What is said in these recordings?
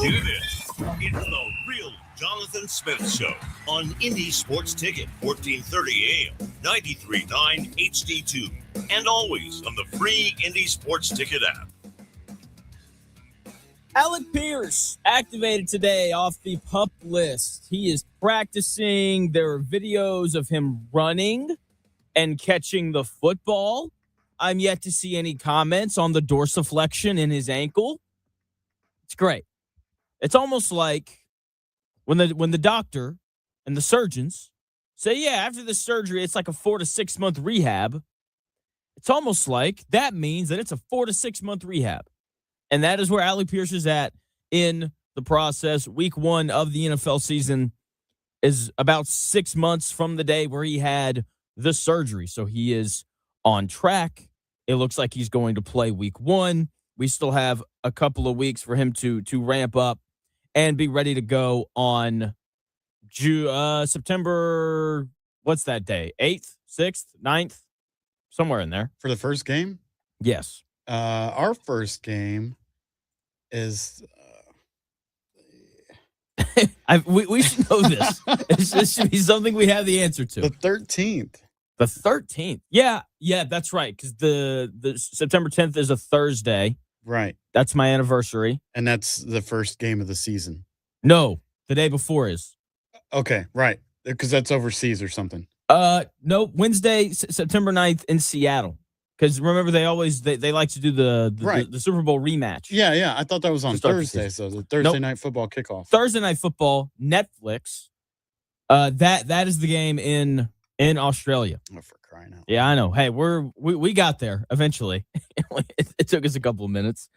Hear this. It's the real Jonathan Smith Show on Indie Sports Ticket, 1430 AM, 93.9 HD2, and always on the free Indie Sports Ticket app. Alec Pierce activated today off the PUP list. He is practicing. There are videos of him running and catching the football. I'm yet to see any comments on the dorsiflexion in his ankle. It's great. It's almost like when the doctor and the surgeons say, yeah, after the surgery, it's like a 4 to 6 month rehab. It's almost like that means that it's a 4 to 6 month rehab. And that is where Alec Pierce is at in the process. Week 1 of the NFL season is about 6 months from the day where he had the surgery. So he is on track. It looks like he's going to play week 1. We still have a couple of weeks for him to ramp up and be ready to go on September, what's that day? 8th, 6th, 9th? Somewhere in there. For the first game? Yes. Our first game is... we should know this. This should be something we have the answer to. The 13th. The 13th. Yeah, that's right. Because the September 10th is a Thursday. Right. That's my anniversary. And that's the first game of the season. No, the day before is. Okay, right. Because that's overseas or something. No, Wednesday, September 9th in Seattle. Because remember, they like to do the Super Bowl rematch. Yeah. I thought that was on Thursday. So the Thursday night football kickoff. Thursday night football, Netflix. That is the game in Australia. Oh, for crying out loud. Yeah, I know. Hey, we got there eventually. It took us a couple of minutes.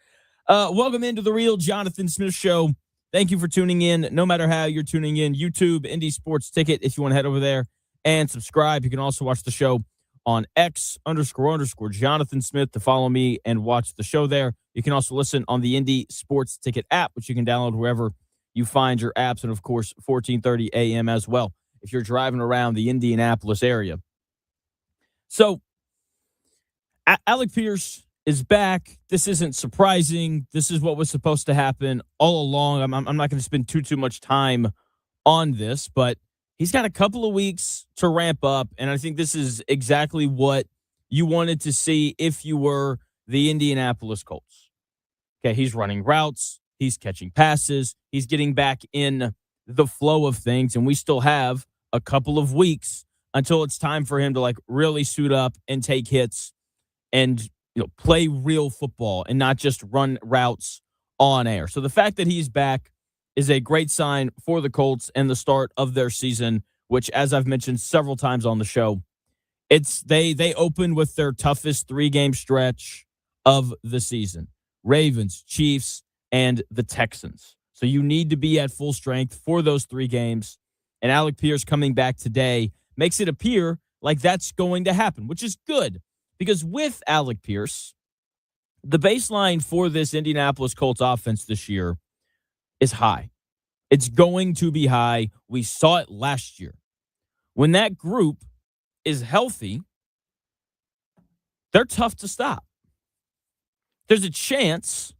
Welcome into the real Jonathan Smith Show. Thank you for tuning in. No matter how you're tuning in, YouTube, Indie Sports Ticket, if you want to head over there and subscribe. You can also watch the show on X__Jonathan Smith to follow me and watch the show there. You can also listen on the Indie Sports Ticket app, which you can download wherever you find your apps, and of course 1430 AM as well if you're driving around the Indianapolis area. So Alec Pierce is back. This isn't surprising. This is what was supposed to happen all along. I'm not going to spend too much time on this, but he's got a couple of weeks to ramp up, and I think this is exactly what you wanted to see if you were the Indianapolis Colts. Okay, he's running routes. He's catching passes. He's getting back in the flow of things, and we still have a couple of weeks until it's time for him to really suit up and take hits and play real football and not just run routes on air. So the fact that he's back is a great sign for the Colts and the start of their season, which, as I've mentioned several times on the show, they open with their toughest 3-game stretch of the season. Ravens, Chiefs, and the Texans. So you need to be at full strength for those 3 games. And Alec Pierce coming back today makes it appear like that's going to happen, which is good. Because with Alec Pierce, the baseline for this Indianapolis Colts offense this year is high. It's going to be high. We saw it last year. When that group is healthy, they're tough to stop. There's a chance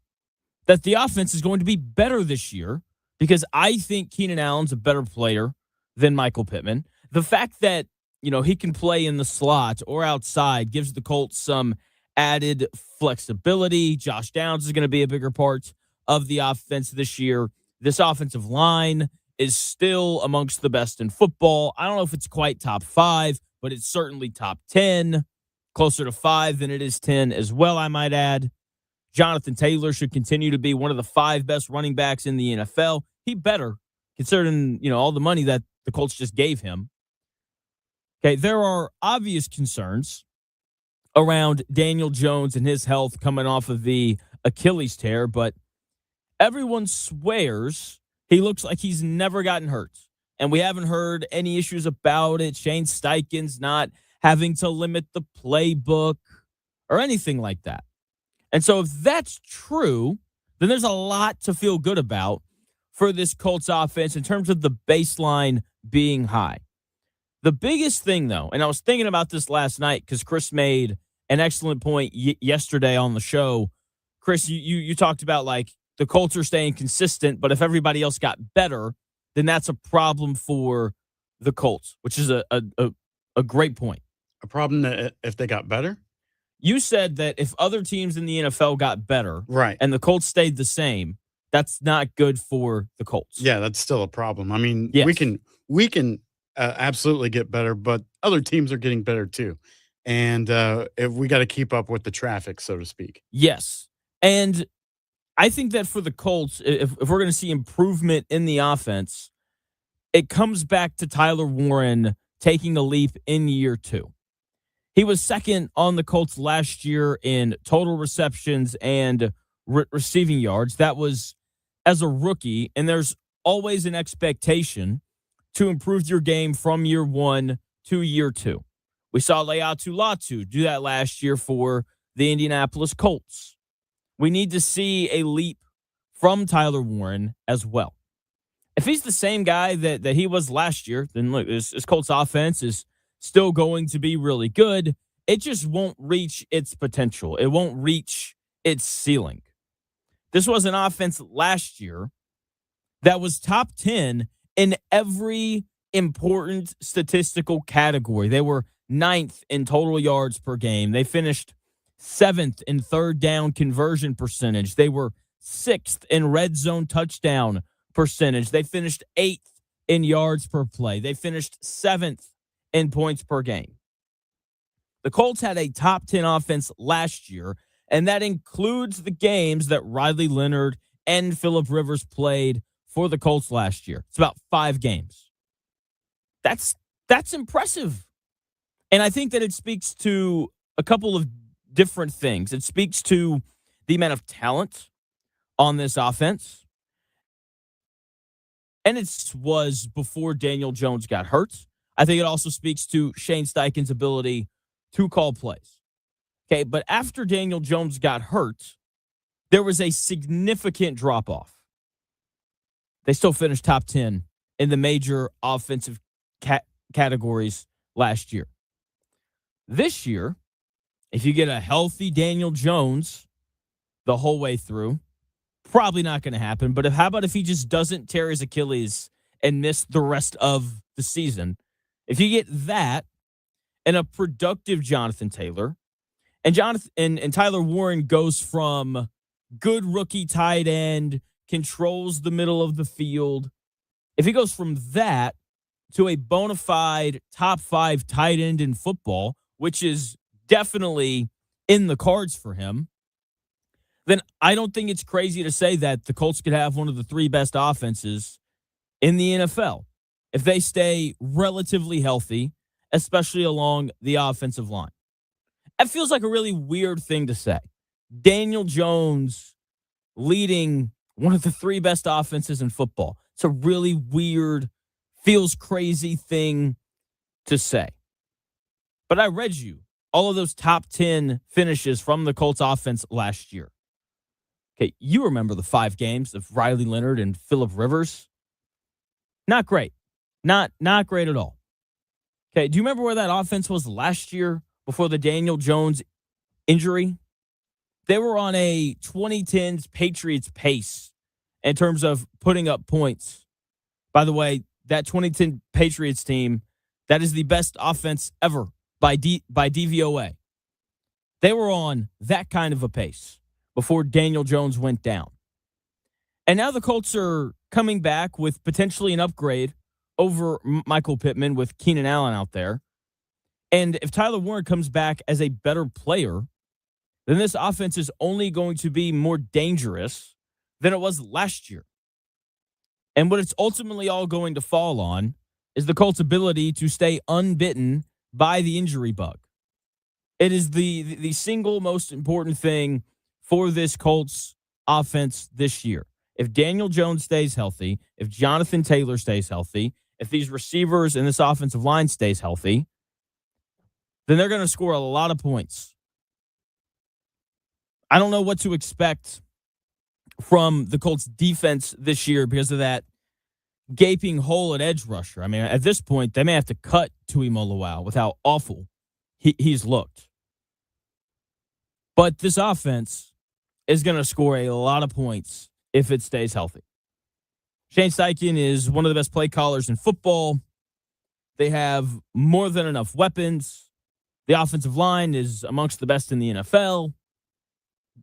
that the offense is going to be better this year because I think Keenan Allen's a better player than Michael Pittman. The fact that he can play in the slot or outside gives the Colts some added flexibility. Josh Downs is going to be a bigger part of the offense this year. This offensive line is still amongst the best in football. I don't know if it's quite top 5, but it's certainly top 10, closer to 5 than it is 10 as well, I might add. Jonathan Taylor should continue to be one of the 5 best running backs in the NFL. He better, considering all the money that the Colts just gave him. Okay, there are obvious concerns around Daniel Jones and his health coming off of the Achilles tear, but everyone swears he looks like he's never gotten hurt. And we haven't heard any issues about it. Shane Steichen's not having to limit the playbook or anything like that. And so if that's true, then there's a lot to feel good about for this Colts offense in terms of the baseline being high. The biggest thing, though, and I was thinking about this last night because Chris made an excellent point yesterday on the show. Chris, you talked about the Colts are staying consistent, but if everybody else got better, then that's a problem for the Colts, which is a great point. A problem that if they got better? You said that if other teams in the NFL got better, right, and the Colts stayed the same, that's not good for the Colts. Yeah, that's still a problem. I mean, yes. we can absolutely get better, but other teams are getting better too. And if we got to keep up with the traffic, so to speak. Yes. And I think that for the Colts, if we're going to see improvement in the offense, it comes back to Tyler Warren taking a leap in year 2. He was second on the Colts last year in total receptions and receiving yards. That was as a rookie, and there's always an expectation to improve your game from year 1 to year 2. We saw Leatu Latu do that last year for the Indianapolis Colts. We need to see a leap from Tyler Warren as well. If he's the same guy that he was last year, then look, this Colts offense is still going to be really good. It just won't reach its potential. It won't reach its ceiling. This was an offense last year that was top 10 in every important statistical category. They were 9th in total yards per game. They finished 7th in third down conversion percentage. They were 6th in red zone touchdown percentage. They finished 8th in yards per play. They finished 7th in points per game. The Colts had a top 10 offense last year, and that includes the games that Riley Leonard and Phillip Rivers played for the Colts last year. It's about 5 games. That's impressive. And I think that it speaks to a couple of different things. It speaks to the amount of talent on this offense. And it was before Daniel Jones got hurt. I think it also speaks to Shane Steichen's ability to call plays. Okay, but after Daniel Jones got hurt, there was a significant drop-off. They still finished top 10 in the major offensive categories last year. This year, if you get a healthy Daniel Jones the whole way through, probably not going to happen. But how about if he just doesn't tear his Achilles and miss the rest of the season? If you get that and a productive Jonathan Taylor, and Tyler Warren goes from good rookie tight end, controls the middle of the field. If he goes from that to a bona fide top 5 tight end in football, which is definitely in the cards for him, then I don't think it's crazy to say that the Colts could have one of the 3 best offenses in the NFL if they stay relatively healthy, especially along the offensive line. It feels like a really weird thing to say. Daniel Jones leading one of the 3 best offenses in football. It's a really weird, feels crazy thing to say. But I read you all of those top 10 finishes from the Colts offense last year. Okay, you remember the 5 games of Riley Leonard and Phillip Rivers? Not great. Not great at all. Okay, do you remember where that offense was last year before the Daniel Jones injury? They were on a 2010s Patriots pace in terms of putting up points. By the way, that 2010 Patriots team, that is the best offense ever by DVOA. They were on that kind of a pace before Daniel Jones went down. And now the Colts are coming back with potentially an upgrade over Michael Pittman with Keenan Allen out there. And if Tyler Warren comes back as a better player, then this offense is only going to be more dangerous than it was last year. And what it's ultimately all going to fall on is the Colts' ability to stay unbitten by the injury bug. It is the single most important thing for this Colts offense this year. If Daniel Jones stays healthy, if Jonathan Taylor stays healthy, if these receivers and this offensive line stays healthy, then they're going to score a lot of points. I don't know what to expect from the Colts defense this year because of that gaping hole at edge rusher. I mean, at this point, they may have to cut Tui Moloau with how awful he's looked. But this offense is going to score a lot of points if it stays healthy. Shane Steichen is one of the best play callers in football. They have more than enough weapons. The offensive line is amongst the best in the NFL.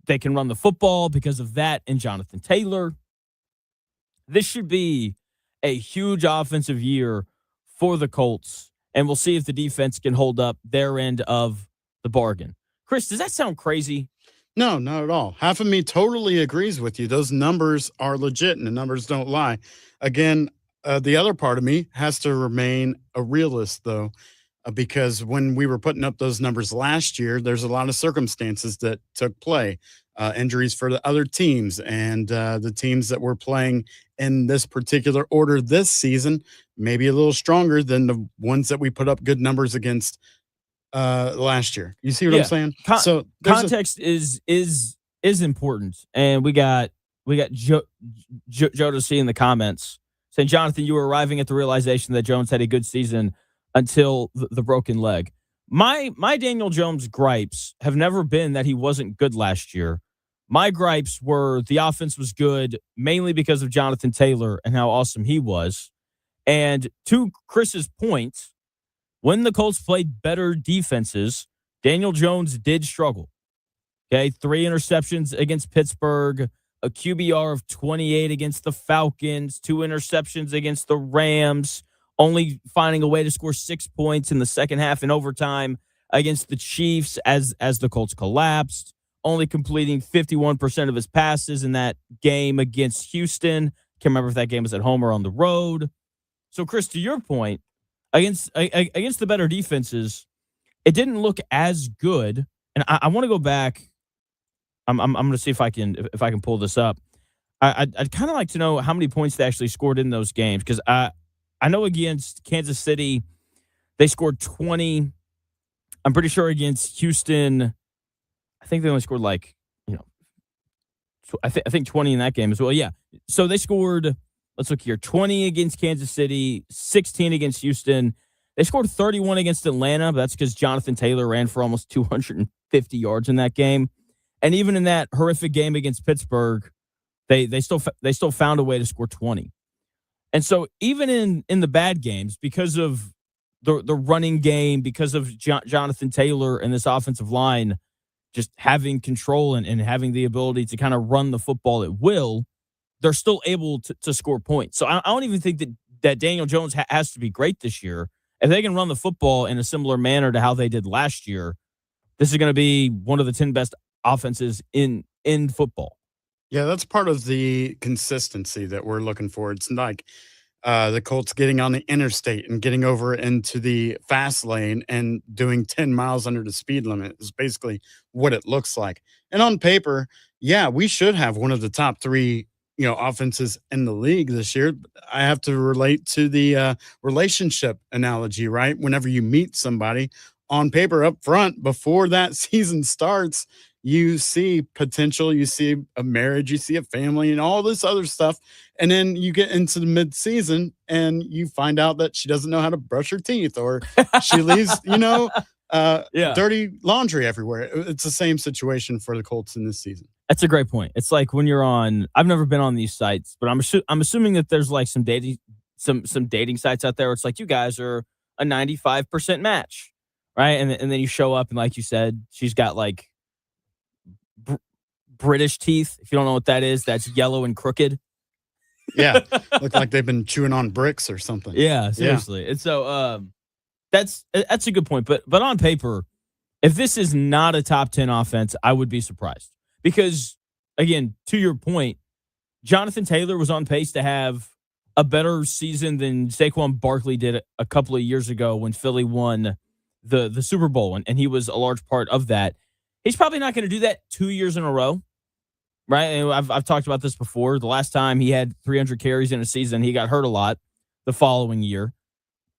They can run the football because of that and Jonathan Taylor. This should be a huge offensive year for the Colts, and we'll see if the defense can hold up their end of the bargain. Chris, does that sound crazy? No, not at all. Half of me totally agrees with you. Those numbers are legit, and the numbers don't lie. Again, the other part of me has to remain a realist, though, because when we were putting up those numbers last year, there's a lot of circumstances that took play, injuries for the other teams, and the teams that were playing in this particular order this season, maybe a little stronger than the ones that we put up good numbers against last year. You see what I'm saying? So context is important, and we got Joe to see in the comments saying, Jonathan, you were arriving at the realization that Jones had a good season until the broken leg. My Daniel Jones gripes have never been that he wasn't good last year. My gripes were the offense was good mainly because of Jonathan Taylor and how awesome he was. And to Chris's point, when the Colts played better defenses, Daniel Jones did struggle. Okay, 3 interceptions against Pittsburgh, a QBR of 28 against the Falcons, 2 interceptions against the Rams, only finding a way to score 6 points in the second half in overtime against the Chiefs as the Colts collapsed, only completing 51% of his passes in that game against Houston. Can't remember if that game was at home or on the road. So, Chris, to your point, against the better defenses, it didn't look as good. And I want to go back. I'm going to see if I can pull this up. I'd kind of like to know how many points they actually scored in those games, because I know against Kansas City they scored 20. I'm pretty sure against Houston, I think they only scored I think 20 in that game as well. Yeah. So they scored, let's look here, 20 against Kansas City, 16 against Houston. They scored 31 against Atlanta, but that's because Jonathan Taylor ran for almost 250 yards in that game. And even in that horrific game against Pittsburgh, they still found a way to score 20. And so even in the bad games, because of the running game, because of Jonathan Taylor and this offensive line just having control and having the ability to kind of run the football at will, they're still able to score points. So I don't even think that Daniel Jones has to be great this year. If they can run the football in a similar manner to how they did last year, this is going to be one of the 10 best offenses in football. Yeah, that's part of the consistency that we're looking for. It's like the Colts getting on the interstate and getting over into the fast lane and doing 10 miles under the speed limit is basically what it looks like. And on paper, yeah, we should have one of the top 3, offenses in the league this year. I have to relate to the relationship analogy, right? Whenever you meet somebody on paper up front before that season starts, you see potential, you see a marriage, you see a family and all this other stuff. And then you get into the mid-season and you find out that she doesn't know how to brush her teeth, or she leaves, dirty laundry everywhere. It's the same situation for the Colts in this season. That's a great point. It's like when you're on, I've never been on these sites, but I'm assuming that there's like some dating sites out there where it's like, you guys are a 95% match, right? And then you show up and, like you said, she's got like British teeth. If you don't know what that is, that's yellow and crooked. Yeah, look like they've been chewing on bricks or something. Yeah, seriously. Yeah. And so that's a good point. But on paper, if this is not a top 10 offense, I would be surprised. Because, again, to your point, Jonathan Taylor was on pace to have a better season than Saquon Barkley did a couple of years ago when Philly won the Super Bowl, and he was a large part of that. He's probably not going to do that 2 years in a row, right? And I've talked about this before. The last time he had 300 carries in a season, he got hurt a lot the following year.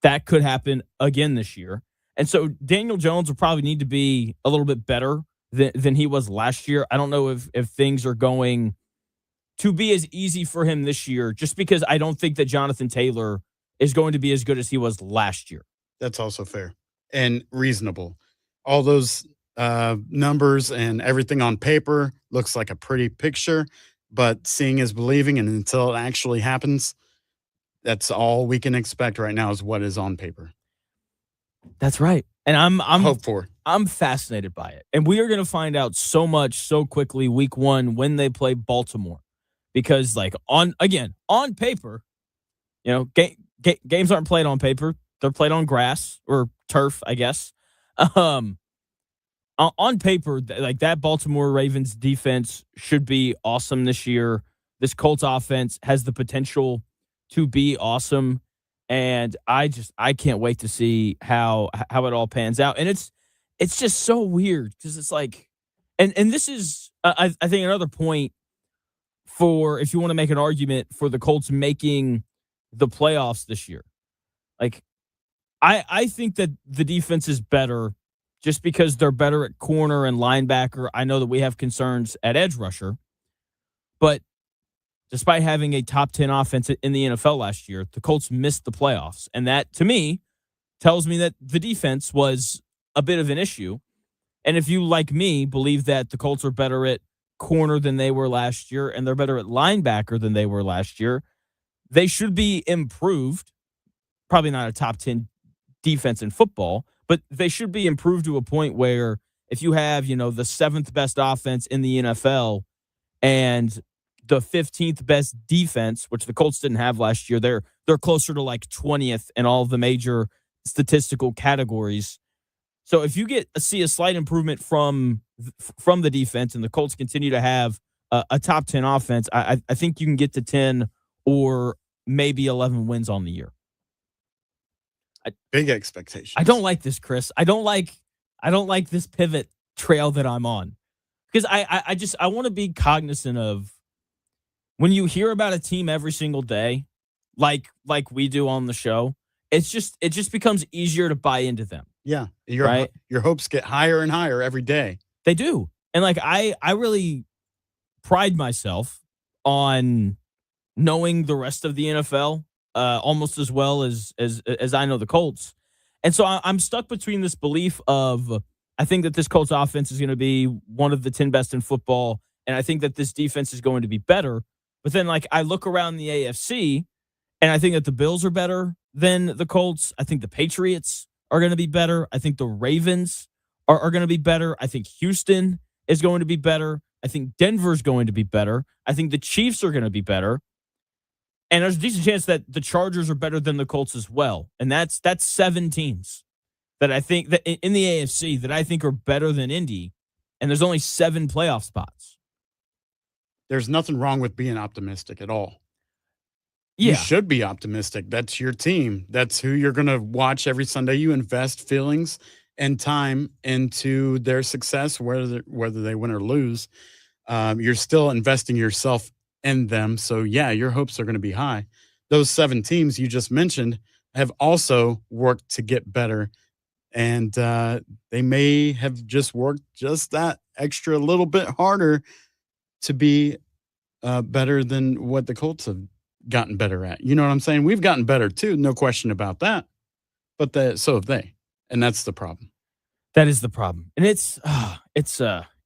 That could happen again this year. And so Daniel Jones will probably need to be a little bit better than he was last year. I don't know if things are going to be as easy for him this year, just because I don't think that Jonathan Taylor is going to be as good as he was last year. That's also fair and reasonable. All those numbers and everything on paper looks like a pretty picture. but seeing is believing, and until it actually happens, that's all we can expect right now is what is on paper. That's right. And Hope for. I'm fascinated by it. And we are going to find out so much so quickly week 1 when they play Baltimore. Because like on paper, games aren't played on paper. They're played on grass or turf, I guess. On paper, like that Baltimore Ravens defense should be awesome this year. This Colts offense has the potential to be awesome, and I can't wait to see how it all pans out. And it's just so weird because it's like, and this is I think another point for if you want to make an argument for the Colts making the playoffs this year. Like, I think that the defense is better just because they're better at corner and linebacker. I know that we have concerns at edge rusher, but despite having a top 10 offense in the NFL last year, the Colts missed the playoffs. And that, to me, tells me that the defense was a bit of an issue. And if you, like me, believe that the Colts are better at corner than they were last year and they're better at linebacker than they were last year, they should be improved. Probably not a top 10 defense in football, but they should be improved to a point where if you have, the 7th best offense in the NFL and the 15th best defense, which the Colts didn't have last year, they're closer to like 20th in all of the major statistical categories. So if you see a slight improvement from the defense and the Colts continue to have a top 10 offense, I think you can get to 10 or maybe 11 wins on the year. Big expectations. I don't like this, Chris. I don't like this pivot trail that I'm on because I want to be cognizant of when you hear about a team every single day, like we do on the show. It just becomes easier to buy into them. Yeah, your hopes get higher and higher every day. They do, and like I really pride myself on knowing the rest of the NFL. Almost as well as I know the Colts. And so I'm stuck between this belief of I think that this Colts offense is going to be one of the 10 best in football, and I think that this defense is going to be better. But then, like, I look around the AFC, and I think that the Bills are better than the Colts. I think the Patriots are going to be better. I think the Ravens are going to be better. I think Houston is going to be better. I think Denver's going to be better. I think the Chiefs are going to be better. And there's a decent chance that the Chargers are better than the Colts as well. And that's 7 teams that I think that in the AFC that I think are better than Indy. And there's only 7 playoff spots. There's nothing wrong with being optimistic at all. Yeah. You should be optimistic. That's your team. That's who you're going to watch every Sunday. You invest feelings and time into their success, whether they win or lose. You're still investing yourself in them. So, yeah, your hopes are going to be high. Those 7 teams you just mentioned have also worked to get better. And they may have just worked just that extra little bit harder to be better than what the Colts have gotten better at. You know what I'm saying? We've gotten better too. No question about that. But so have they. And that's the problem. That is the problem. And it's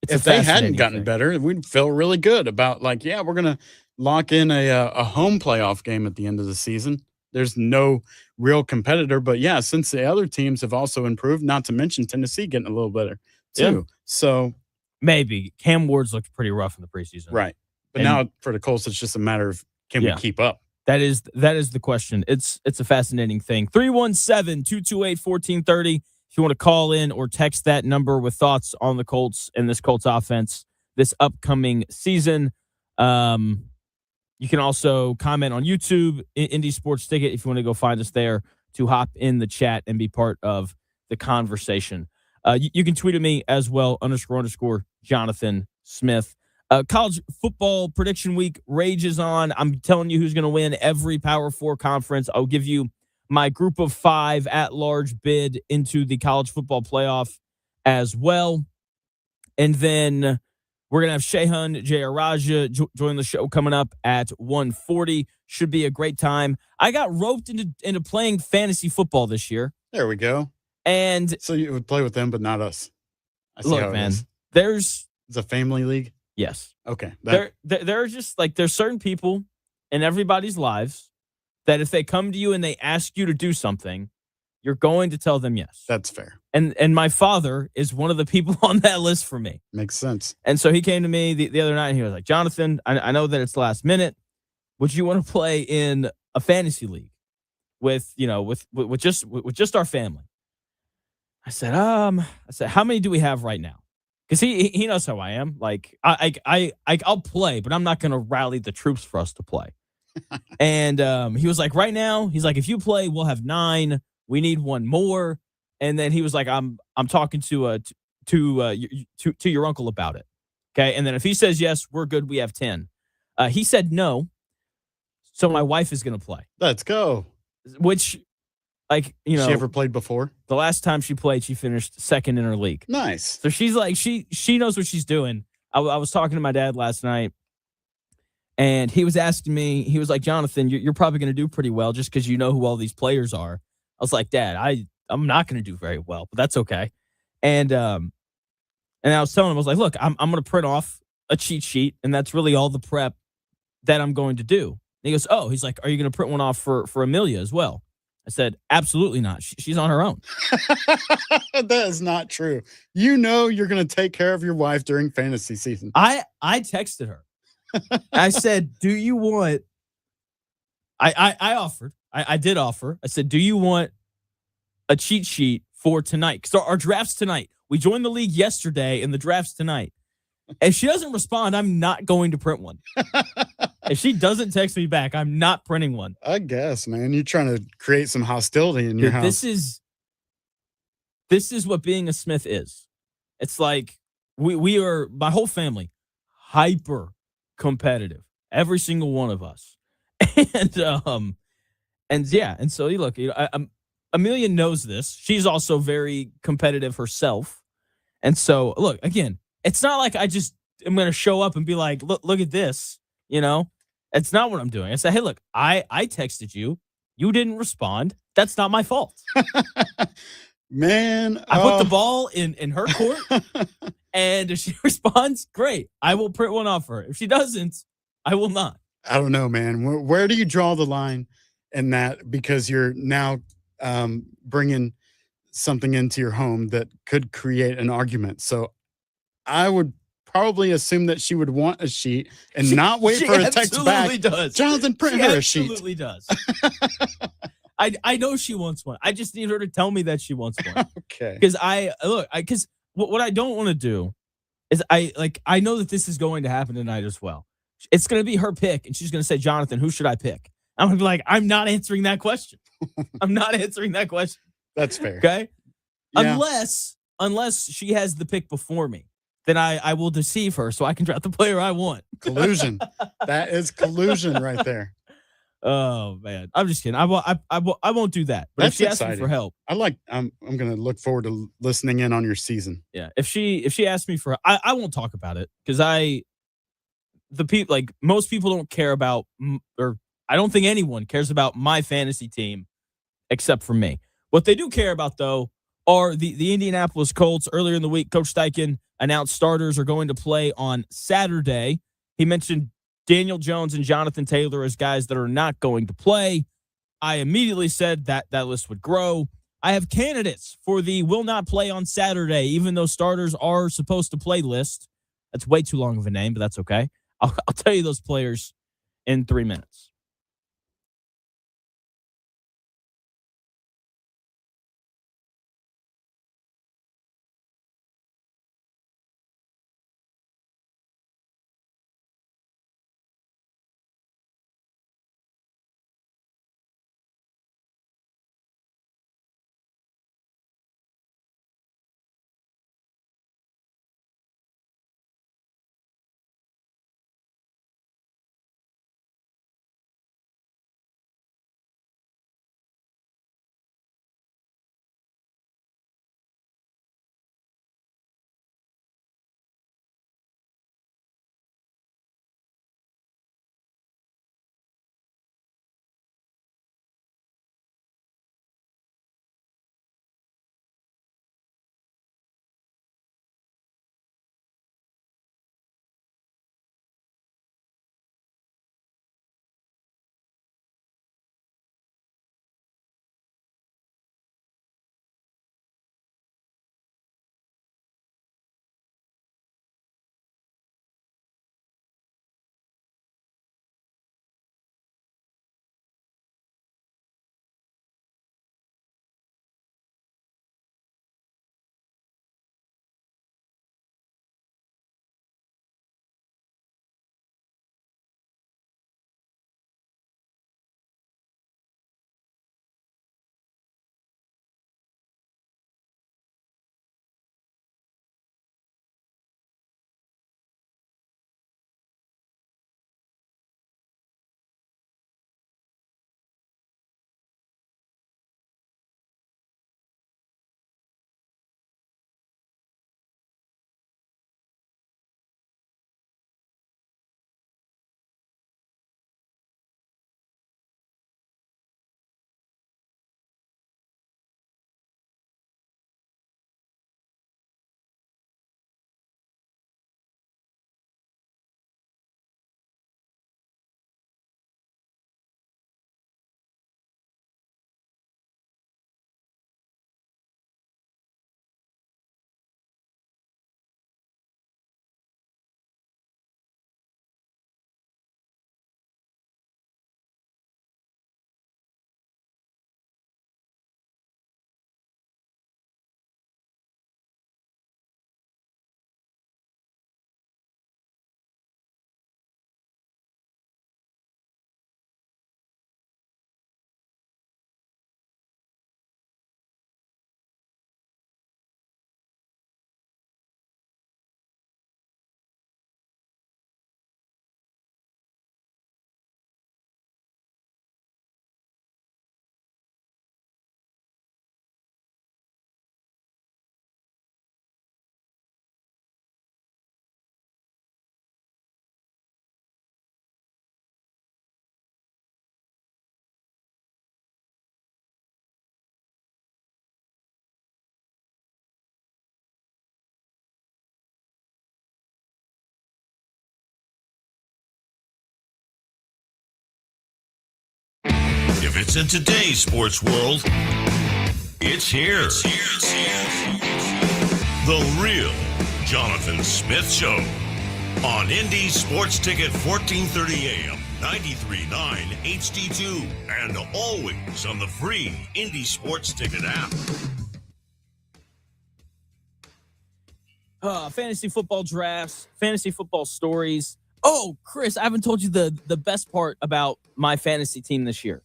if they hadn't gotten better, we'd feel really good about like, yeah, we're going to lock in a home playoff game at the end of the season. There's no real competitor, but yeah, since the other teams have also improved, not to mention Tennessee getting a little better too. Yeah. So maybe Cam Ward's looked pretty rough in the preseason. Right. But now for the Colts, it's just a matter of can we keep up? That is the question. It's a fascinating thing. 317-228-1430. If you want to call in or text that number with thoughts on the Colts and this Colts offense this upcoming season. You can also comment on YouTube, Indy Sports Ticket, if you want to go find us there to hop in the chat and be part of the conversation. You can tweet at me as well, __ Jonathan Smith. College football prediction week rages on. I'm telling you who's going to win every Power 4 conference. I'll give you my group of 5 at-large bid into the college football playoff as well. And then we're going to have Shehan Jayarajuh join the show coming up at 1:40. Should be a great time. I got roped into playing fantasy football this year. There we go. And so you would play with them, but not us. I see look, how man, it's a family league. Yes. Okay. There are just like there's certain people in everybody's lives that if they come to you and they ask you to do something, you're going to tell them yes. That's fair. And my father is one of the people on that list for me. Makes sense. And so he came to me the other night and he was like, Jonathan, I know that it's last minute. Would you want to play in a fantasy league with just our family? I said, how many do we have right now? Because he knows how I am. Like I'll play, but I'm not going to rally the troops for us to play. And he was like, right now, he's like, if you play, we'll have 9. We need one more. And then he was like, I'm talking to your uncle about it. Okay. And then if he says yes, we're good. We have 10. He said no. So my wife is going to play. Let's go. Which, like, She ever played before? The last time she played, she finished second in her league. Nice. So she's like, she knows what she's doing. I was talking to my dad last night, and he was asking me, he was like, Jonathan, you're probably going to do pretty well just because you know who all these players are. I was like, Dad, I'm not going to do very well, but that's okay. And I was telling him, I was like, look, I'm going to print off a cheat sheet, and that's really all the prep that I'm going to do. And he goes, oh, he's like, are you going to print one off for Amelia as well? I said, absolutely not. She's on her own. That is not true. You know you're going to take care of your wife during fantasy season. I texted her. I said, do you want I offered. I did offer. I said, do you want a cheat sheet for tonight? Because our draft's tonight. We joined the league yesterday, and the draft's tonight. If she doesn't respond, I'm not going to print one. If she doesn't text me back, I'm not printing one. I guess, man. You're trying to create some hostility in your house. This is what being a Smith is. It's like we are, my whole family, hyper competitive. Every single one of us. And so look, Amelia knows this. She's also very competitive herself. And so, look, again, it's not like I just am going to show up and be like, look at this, It's not what I'm doing. I said, hey, look, I texted you. You didn't respond. That's not my fault. Man. I put the ball in her court, and if she responds, great. I will print one off her. If she doesn't, I will not. I don't know, man. Where do you draw the line in that? Because you're now bringing something into your home that could create an argument. So I would probably assume that she would want a sheet and not wait for a text back. Does. Jonathan, print her a sheet. Absolutely does. I know she wants one. I just need her to tell me that she wants one. Okay. Because because what I don't want to do is I know that this is going to happen tonight as well. It's going to be her pick, and she's going to say, Jonathan, who should I pick? I'm going to be like, I'm not answering that question. I'm not answering that question. That's fair. Okay. Yeah. Unless she has the pick before me, then I will deceive her so I can draft the player I want. Collusion. That is collusion right there. Oh man, I'm just kidding. I won't do that. But That's if she exciting. asks me for help, I'm going to look forward to listening in on your season. Yeah. If she asks me for, I won't talk about it because most people don't care about, or I don't think anyone cares about my fantasy team except for me. What they do care about though are the Indianapolis Colts. Earlier in the week, Coach Steichen announced starters are going to play on Saturday. He mentioned Daniel Jones and Jonathan Taylor as guys that are not going to play. I immediately said that list would grow. I have candidates for the will not play on Saturday, even though starters are supposed to play list. That's way too long of a name, but that's okay. I'll tell you those players in 3 minutes. If it's in today's sports world, it's here. The Real Jonathan Smith Show on Indy Sports Ticket 1430 AM, 93.9 HD2, and always on the free Indy Sports Ticket app. Fantasy football drafts, fantasy football stories. Oh, Chris, I haven't told you the best part about my fantasy team this year.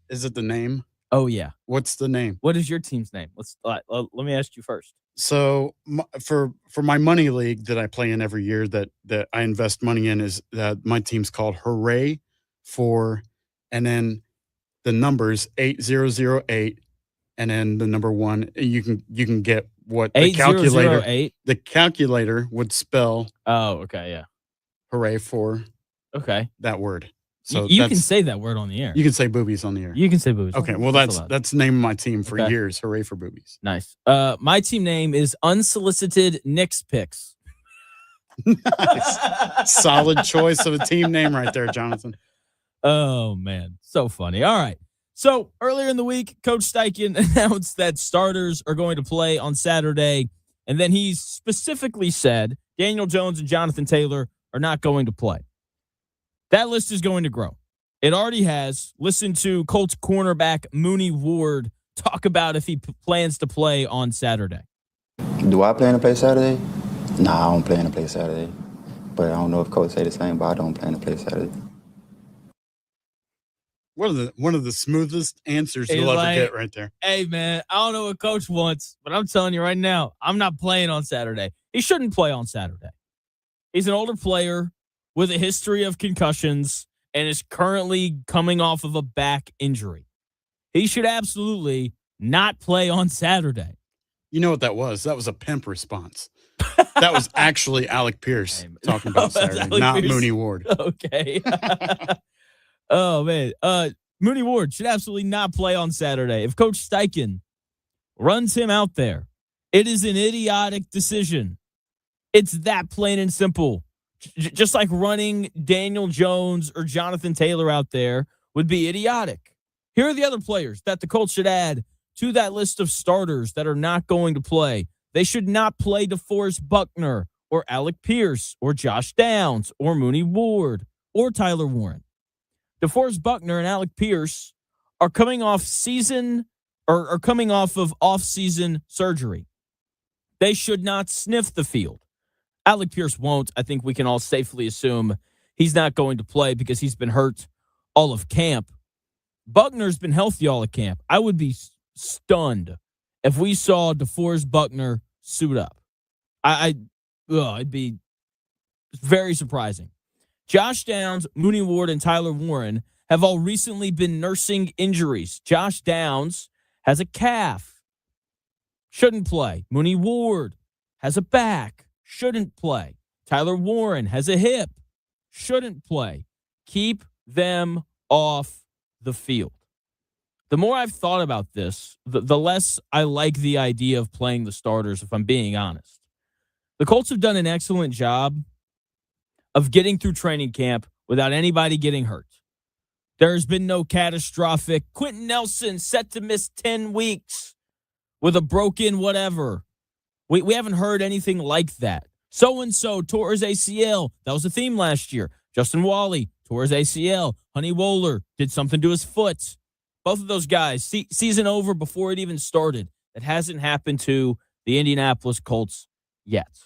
Is it the name? Oh, yeah. What's the name? What is your team's name? Let me ask you first. So for my money league that I play in every year that I invest money in is that my team's called Hooray for, and then the numbers 8008, and then the number 1. You can get what the 8008 calculator would spell. Oh, okay, yeah. Hooray for. Okay. That word. So you can say that word on the air. You can say boobies on the air. You can say boobies. Okay, well that's the name of my team for years. Hooray for boobies. Nice. My team name is Unsolicited Knicks Picks. Nice. Solid choice of a team name right there, Jonathan. Oh man, so funny. All right. So earlier in the week, Coach Steichen announced that starters are going to play on Saturday, and then he specifically said Daniel Jones and Jonathan Taylor are not going to play. That list is going to grow. It already has. Listen to Colts cornerback Mooney Ward talk about if he plans to play on Saturday. Do I plan to play Saturday? Nah, I don't plan to play Saturday. But I don't know if Coach say the same, but I don't plan to play Saturday. One of the smoothest answers you'll ever get right there. Hey, man, I don't know what Coach wants, but I'm telling you right now, I'm not playing on Saturday. He shouldn't play on Saturday. He's an older player with a history of concussions and is currently coming off of a back injury. He should absolutely not play on Saturday. You know what that was? That was a pimp response. That was actually Alec Pierce talking about Saturday, not Pierce. Mooney Ward. Okay. Oh, man. Mooney Ward should absolutely not play on Saturday. If Coach Steichen runs him out there, it is an idiotic decision. It's that plain and simple. Just like running Daniel Jones or Jonathan Taylor out there would be idiotic. Here are the other players that the Colts should add to that list of starters that are not going to play. They should not play DeForest Buckner or Alec Pierce or Josh Downs or Mooney Ward or Tyler Warren. DeForest Buckner and Alec Pierce are coming off of off-season surgery. They should not sniff the field. Alec Pierce won't. I think we can all safely assume he's not going to play because he's been hurt all of camp. Buckner's been healthy all of camp. I would be stunned if we saw DeForest Buckner suit up. It'd be very surprising. Josh Downs, Mooney Ward, and Tyler Warren have all recently been nursing injuries. Josh Downs has a calf. Shouldn't play. Mooney Ward has a back. Shouldn't play. Tyler Warren has a hip. Shouldn't play. Keep them off the field. The more I've thought about this, the less I like the idea of playing the starters, if I'm being honest. The Colts have done an excellent job of getting through training camp without anybody getting hurt. There's been no catastrophic Quentin Nelson set to miss 10 weeks with a broken whatever. We haven't heard anything like that. So-and-so tore his ACL. That was a theme last year. Justin Wally tore his ACL. Honey Wohler did something to his foot. Both of those guys, season over before it even started. That hasn't happened to the Indianapolis Colts yet.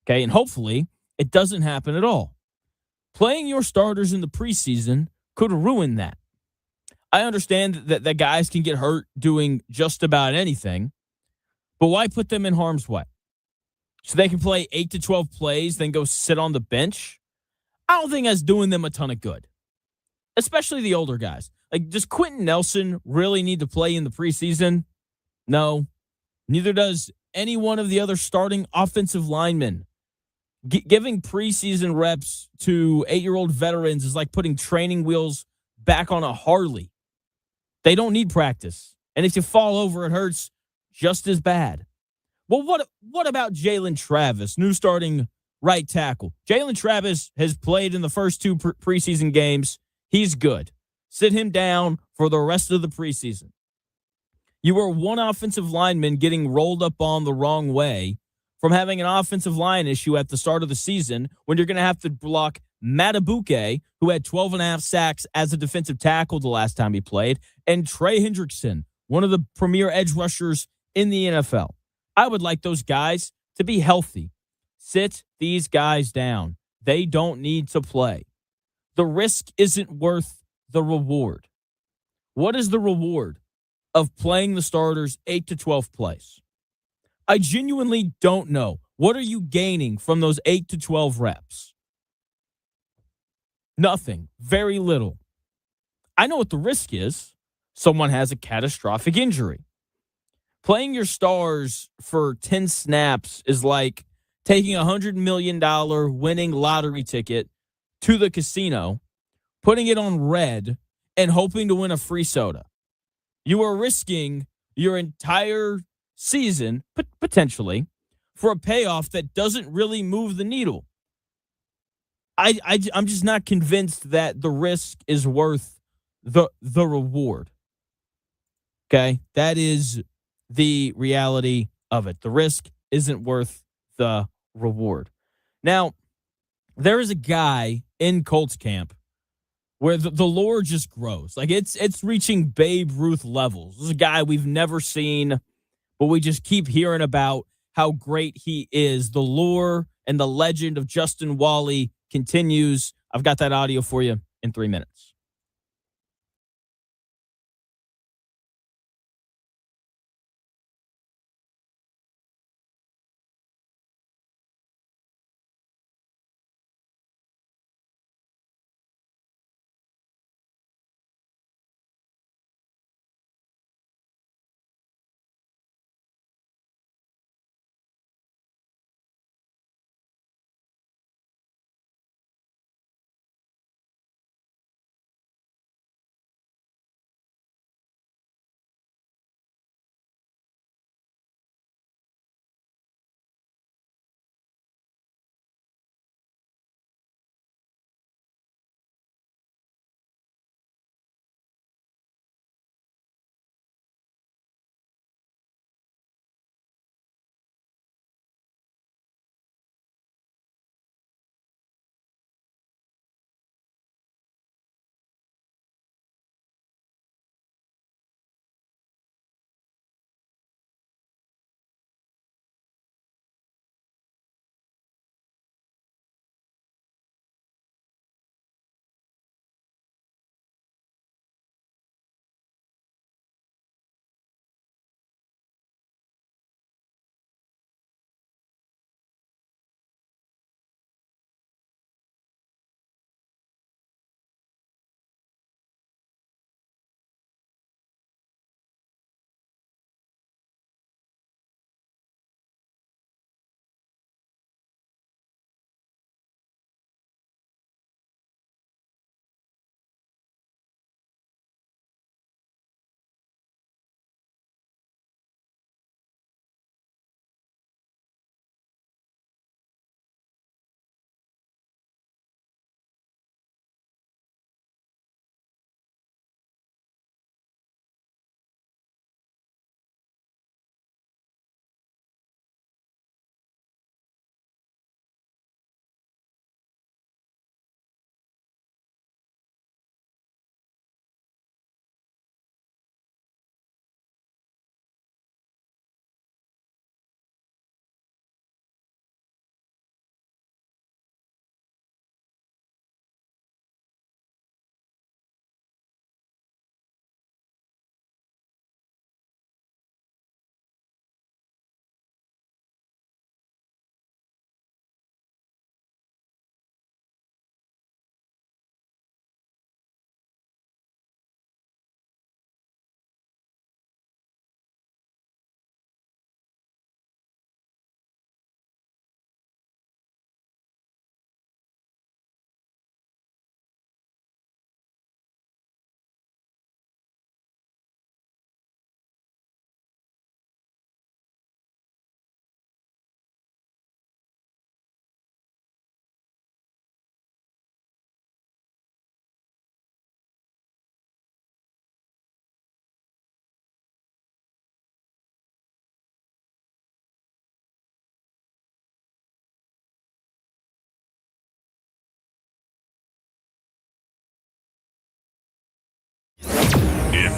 Okay, and hopefully it doesn't happen at all. Playing your starters in the preseason could ruin that. I understand that guys can get hurt doing just about anything, but why put them in harm's way? So they can play 8 to 12 plays, then go sit on the bench? I don't think that's doing them a ton of good, especially the older guys. Like, does Quentin Nelson really need to play in the preseason? No. Neither does any one of the other starting offensive linemen. Giving preseason reps to 8-year-old veterans is like putting training wheels back on a Harley. They don't need practice. And if you fall over, it hurts just as bad. Well, what about Jalen Travis, new starting right tackle? Jalen Travis has played in the first 2 preseason games. He's good. Sit him down for the rest of the preseason. You were one offensive lineman getting rolled up on the wrong way from having an offensive line issue at the start of the season when you're going to have to block Matabuke, who had 12 and a half sacks as a defensive tackle the last time he played, and Trey Hendrickson, one of the premier edge rushers in the NFL. I would like those guys to be healthy. Sit these guys down. They don't need to play. The risk isn't worth the reward. What is the reward of playing the starters 8 to 12 plays? I genuinely don't know. What are you gaining from those 8 to 12 reps? Nothing. Very little. I know what the risk is. Someone has a catastrophic injury. Playing your stars for 10 snaps is like taking a $100 million winning lottery ticket to the casino, putting it on red, and hoping to win a free soda. You are risking your entire season, potentially, for a payoff that doesn't really move the needle. I'm just not convinced that the risk is worth the reward. Okay? That is the reality of it. The risk isn't worth the reward. Now, there is a guy in Colts camp where the lore just grows. Like it's reaching Babe Ruth levels. This is a guy we've never seen, but we just keep hearing about how great he is. The lore and the legend of Justin Wally continues. I've got that audio for you in 3 minutes.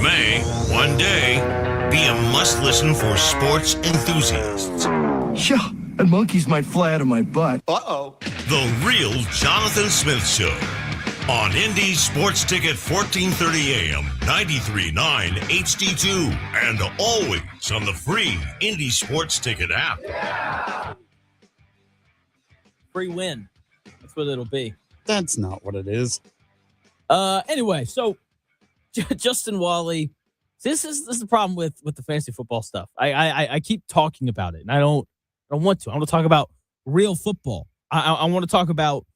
may, one day, be a must-listen for sports enthusiasts. Yeah, and monkeys might fly out of my butt. Uh-oh. The Real Jonathan Smith Show on Indy Sports Ticket 1430 AM, 93.9 HD2, and always on the free Indy Sports Ticket app. Free win. That's what it'll be. That's not what it is. Anyway, so Justin Wally, this is the problem with the fantasy football stuff. I keep talking about it, and I don't want to. I want to talk about real football. I want to talk about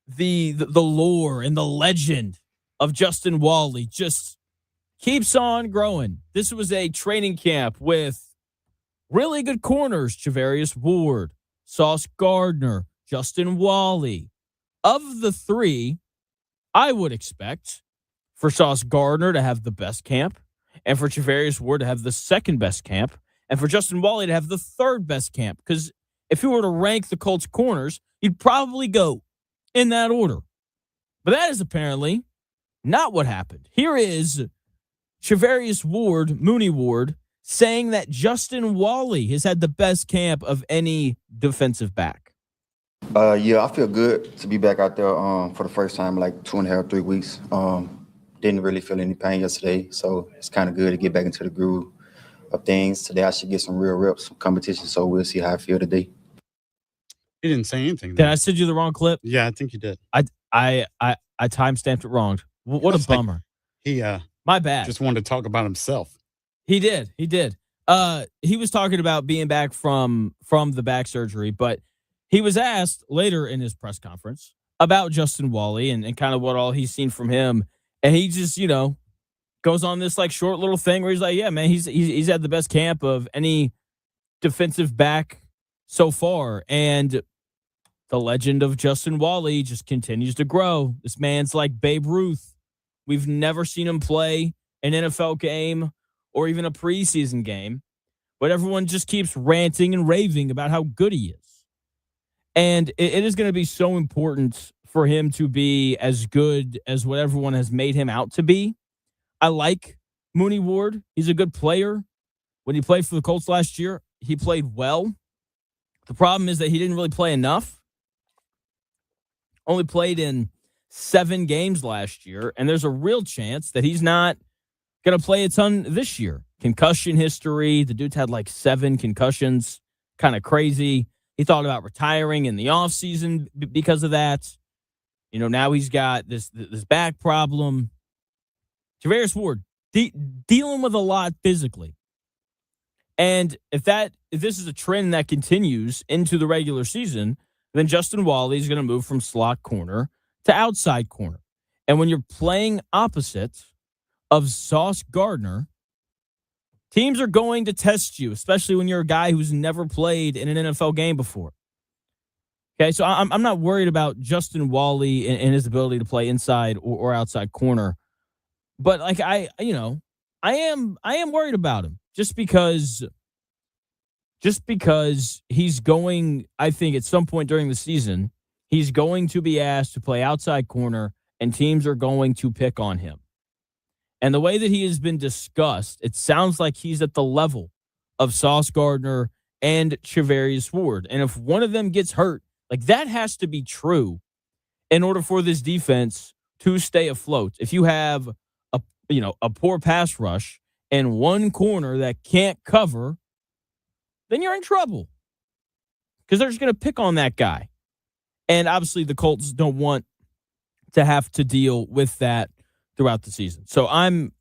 the lore and the legend of Justin Wally just keeps on growing. This was a training camp with really good corners: Javarius Ward, Sauce Gardner, Justin Wally. Of the three, I would expect for Sauce Gardner to have the best camp, and for Javarius Ward to have the second best camp, and for Justin Wally to have the third best camp. Because if you were to rank the Colts corners, you'd probably go in that order. But that is apparently not what happened. Here is Javarius Ward, Mooney Ward, saying that Justin Wally has had the best camp of any defensive back. Yeah, I feel good to be back out there for the first time in like 2.5, 3 weeks. Didn't really feel any pain yesterday, so it's kind of good to get back into the groove of things. Today I should get some real reps, some competition, so we'll see how I feel today. He didn't say anything. Did I send you the wrong clip? Yeah, I think you did. I timestamped it wrong. What a bummer. He My bad. just wanted to talk about himself. He did. He was talking about being back from the back surgery, but he was asked later in his press conference about Justin Wally and kind of what all he's seen from him. And he just, goes on this like short little thing where he's like, yeah, man, he's had the best camp of any defensive back so far. And the legend of Justin Wally just continues to grow. This man's like Babe Ruth. We've never seen him play an NFL game or even a preseason game, but everyone just keeps ranting and raving about how good he is. And it is going to be so important for him to be as good as what everyone has made him out to be. I like Mooney Ward. He's a good player. When he played for the Colts last year, he played well. The problem is that he didn't really play enough. Only played in 7 games last year, and there's a real chance that he's not going to play a ton this year. Concussion history. The dude's had like 7 concussions. Kind of crazy. He thought about retiring in the offseason because of that. Now he's got this back problem. Javarius Ward dealing with a lot physically. And if this is a trend that continues into the regular season, then Justin Wally is going to move from slot corner to outside corner. And when you're playing opposite of Sauce Gardner, teams are going to test you, especially when you're a guy who's never played in an NFL game before. Okay, so I'm not worried about Justin Wally and his ability to play inside or outside corner. But like I am worried about him just because he's going, I think at some point during the season, he's going to be asked to play outside corner and teams are going to pick on him. And the way that he has been discussed, it sounds like he's at the level of Sauce Gardner and Javarius Ward. And if one of them gets hurt, like that has to be true in order for this defense to stay afloat. If you have a poor pass rush and one corner that can't cover, then you're in trouble because they're just going to pick on that guy. And obviously the Colts don't want to have to deal with that throughout the season. So I'm,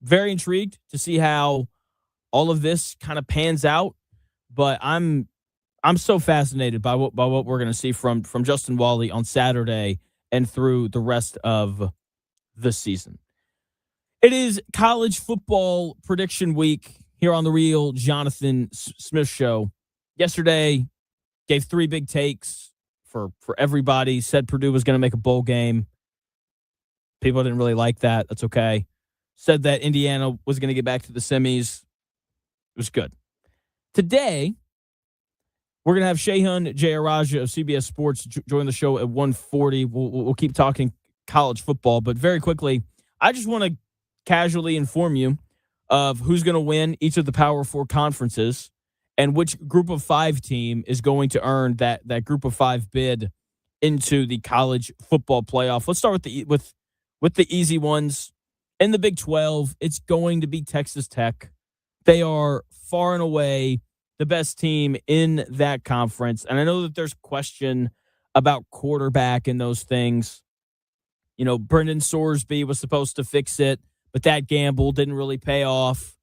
very intrigued to see how all of this kind of pans out. But I'm so fascinated by what we're going to see from Justin Wally on Saturday and through the rest of the season. It is college football prediction week here on the Real Jonathan Smith Show. Yesterday, gave 3 big takes for everybody. Said Purdue was going to make a bowl game. People didn't really like that. That's okay. Said that Indiana was going to get back to the semis. It was good. Today, we're going to have Shehan Jayarajuh of CBS Sports join the show at 1:40. We'll keep talking college football, but very quickly, I just want to casually inform you of who's going to win each of the Power 4 conferences and which group of 5 team is going to earn that group of 5 bid into the college football playoff. Let's start with the easy ones. In the Big 12, it's going to be Texas Tech. They are far and away the best team in that conference. And I know that there's question about quarterback and those things. You know, Brendan Sorsby was supposed to fix it, but that gamble didn't really pay off.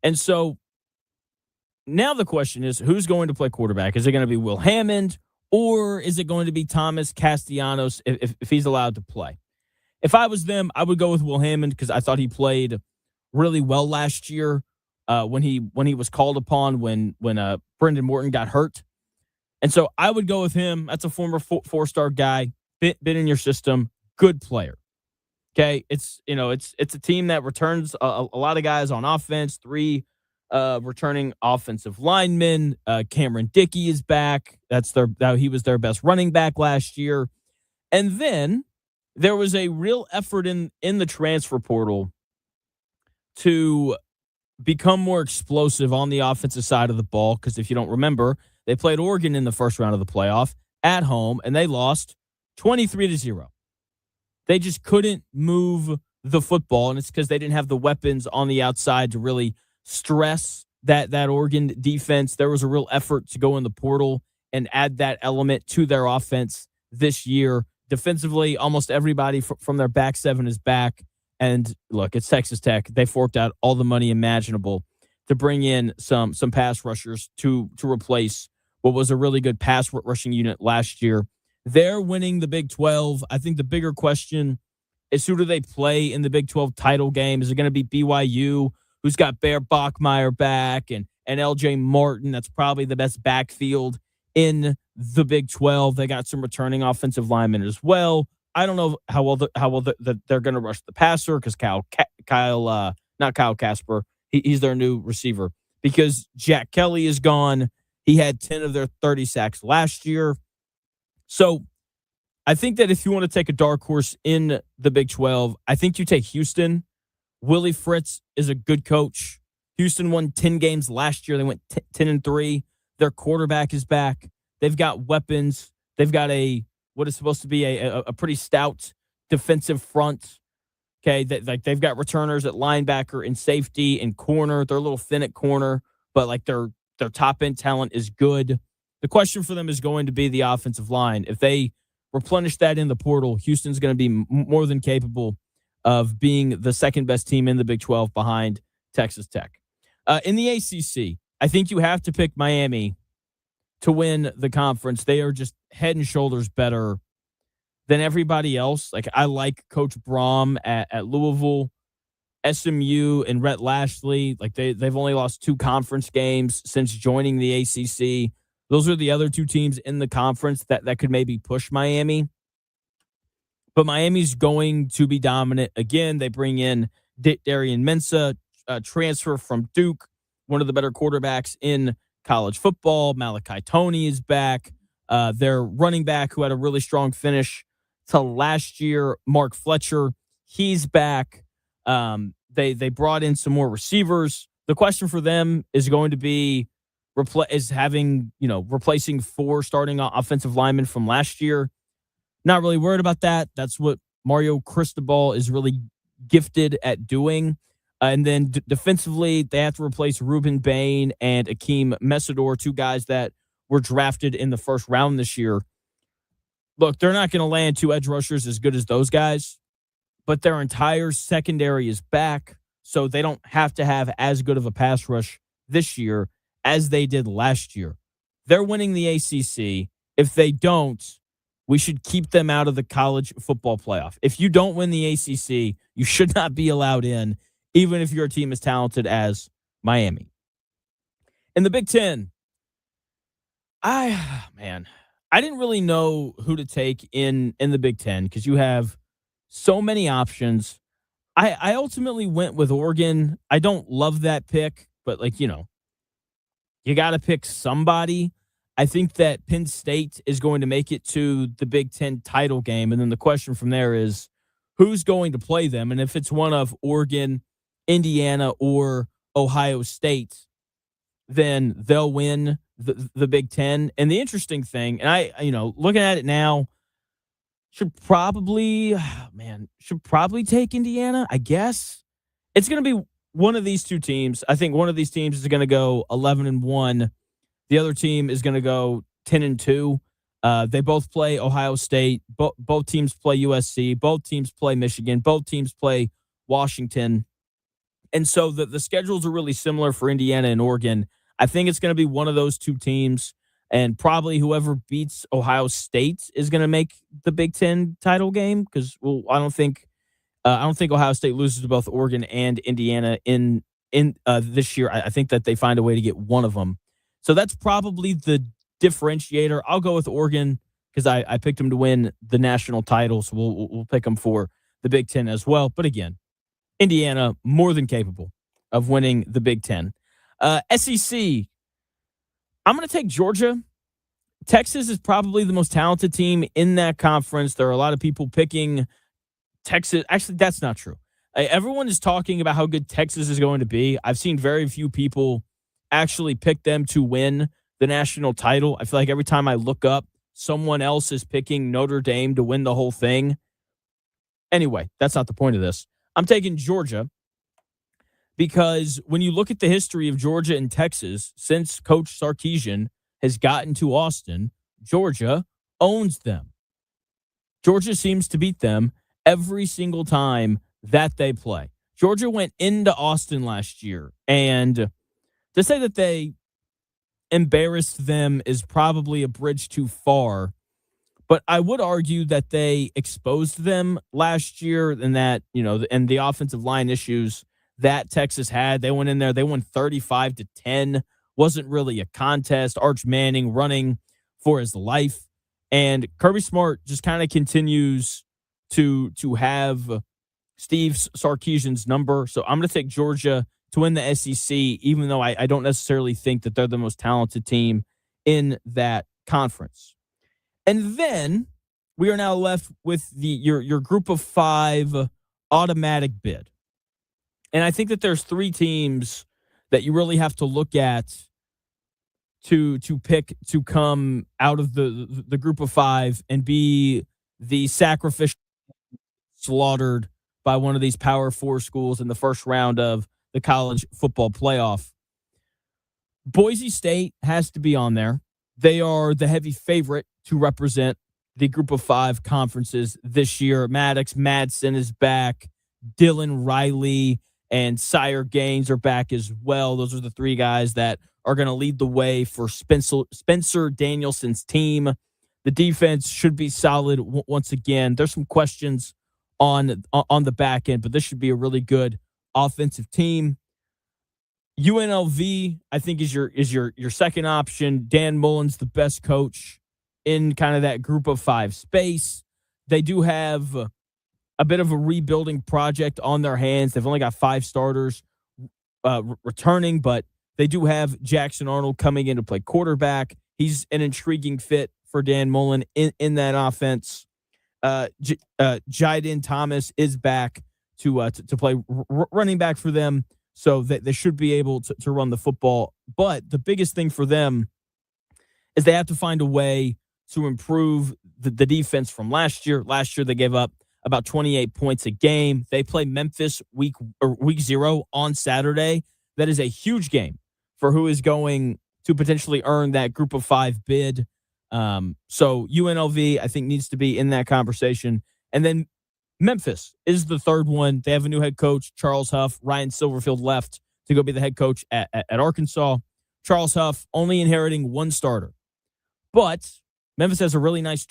And so now the question is, who's going to play quarterback? Is it going to be Will Hammond, or is it going to be Thomas Castellanos if he's allowed to play? If I was them, I would go with Will Hammond because I thought he played really well last year when he was called upon when Brendan Morton got hurt. And so I would go with him. That's a former 4-star guy, been in your system, good player. Okay, it's a team that returns a lot of guys on offense. 3 returning offensive linemen. Cameron Dickey is back. He was their best running back last year. And then there was a real effort in the transfer portal to become more explosive on the offensive side of the ball. Because if you don't remember, they played Oregon in the first round of the playoff at home, and they lost 23-0. They just couldn't move the football, and it's because they didn't have the weapons on the outside to really stress that Oregon defense. There was a real effort to go in the portal and add that element to their offense this year. Defensively, almost everybody from their back 7 is back. And look, it's Texas Tech. They forked out all the money imaginable to bring in some pass rushers to replace what was a really good pass rushing unit last year. They're winning the Big 12. I think the bigger question is, who do they play in the Big 12 title game? Is it going to be BYU, who's got Bear Bachmeier back, and LJ Martin? That's probably the best backfield in the Big 12. They got some returning offensive linemen as well. I don't know how well they're going to rush the passer because not Kyle Casper. He's their new receiver because Jack Kelly is gone. He had 10 of their 30 sacks last year. So I think that if you want to take a dark horse in the Big 12, I think you take Houston. Willie Fritz is a good coach. Houston won 10 games last year. They went 10-3. Their quarterback is back. They've got weapons. They've got what is supposed to be a pretty stout defensive front. Okay, they've got returners at linebacker and safety and corner. They're a little thin at corner, but like their top end talent is good. The question for them is going to be the offensive line. If they replenish that in the portal, Houston's going to be more than capable of being the second best team in the Big 12 behind Texas Tech. In the ACC, I think you have to pick Miami to win the conference. They are just head and shoulders better than everybody else. Like, I like Coach Braum at Louisville. SMU and Rhett Lashley, like they've only lost 2 conference games since joining the ACC. Those are the other 2 teams in the conference that could maybe push Miami. But Miami's going to be dominant. Again, they bring in Darian Mensah, transfer from Duke, one of the better quarterbacks in college football. Malachi Toney is back. Their running back, who had a really strong finish to last year, Mark Fletcher, he's back. They brought in some more receivers. The question for them is going to be replacing 4 starting offensive linemen from last year. Not really worried about that. That's what Mario Cristobal is really gifted at doing. And then defensively, they have to replace Ruben Bain and Akeem Mesidor, 2 guys that were drafted in the first round this year. Look, they're not going to land 2 edge rushers as good as those guys, but their entire secondary is back, so they don't have to have as good of a pass rush this year as they did last year. They're winning the ACC. If they don't, we should keep them out of the college football playoff. If you don't win the ACC, you should not be allowed in, even if your team is talented as Miami. In the Big Ten, I didn't really know who to take in the Big Ten because you have so many options. I ultimately went with Oregon. I don't love that pick, but you got to pick somebody. I think that Penn State is going to make it to the Big Ten title game. And then the question from there is, who's going to play them. And if it's one of Oregon, Indiana, or Ohio State, then they'll win the Big Ten. And the interesting thing, and I, looking at it now, should probably take Indiana, I guess. It's going to be one of these two teams. I think one of these teams is going to go 11-1. The other team is going to go 10-2. They both play Ohio State. Both teams play USC. Both teams play Michigan. Both teams play Washington. And so the schedules are really similar for Indiana and Oregon. I think it's going to be one of those two teams, and probably whoever beats Ohio State is going to make the Big Ten title game, because I don't think Ohio State loses to both Oregon and Indiana in this year. I think that they find a way to get one of them. So that's probably the differentiator. I'll go with Oregon because I picked them to win the national title, so we'll pick them for the Big Ten as well. But again, Indiana more than capable of winning the Big Ten. SEC, I'm going to take Georgia. Texas is probably the most talented team in that conference. There are a lot of people picking Texas. Actually, that's not true. Everyone is talking about how good Texas is going to be. I've seen very few people actually pick them to win the national title. I feel like every time I look up, someone else is picking Notre Dame to win the whole thing. Anyway, that's not the point of this. I'm taking Georgia because when you look at the history of Georgia and Texas, since Coach Sarkisian has gotten to Austin, Georgia owns them. Georgia seems to beat them every single time that they play. Georgia went into Austin last year, and to say that they embarrassed them is probably a bridge too far. But I would argue that they exposed them last year, and that, and the offensive line issues that Texas had. They went in there, they won 35-10. Wasn't really a contest. Arch Manning running for his life. And Kirby Smart just kind of continues to have Steve Sarkisian's number. So I'm going to take Georgia to win the SEC, even though I don't necessarily think that they're the most talented team in that conference. And then we are now left with your group of 5 automatic bid. And I think that there's 3 teams that you really have to look at to pick to come out of the group of 5 and be the sacrificial slaughtered by one of these Power 4 schools in the first round of the college football playoff. Boise State has to be on there. They are the heavy favorite to represent the group of 5 conferences this year. Maddox Madsen is back. Dylan Riley and Sire Gaines are back as well. Those are the 3 guys that are going to lead the way for Spencer Danielson's team. The defense should be solid once again. There's some questions on the back end, but this should be a really good offensive team. UNLV, I think, is your second option. Dan Mullen's the best coach in kind of that group of 5 space. They do have a bit of a rebuilding project on their hands. They've only got 5 starters returning, but they do have Jackson Arnold coming in to play quarterback. He's an intriguing fit for Dan Mullen in that offense. Jaden Thomas is back to play running back for them, so that they should be able to run the football. But the biggest thing for them is they have to find a way to improve the defense from last year. Last year, they gave up about 28 points a game. They play Memphis week 0 on Saturday. That is a huge game for who is going to potentially earn that group of 5 bid. So UNLV, I think, needs to be in that conversation. And then Memphis is the third one. They have a new head coach, Charles Huff. Ryan Silverfield left to go be the head coach at Arkansas. Charles Huff only inheriting 1 starter. But Memphis has a really nice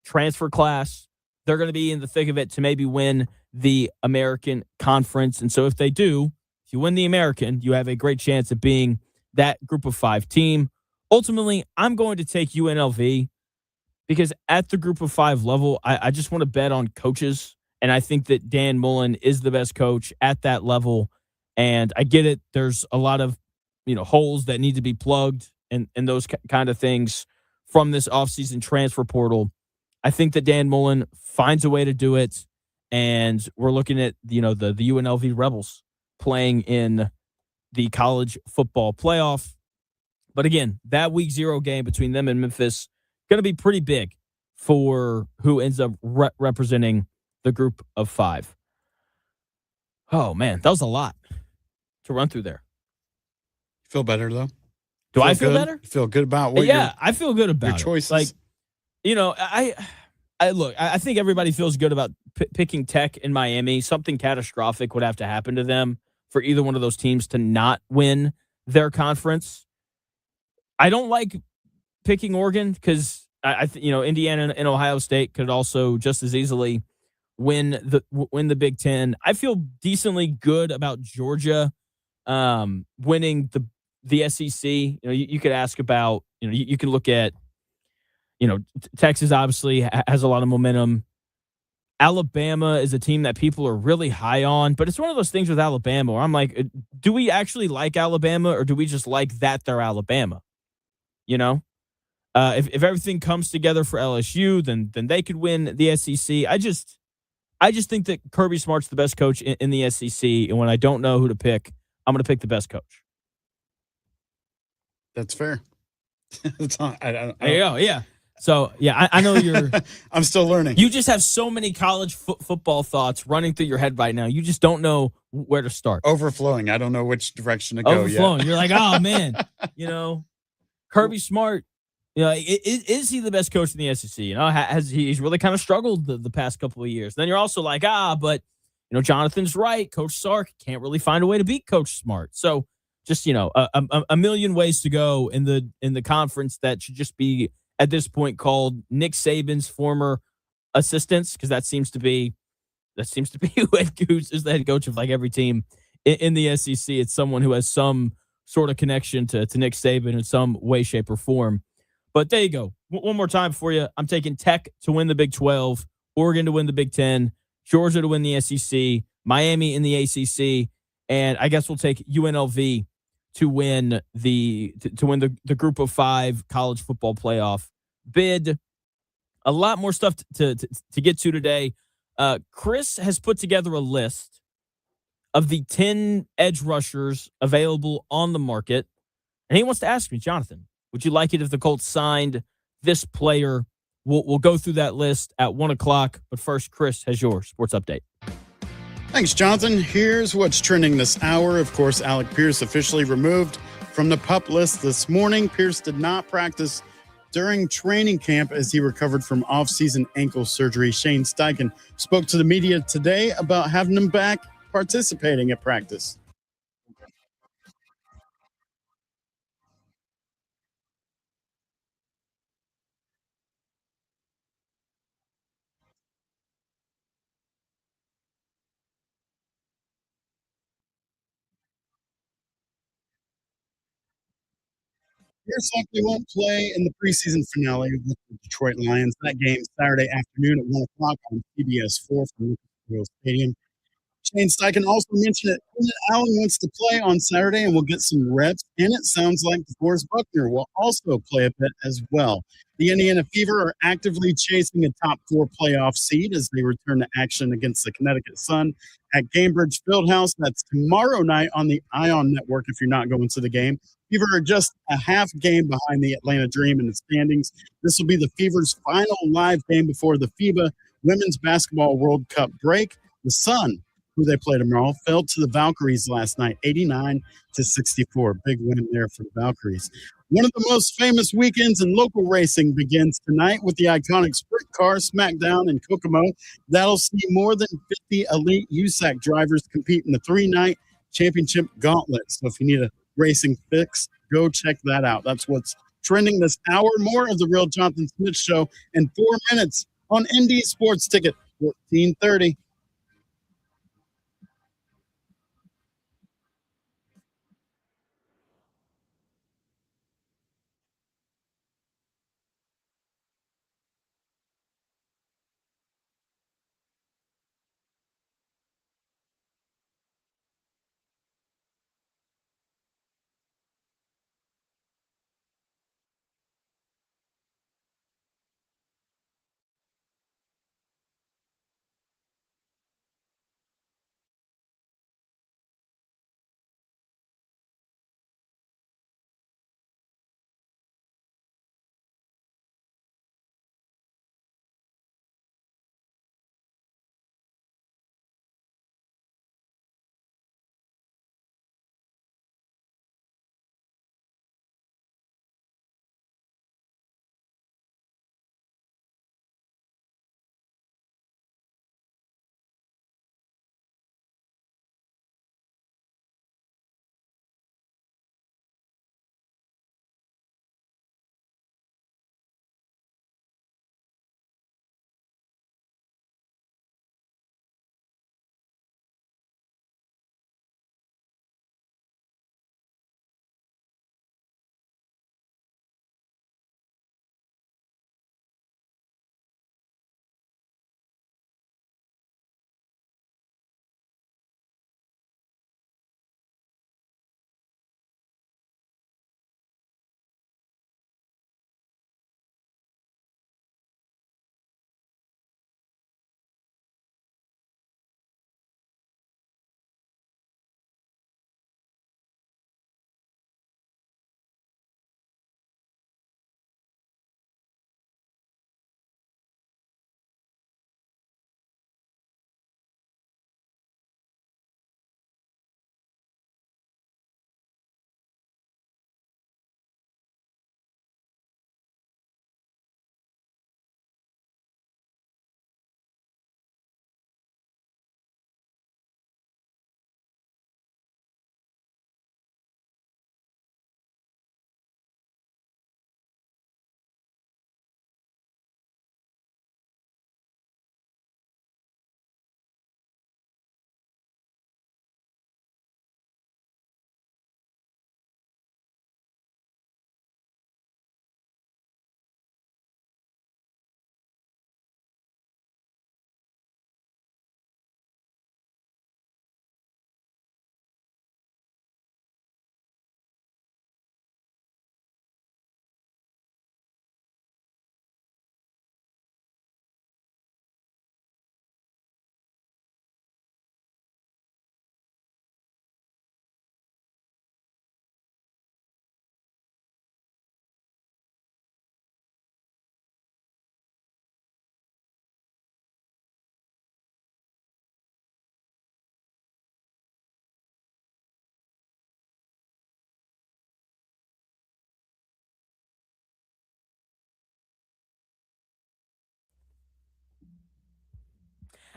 transfer class. They're going to be in the thick of it to maybe win the American Conference. And so if they do, if you win the American, you have a great chance of being that group of 5 team. Ultimately, I'm going to take UNLV because at the group of 5 level, I just want to bet on coaches. And I think that Dan Mullen is the best coach at that level. And I get it. There's a lot of, holes that need to be plugged and those kind of things from this offseason transfer portal. I think that Dan Mullen finds a way to do it. and we're looking at the UNLV Rebels playing in the college football playoff. But again, that week 0 game between them and Memphis going to be pretty big for who ends up representing the group of 5. Oh man, that was a lot to run through there. Feel better though? Do I feel better? You feel good about what I feel good about your choices. Like, I think everybody feels good about picking Tech in Miami. Something catastrophic would have to happen to them for either one of those teams to not win their conference. I don't like picking Oregon because Indiana and Ohio State could also just as easily win the Big Ten. I feel decently good about Georgia winning the SEC. You could ask about, you can look at, Texas obviously has a lot of momentum. Alabama is a team that people are really high on, but it's one of those things with Alabama where I'm like, do we actually like Alabama or do we just like that they're Alabama? If everything comes together for LSU, then they could win the SEC. I just think that Kirby Smart's the best coach in the SEC, and when I don't know who to pick, I'm going to pick the best coach. That's fair. There you go. Yeah. So, yeah, I know you're... I'm still learning. You just have so many college football thoughts running through your head right now. You just don't know where to start. Overflowing. I don't know which direction to go yet. Overflowing. You're like, oh, man. Kirby Smart, is he the best coach in the SEC? He's really kind of struggled the past couple of years. Then you're also like, but, Jonathan's right. Coach Sark can't really find a way to beat Coach Smart. So just, a million ways to go in the conference that should just be at this point called Nick Saban's former assistants, because that seems to be who's is the head coach of like every team in the SEC. It's someone who has some sort of connection to Nick Saban in some way, shape, or form. But there you go. One more time for you. I'm taking Tech to win the Big 12, Oregon to win the Big 10, Georgia to win the SEC, Miami in the ACC, and I guess we'll take UNLV to win the group of 5 college football playoff bid. A lot more stuff to get to today. Chris has put together a list of the 10 edge rushers available on the market, and he wants to ask me, Jonathan, would you like it if the Colts signed this player? We'll go through that list at 1 o'clock, but first, Chris has your sports update. Thanks, Jonathan. Here's what's trending this hour. Of course, Alec Pierce officially removed from the PUP list this morning. Pierce did not practice during training camp as he recovered from off-season ankle surgery. Shane Steichen spoke to the media today about having him back participating at practice. Pierce likely won't play in the preseason finale with the Detroit Lions. That game Saturday afternoon at 1 o'clock on CBS4 from Lucas Oil Stadium. Shane Steichen also mentioned that Keenan Allen wants to play on Saturday and will get some reps, and it sounds like DeForest Buckner will also play a bit as well. The Indiana Fever are actively chasing a top 4 playoff seed as they return to action against the Connecticut Sun at Gainbridge Fieldhouse. That's tomorrow night on the Ion Network if you're not going to the game. Fever are just a half game behind the Atlanta Dream in the standings. This will be the Fever's final live game before the FIBA Women's Basketball World Cup break. The Sun, who they play tomorrow, fell to the Valkyries last night, 89-64. Big win there for the Valkyries. One of the most famous weekends in local racing begins tonight with the iconic Sprint Car Smackdown in Kokomo. That'll see more than 50 elite USAC drivers compete in the 3-night championship gauntlet. So if you need a racing fix, go check that out. That's what's trending this hour. More of the Real Jonathan Smith Show in 4 minutes on Indy Sports Ticket 1430.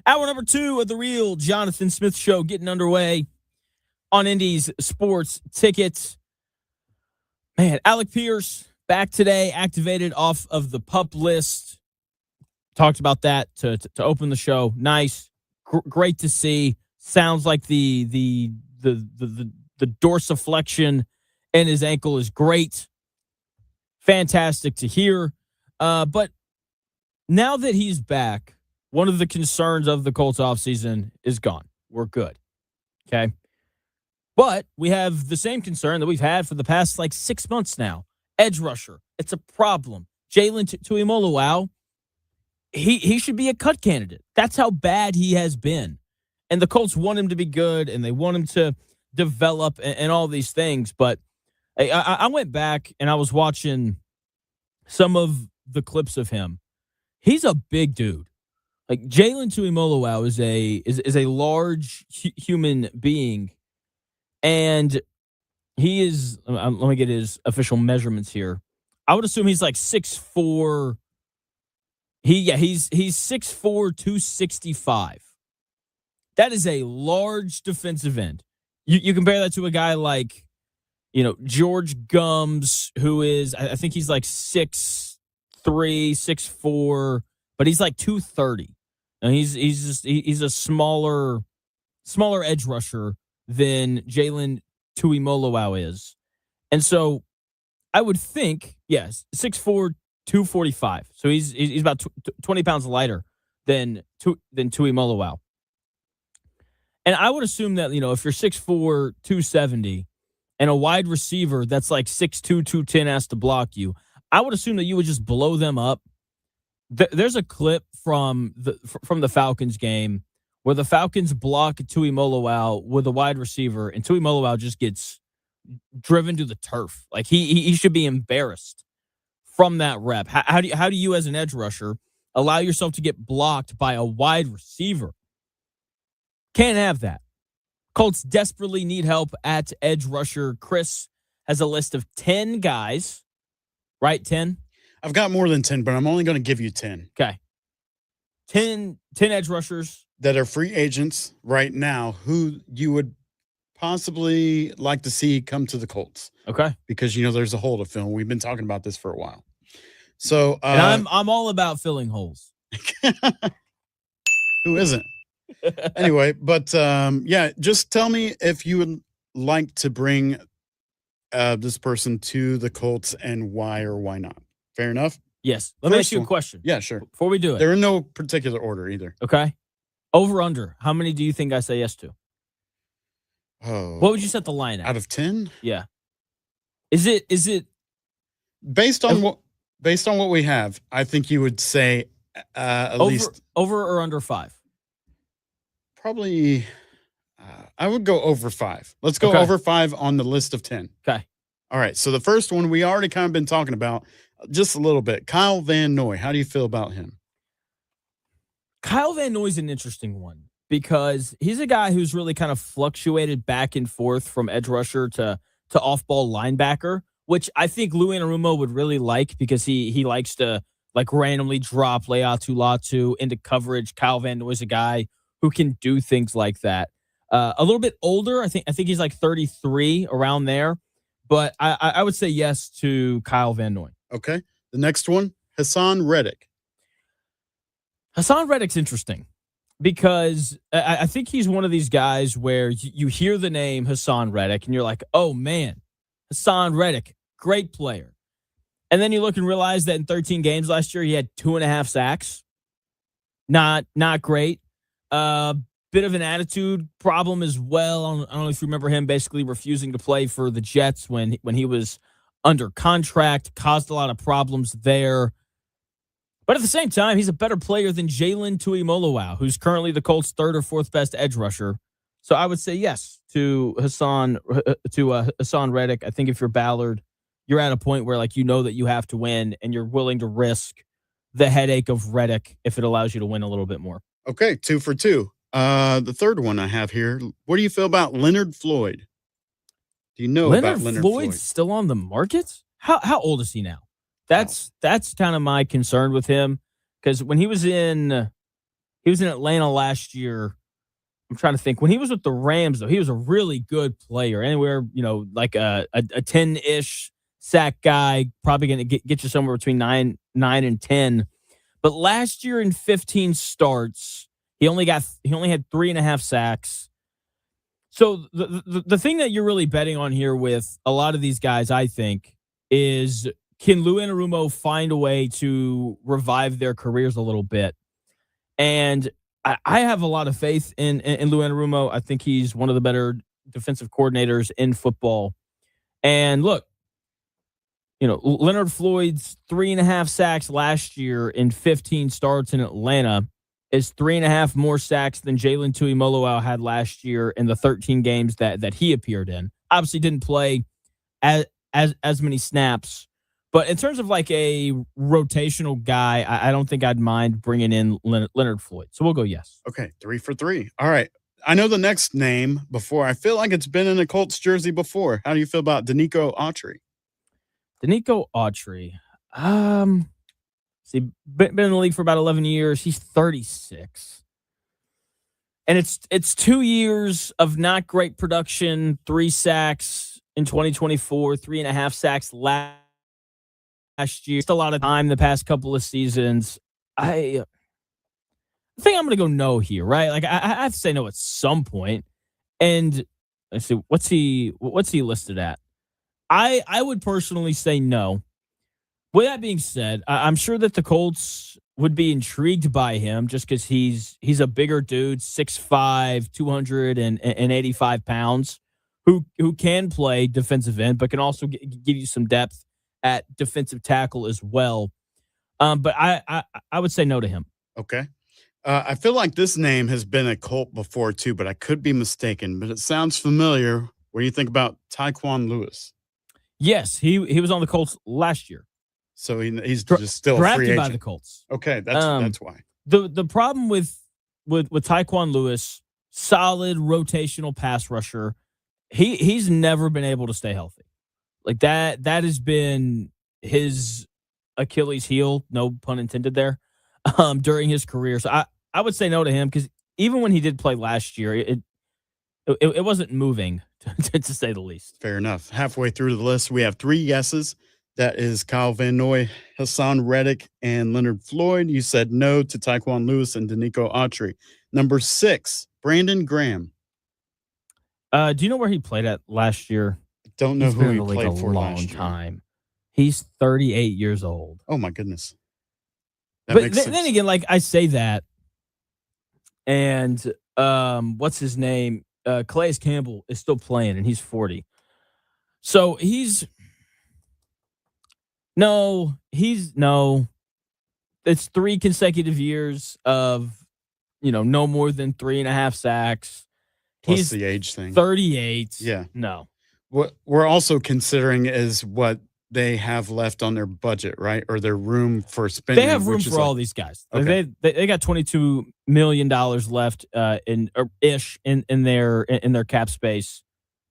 Hour number 2 of the Real Jonathan Smith Show getting underway on Indy's Sports Tickets. Man, Alec Pierce back today, activated off of the PUP list. Talked about that to open the show. Nice, great to see. Sounds like the dorsiflexion in his ankle is great. Fantastic to hear. But now that he's back, one of the concerns of the Colts offseason is gone. We're good. Okay. But we have the same concern that we've had for the past 6 months now. Edge rusher. It's a problem. Jalen Tuimoloau, he should be a cut candidate. That's how bad he has been. And the Colts want him to be good, and they want him to develop and all these things. But I went back and I was watching some of the clips of him. He's a big dude. Jalen Tuimoloau is a large human being, and he is. Let me get his official measurements here. I would assume he's 6'4". He's 6'4", 265. That is a large defensive end. You compare that to a guy like, George Gums, who is, I think he's 6'3", 6'4", but he's 230. And he's a smaller edge rusher than Jalen Tuimoloau is. And so I would think, yes, 6'4", 245. So he's about 20 pounds lighter than Tuimoloau. And I would assume that, if you're 6'4", 270, and a wide receiver that's 6'2", 210 has to block you, I would assume that you would just blow them up. There's a clip from the Falcons game where the Falcons block Tuimoloau with a wide receiver, and Tuimoloau just gets driven to the turf. He should be embarrassed from that rep. How do you as an edge rusher allow yourself to get blocked by a wide receiver? Can't have that. Colts desperately need help at edge rusher. Chris has a list of 10 guys, right? 10? I've got more than 10, but I'm only going to give you 10. Okay. 10 edge rushers that are free agents right now who you would possibly like to see come to the Colts. Okay. Because, there's a hole to fill. We've been talking about this for a while. So and I'm all about filling holes. Who isn't? Anyway, but just tell me if you would like to bring this person to the Colts and why or why not. Fair enough? Yes. Let me ask you a question. Yeah, sure. Before we do it. They're in no particular order either. Okay. Over, under. How many do you think I say yes to? Oh. What would you set the line at? Out of 10? Yeah. Is it based on what we have, I think you would say at least over or under 5? Probably I would go over 5. Let's go over 5 on the list of 10. Okay. All right. So the first one we already kind of been talking about just a little bit. Kyle Van Noy. How do you feel about him? Kyle Van Noy's an interesting one because he's a guy who's really kind of fluctuated back and forth from edge rusher to off-ball linebacker, which I think Lou Anarumo would really like because he likes to randomly drop Leatu Latu into coverage. Kyle Van Noy's a guy who can do things like that. A little bit older. I think he's 33, around there. But I would say yes to Kyle Van Noy. Okay. The next one, Hassan Reddick. Hassan Reddick's interesting because I think he's one of these guys where you hear the name Hassan Reddick and you're like, oh, man, Hassan Reddick, great player. And then you look and realize that in 13 games last year, he had 2.5 sacks. Not great. Bit of an attitude problem as well. I don't know if you remember him basically refusing to play for the Jets when he was under contract, caused a lot of problems there. But at the same time, he's a better player than Jalen Tuimoloau, who's currently the Colts' 3rd or 4th best edge rusher. So I would say yes to Hassan Reddick. I think if you're Ballard, you're at a point where that you have to win and you're willing to risk the headache of Reddick if it allows you to win a little bit more. Okay, 2 for 2. The third one I have here. What do you feel about Leonard Floyd? Do you know about Leonard Floyd? Floyd's still on the market? How old is he now? That's kind of my concern with him because when he was in He was in Atlanta last year. I'm trying to think. When he was with the Rams, though, he was a really good player. Anywhere, like a 10-ish sack guy, probably going to get you somewhere between 9 and 10. But last year in 15 starts, he only had 3.5 sacks. So the thing that you're really betting on here with a lot of these guys, I think, is can Lou Anarumo find a way to revive their careers a little bit? And I have a lot of faith in Lou Anarumo. I think he's one of the better defensive coordinators in football. And look, Leonard Floyd's 3.5 sacks last year in 15 starts in Atlanta is 3.5 more sacks than Jalen Tuimoloau had last year in the 13 games that he appeared in. Obviously didn't play as many snaps. But in terms of like a rotational guy, I don't think I'd mind bringing in Leonard Floyd. So we'll go yes. Okay, 3 for 3. All right. I know the next name before. I feel like it's been in a Colts jersey before. How do you feel about Danico Autry? Danico Autry. Been in the league for about 11 years. He's 36. And it's 2 years of not great production, 3 sacks in 2024, 3.5 sacks last year. Just a lot of time the past couple of seasons. I think I'm going to go no here, right? Like I have to say no at some point. And let's see, what's he listed at? I would personally say no. With that being said, I'm sure that the Colts would be intrigued by him just because he's a bigger dude, 6'5", 285 pounds, who can play defensive end, but can also give you some depth at defensive tackle as well. But I would say no to him. Okay. I feel like this name has been a Colt before too, but I could be mistaken. But it sounds familiar. What do you think about Tyquan Lewis? Yes, he was on the Colts last year. So he's just still a free drafted agent by the Colts. Okay, that's why. The problem with Tyquan Lewis, solid rotational pass rusher, he's never been able to stay healthy. Like that has been his Achilles heel, no pun intended there, during his career. So I would say no to him because even when he did play last year, it wasn't moving to say the least. Fair enough. Halfway through the list, we have 3 yeses. That is Kyle Van Noy, Hassan Reddick, and Leonard Floyd. You said no to Tyquan Lewis and Danico Autry. Number 6, Brandon Graham. Do you know where he played at last year? Don't know He's who been he in the league played a for long last year. time. He's 38 years old. Oh my goodness. But then again, like I say that, and what's his name? Calais Campbell is still playing, and he's 40. So it's 3 consecutive years of, no more than 3.5 sacks. Plus He's the age thing. 38. Yeah. No. What we're also considering is what they have left on their budget, right? Or their room for spending. They have room for all these guys. Okay. They got $22 million left in their cap space.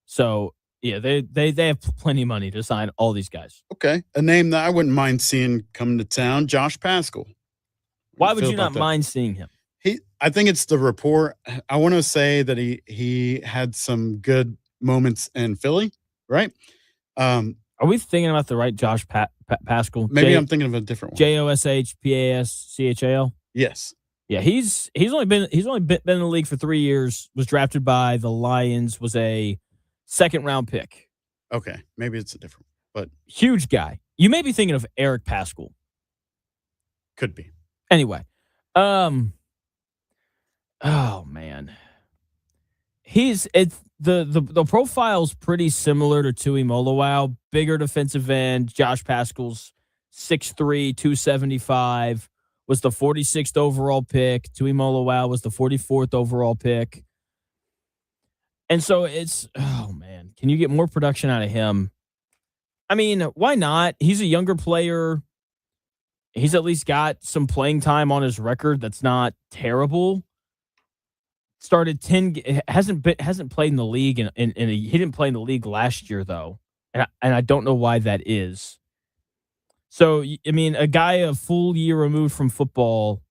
So yeah, they have plenty of money to sign all these guys. Okay. A name that I wouldn't mind seeing come to town, Josh Pascal. Why would you not mind seeing him? I think it's the rapport. I want to say that he had some good moments in Philly, right? Are we thinking about the right Josh Pascal? Maybe I'm thinking of a different one. JOSHPASCHAL? Yes. Yeah, he's only been in the league for 3 years, was drafted by the Lions, was a 2nd round pick. Okay. Maybe it's a different one, but huge guy. You may be thinking of Eric Pascal. Could be. Anyway, oh man, the profile's pretty similar to Tuimoloau. Bigger defensive end. Josh Pascal's 6'3", 275, was the 46th overall pick. Tuimoloau was the 44th overall pick. And so oh man, can you get more production out of him? I mean, why not? He's a younger player. He's at least got some playing time on his record that's not terrible. Started 10, hasn't played in the league, and he didn't play in the league last year though, and I don't know why that is. So I mean, a guy a full year removed from football,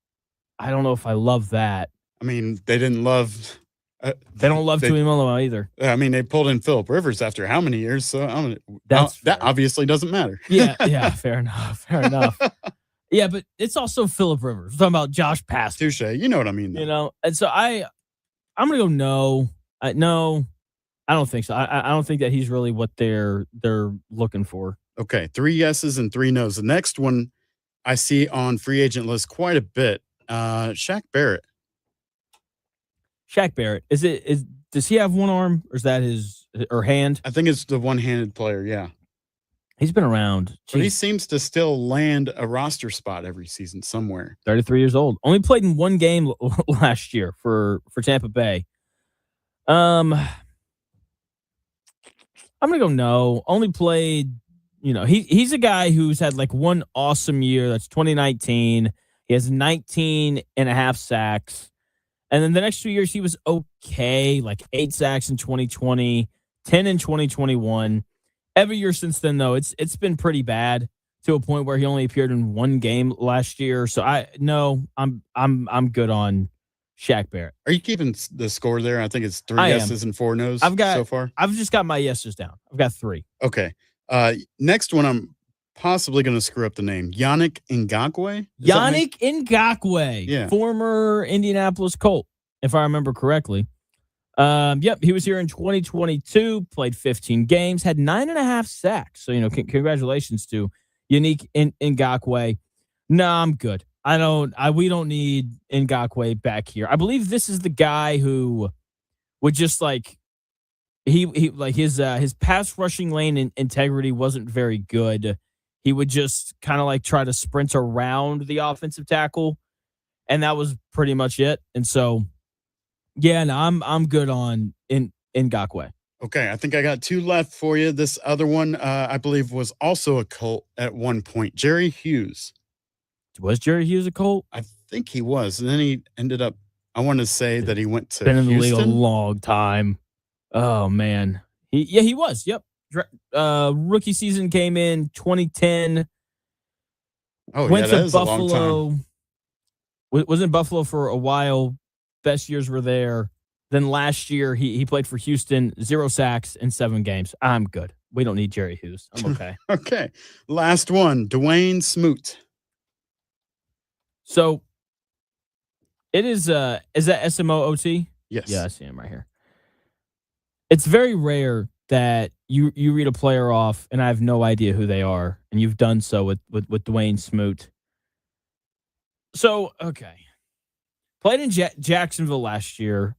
I don't know if I love that. I mean, they didn't love. They don't love Tuimoloau either. I mean, they pulled in Phillip Rivers after how many years? So That's that fair. obviously doesn't matter. Yeah, fair enough. Yeah, but it's also Phillip Rivers. We're talking about Josh Pastner. Touche. You know what I mean, though. You know, and so I'm gonna go no. No, I don't think so. I don't think that he's really what they're looking for. Okay, 3 yeses and 3 nos. The next one I see on free agent list quite a bit. Shaq Barrett. Shaq Barrett. Does he have one arm or is that his or hand? I think it's the one-handed player, yeah. He's been around. But he Jeez, seems to still land a roster spot every season somewhere. 33 years old. Only played in one game last year for Tampa Bay. I'm gonna go no. Only played, he's a guy who's had like one awesome year. That's 2019. He has 19 and a half sacks. And then the next 2 years, he was okay, like 8 sacks in 2020, 10 in 2021. Every year since then, though, it's been pretty bad to a point where he only appeared in one game last year. So I'm good on Shaq Barrett. Are you keeping the score there? I think it's 3 I am. yeses and 4 nos so far. I've just got my yeses down. I've got 3. Okay. Next one, I'm possibly going to screw up the name. Yannick Ngakoue? Yannick Ngakoue, Yeah. former Indianapolis Colt, if I remember correctly. Yep, he was here in 2022, played 15 games, had 9.5 sacks. So, congratulations to Yannick Ngakoue. No, I'm good. We don't need Ngakoue back here. I believe this is the guy who would just his pass rushing lane integrity wasn't very good. He would just kind of try to sprint around the offensive tackle, and that was pretty much it. And so, yeah, no, I'm good on Ngakoue. Okay, I think I got 2 left for you. This other one, I believe, was also a Colt at one point. Jerry Hughes. Was Jerry Hughes a Colt? I think he was. And then he ended up, I want to say that he went to Been in the league a Houston. long time. Oh, man. He was. Yep. Rookie season came in 2010. Oh, Went yeah, that to is a long Buffalo. time. Was in Buffalo for a while. Best years were there. Then last year, he played for Houston, 0 sacks in 7 games. I'm good. We don't need Jerry Hughes. I'm okay. Okay. Last one, Dwayne Smoot. So it is that SMOOT? Yes. Yeah, I see him right here. It's very rare that you read a player off and I have no idea who they are, and you've done so with Dwayne Smoot. So, okay. Played in Jacksonville last year,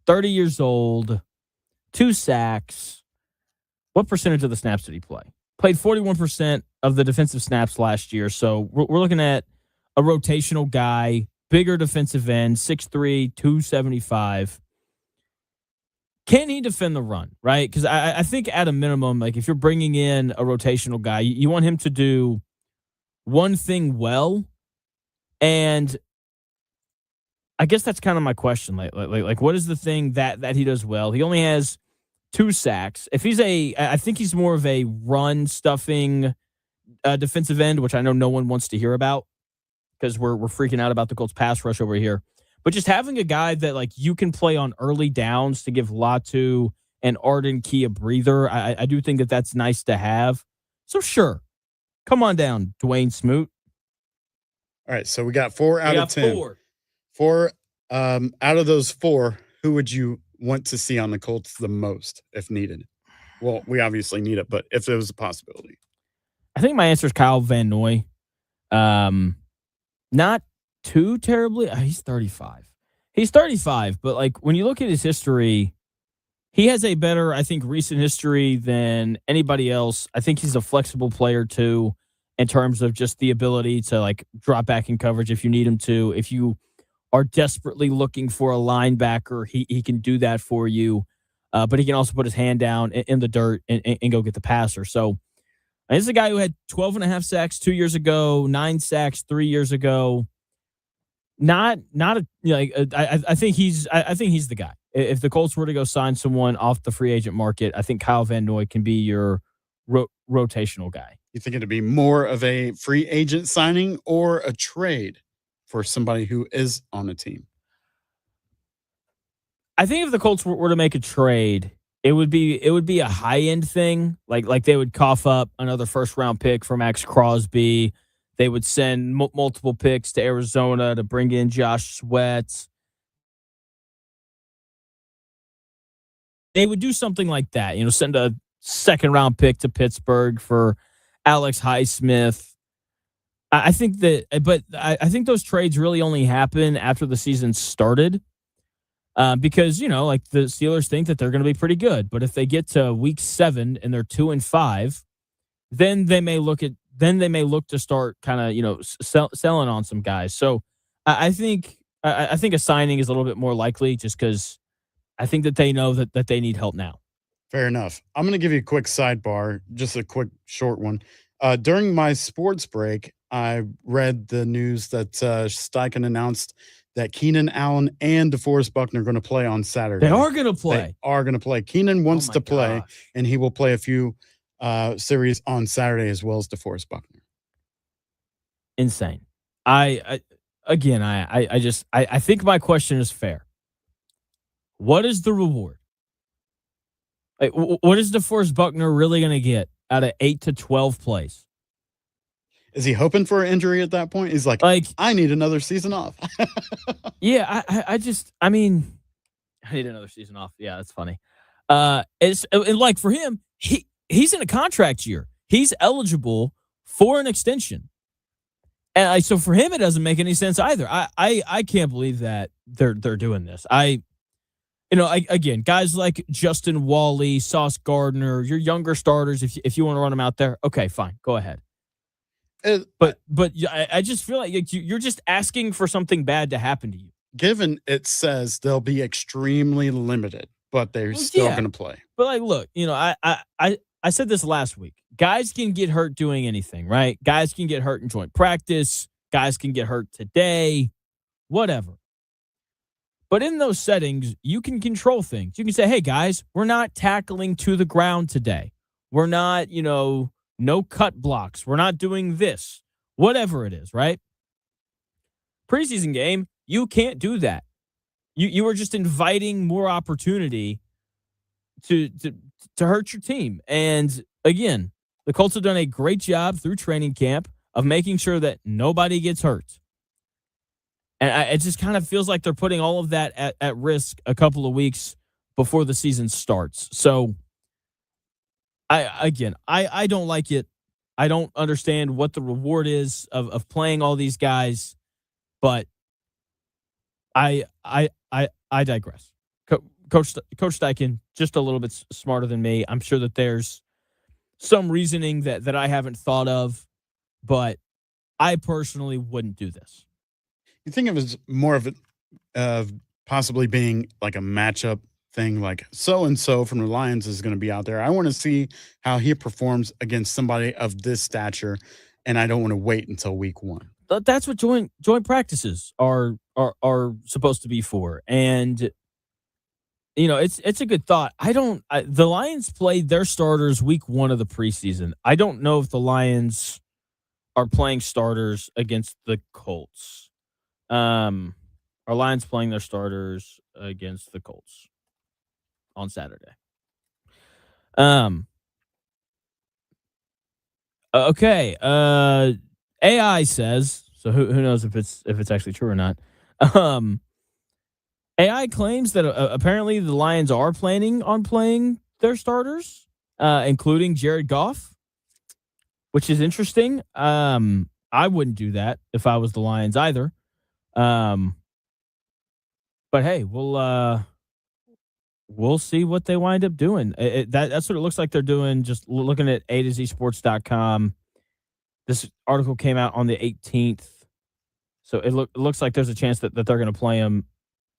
30 years old, 2 sacks. What percentage of the snaps did he play? Played 41% of the defensive snaps last year. So we're looking at a rotational guy, bigger defensive end, 6'3", 275. Can he defend the run, right? Because I think at a minimum, if you're bringing in a rotational guy, you want him to do one thing well. And I guess that's kind of my question. What is the thing that he does well? He only has 2 sacks. If he's I think he's more of a run stuffing defensive end, which I know no one wants to hear about because we're freaking out about the Colts pass rush over here. But just having a guy that you can play on early downs to give Latu and Arden Key a breather, I do think that's nice to have. So sure, come on down, Dwayne Smoot. All right, so we got 4 out of 10. 4. 4 out of those 4, who would you want to see on the Colts the most if needed? Well, we obviously need it, but if there was a possibility. I think my answer is Kyle Van Noy. Not too terribly. He's 35. He's 35, but when you look at his history, he has a better, I think, recent history than anybody else. I think he's a flexible player too, in terms of just the ability to drop back in coverage if you need him to. If you are desperately looking for a linebacker, he can do that for you. But he can also put his hand down in the dirt and go get the passer. So this is a guy who had 12.5 sacks 2 years ago, 9 sacks 3 years ago. I think he's the guy. If the Colts were to go sign someone off the free agent market, I think Kyle Van Noy can be your rotational guy. You think it'd be more of a free agent signing or a trade for somebody who is on a team? I think if the Colts were to make a trade, it would be a high end thing. Like they would cough up another first round pick for Max Crosby. They would send multiple picks to Arizona to bring in Josh Sweat. They would do something like that. Send a second round pick to Pittsburgh for Alex Highsmith. I think I think those trades really only happen after the season started. Because like the Steelers think that they're going to be pretty good, but if they get to week 7 and they're 2-5, then they may look to start kind of selling on some guys. So I think a signing is a little bit more likely, just because I think that they know that they need help now. Fair enough. I'm going to give you a quick sidebar, just a quick short one. During my sports break, I read the news that Steichen announced that Keenan Allen and DeForest Buckner are going to play on Saturday. They are going to play. They are going to play. Keenan wants to play, gosh. and he will play a few series on Saturday as well as DeForest Buckner. Insane. I think my question is fair. What is the reward? Like, what is DeForest Buckner really going to get out of 8 to 12 plays? Is he hoping for an injury at that point? He's like, I need another season off. Yeah, I need another season off. Yeah, that's funny. It's like for him, he's in a contract year. He's eligible for an extension. And so for him, it doesn't make any sense either. I can't believe that they're doing this. Again, guys like Justin Wally, Sauce Gardner, your younger starters, if you want to run them out there, okay, fine, go ahead. But I just feel like you're just asking for something bad to happen to you. Given it says they'll be extremely limited, but they're still going to play. But look, I said this last week. Guys can get hurt doing anything, right? Guys can get hurt in joint practice. Guys can get hurt today, whatever. But in those settings, you can control things. You can say, hey, guys, we're not tackling to the ground today. We're not, no cut blocks. We're not doing this. Whatever it is, right? Preseason game, you can't do that. You are just inviting more opportunity to hurt your team. And again, the Colts have done a great job through training camp of making sure that nobody gets hurt. And it just kind of feels like they're putting all of that at risk a couple of weeks before the season starts. So, I don't like it. I don't understand what the reward is of playing all these guys, but I digress. Coach Steichen, just a little bit smarter than me. I'm sure that there's some reasoning that I haven't thought of, but I personally wouldn't do this. You think it was more of it possibly being like a matchup thing, like so-and-so from the Lions is going to be out there. I want to see how he performs against somebody of this stature, and I don't want to wait until week 1. But that's what joint practices are supposed to be for. And, it's a good thought. The Lions played their starters week 1 of the preseason. I don't know if the Lions are playing starters against the Colts. Are Lions playing their starters against the Colts on Saturday? Okay. AI says, so who knows if it's actually true or not. AI claims that apparently the Lions are planning on playing their starters, including Jared Goff, which is interesting. I wouldn't do that if I was the Lions either. But hey, we'll see what they wind up doing. That's what it looks like they're doing. Just looking at A2ZSports.com. This article came out on the 18th. So it looks like there's a chance that they're going to play him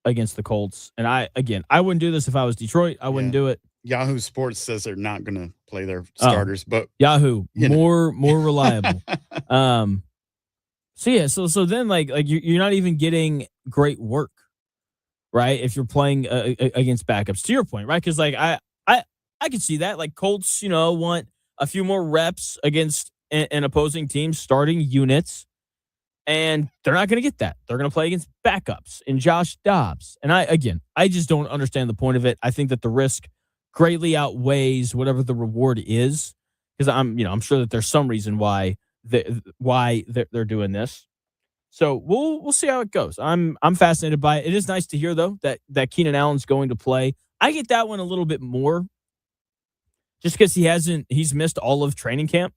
against the Colts. And I wouldn't do this if I was Detroit. I wouldn't do it. Yahoo Sports says they're not going to play their starters, but Yahoo, more reliable. So then like you're not even getting great work, right? If you're playing against backups, to your point, right? Because like I can see that, like Colts, want a few more reps against an opposing team's starting units. And they're not going to get that. They're going to play against backups and Josh Dobbs. And I just don't understand the point of it. I think that the risk greatly outweighs whatever the reward is, because I'm sure that there's some reason why they're doing this. So we'll see how it goes. I'm fascinated by it. It is nice to hear though that Keenan Allen's going to play. I get that one a little bit more, just because he's missed all of training camp.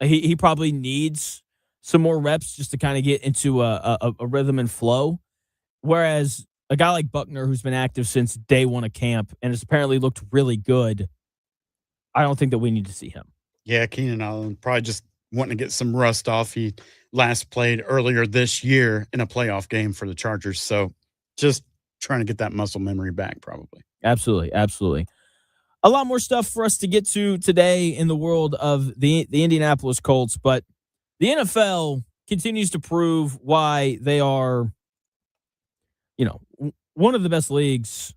He probably needs some more reps just to kind of get into a rhythm and flow. Whereas a guy like Buckner, who's been active since day one of camp and has apparently looked really good, I don't think that we need to see him. Yeah, Keenan Allen probably just wanting to get some rust off. He last played earlier this year in a playoff game for the Chargers. So just trying to get that muscle memory back, probably. Absolutely. Absolutely. A lot more stuff for us to get to today in the world of the Indianapolis Colts, but the NFL continues to prove why they are, one of the best leagues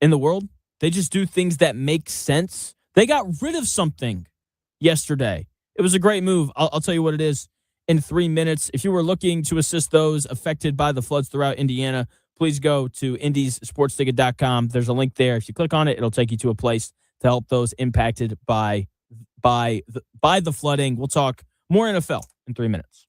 in the world. They just do things that make sense. They got rid of something yesterday. It was a great move. I'll tell you what it is in 3 minutes. If you were looking to assist those affected by the floods throughout Indiana, please go to indiesportsticket.com. There's a link there. If you click on it, it'll take you to a place to help those impacted by the flooding. We'll talk more NFL in 3 minutes.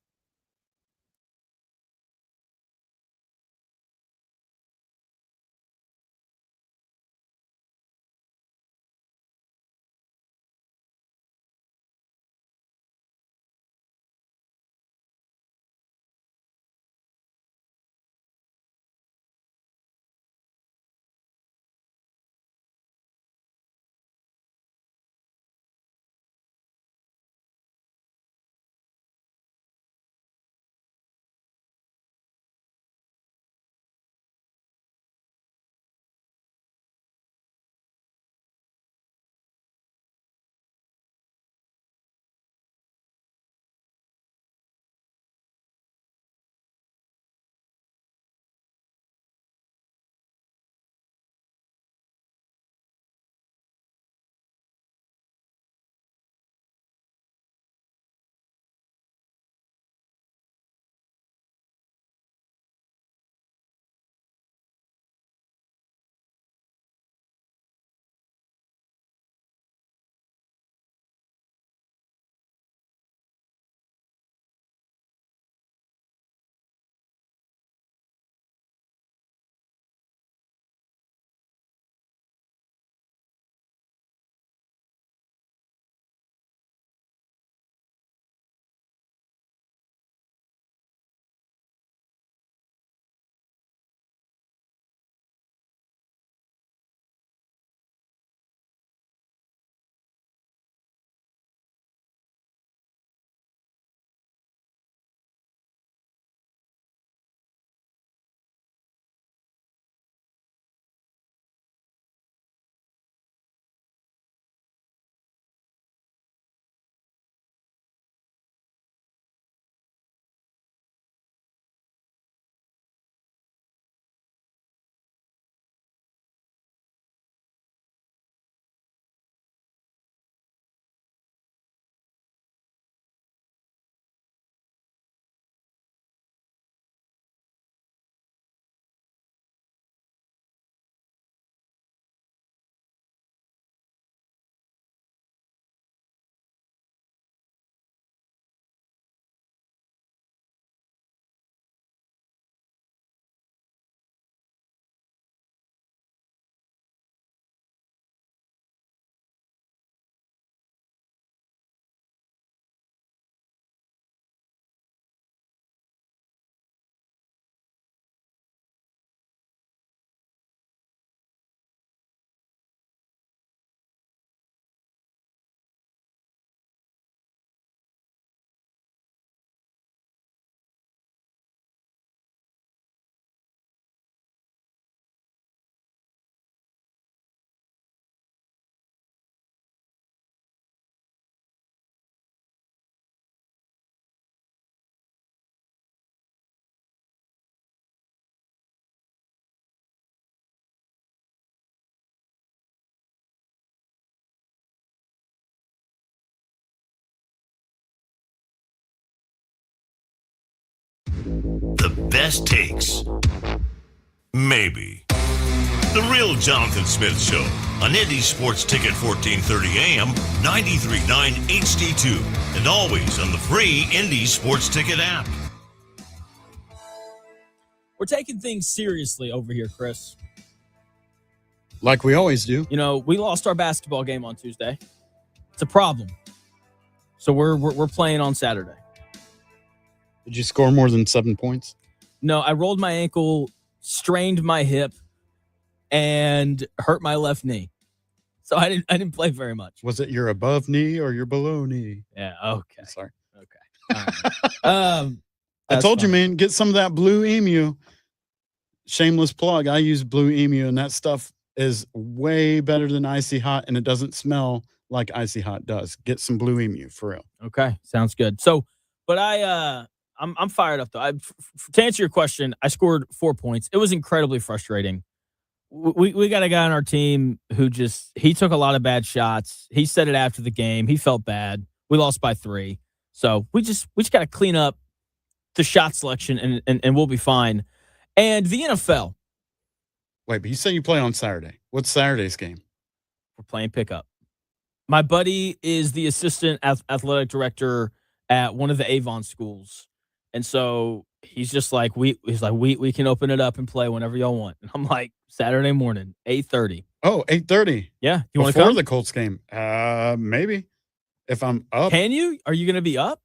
last takes? Maybe. The Real Jonathan Smith Show on Indy Sports Ticket 1430 AM, 93.9 HD2, and always on the free Indy Sports Ticket app. We're taking things seriously over here, Chris. Like we always do. You know, we lost our basketball game on Tuesday. It's a problem. So we're playing on Saturday. Did you score more than 7 points? No, I rolled my ankle, strained my hip, and hurt my left knee. So I didn't play very much. Was it your above knee or your below knee? Yeah, okay. Sorry. Okay. All right. I told you, fine. man, get some of that Blue Emu. Shameless plug. I use Blue Emu, and that stuff is way better than Icy Hot, and it doesn't smell like Icy Hot does. Get some Blue Emu for real. Okay, sounds good. So, but I'm fired up though. To answer your question, I scored 4 points. It was incredibly frustrating. We got a guy on our team who he took a lot of bad shots. He said it after the game. He felt bad. We lost by 3. So we just got to clean up the shot selection and we'll be fine. And the NFL. Wait, but you said you play on Saturday. What's Saturday's game? We're playing pickup. My buddy is the assistant athletic director at one of the Avon schools. And so he's just like, we can open it up and play whenever y'all want. And I'm like, Saturday morning, 8:30. Oh, 8:30. Yeah. You want to Before come? the Colts game. Maybe. If I'm up. Can you? Are you going to be up?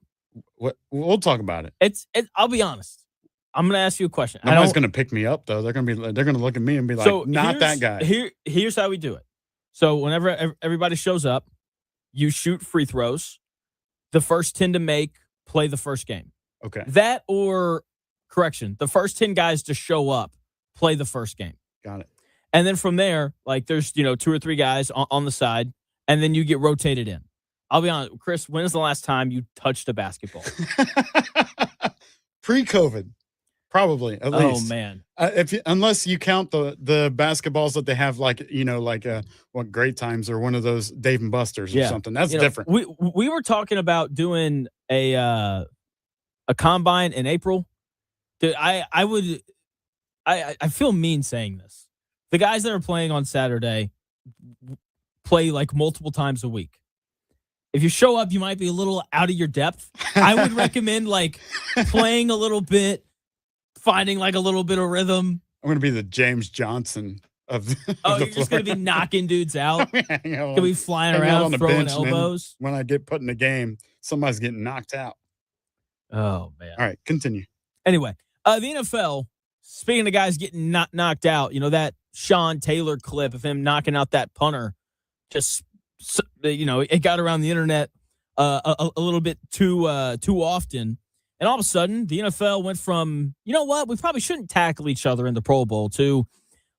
We'll talk about it. I'll be honest. I'm going to ask you a question. Nobody's going to pick me up though. They're going to look at me and be like, not that guy. Here's how we do it. So whenever everybody shows up, you shoot free throws. The first 10 to make play the first game. Okay. That or correction, the first 10 guys to show up play the first game. Got it. And then from there, like there's 2 or 3 guys on the side, and then you get rotated in. I'll be honest, Chris, when is the last time you touched a basketball? Pre-COVID, probably at least. Oh man! Unless you count the basketballs that they have, what Great Times or one of those Dave and Buster's or something. That's different. We were talking about doing a combine in April. Dude, I feel mean saying this. The guys that are playing on Saturday play like multiple times a week. If you show up, you might be a little out of your depth. I would recommend like playing a little bit, finding like a little bit of rhythm. I'm going to be the James Johnson of the you're just going to be knocking dudes out? Going to be flying hang out around, on the throwing bench, elbows? When I get put in a game, somebody's getting knocked out. Oh, man. All right, continue. Anyway, the NFL, speaking of guys getting knocked out, that Sean Taylor clip of him knocking out that punter, just, it got around the internet a little bit too often. And all of a sudden, the NFL went from, you know what, we probably shouldn't tackle each other in the Pro Bowl to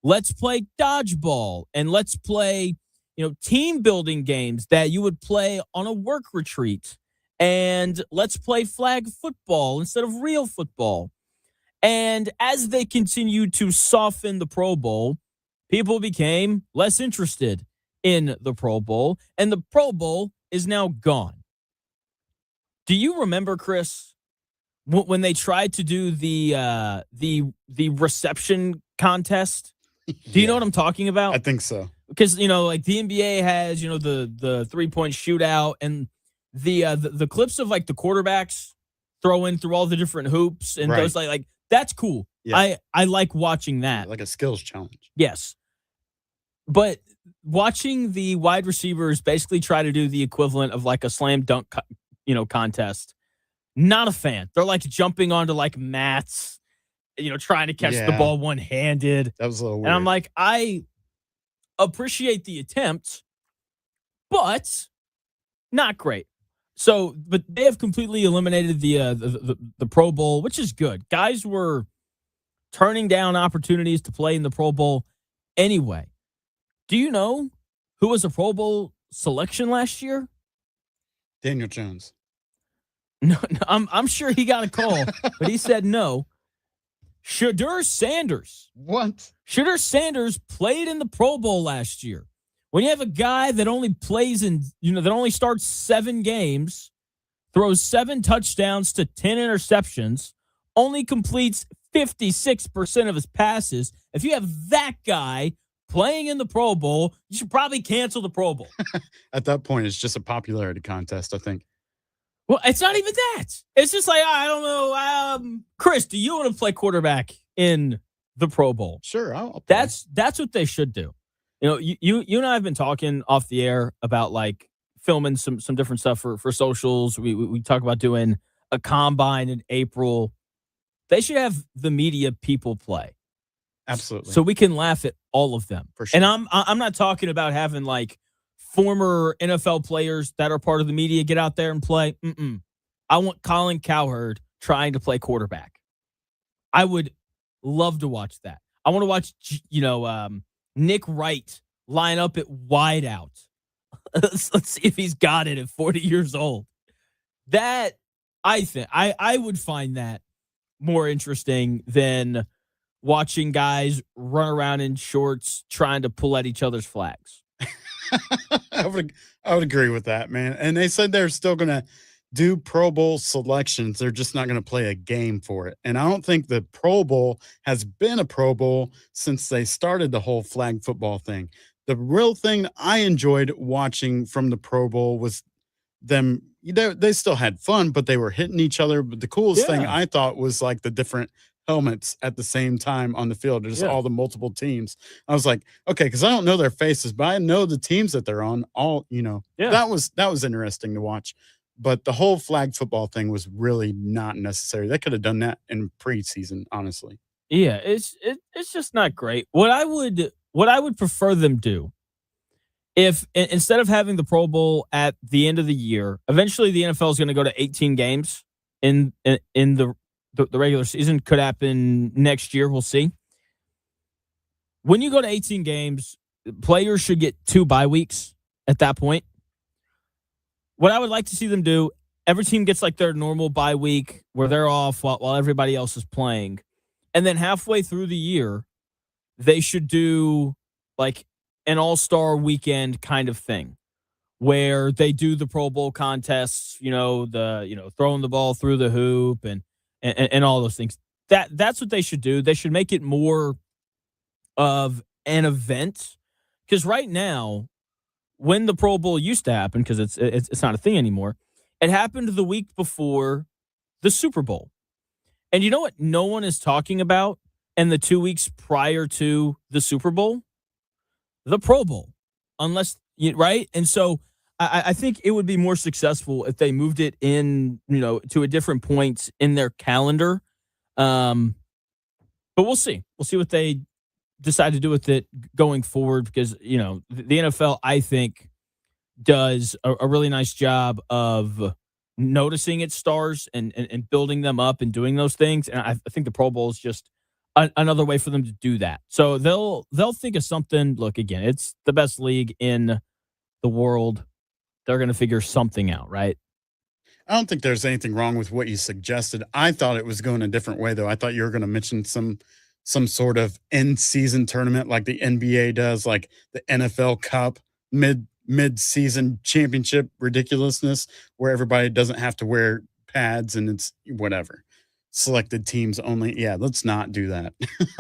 let's play dodgeball and let's play, team building games that you would play on a work retreat. And let's play flag football instead of real football. And as they continued to soften the Pro Bowl, people became less interested in the Pro Bowl. And the Pro Bowl is now gone. Do you remember, Chris, when they tried to do the reception contest? Do you know what I'm talking about? I think so. Because, like the NBA has, the 3-point shootout and the clips of like the quarterbacks throwing through all the different hoops and those like that's cool. Yeah. I like watching that. Like a skills challenge. Yes. But watching the wide receivers basically try to do the equivalent of like a slam dunk, contest. Not a fan. They're like jumping onto like mats, trying to catch the ball one-handed. That was a little weird. And I'm like, I appreciate the attempt, but not great. So, but they have completely eliminated the Pro Bowl, which is good. Guys were turning down opportunities to play in the Pro Bowl anyway. Do you know who was a Pro Bowl selection last year? Daniel Jones. No, I'm sure he got a call, but he said no. Shadur Sanders. What? Shadur Sanders played in the Pro Bowl last year. When you have a guy that only plays that only starts 7 games, throws 7 touchdowns to 10 interceptions, only completes 56% of his passes. If you have that guy playing in the Pro Bowl, you should probably cancel the Pro Bowl. At that point, it's just a popularity contest, I think. Well, it's not even that. It's just like, I don't know. Chris, do you want to play quarterback in the Pro Bowl? Sure, I'll play. That's what they should do. You know, you and I have been talking off the air about like filming some different stuff for socials. We talk about doing a combine in April. They should have the media people play. Absolutely. So we can laugh at all of them. For sure. And I'm not talking about having like former NFL players that are part of the media get out there and play. I want Colin Cowherd trying to play quarterback. I would love to watch that. I want to watch, Nick Wright line up at wide out. Let's see if he's got it at 40 years old. That, I think, I would find that more interesting than watching guys run around in shorts trying to pull at each other's flags. I would agree with that, man. And they said they're still going to do Pro Bowl selections. They're just not going to play a game for it. And I don't think the Pro Bowl has been a Pro Bowl since they started the whole flag football thing. The real thing that I enjoyed watching from the Pro Bowl was them. They still had fun, but they were hitting each other. But the coolest thing I thought was like the different helmets at the same time on the field. Just all the multiple teams. I was like, okay, because I don't know their faces, but I know the teams that they're on. That was interesting to watch. But the whole flag football thing was really not necessary. They could have done that in preseason, honestly. Yeah, it's just not great. What I would prefer them do, if instead of having the Pro Bowl at the end of the year, eventually the NFL is going to go to 18 games in the regular season. Could happen next year. We'll see. When you go to 18 games, players should get 2 bye weeks at that point. What I would like to see them do, every team gets like their normal bye week where they're off while everybody else is playing. And then halfway through the year, they should do like an all-star weekend kind of thing where they do the Pro Bowl contests, throwing the ball through the hoop and all those things. That's what they should do. They should make it more of an event. Because right now, when the Pro Bowl used to happen, because it's not a thing anymore, it happened the week before the Super Bowl. And you know what no one is talking about in the 2 weeks prior to the Super Bowl? The Pro Bowl. Right? And so I think it would be more successful if they moved it in, to a different point in their calendar. But we'll see. We'll see what they decide to do with it going forward because, the NFL, I think, does a really nice job of noticing its stars and building them up and doing those things. And I think the Pro Bowl is just another way for them to do that. So they'll think of something. Look, again, it's the best league in the world. They're going to figure something out, right? I don't think there's anything wrong with what you suggested. I thought it was going a different way, though. I thought you were going to mention some sort of end-season tournament like the NBA does, like the NFL Cup, mid-season championship ridiculousness, where everybody doesn't have to wear pads and it's whatever. Selected teams only. Yeah, let's not do that.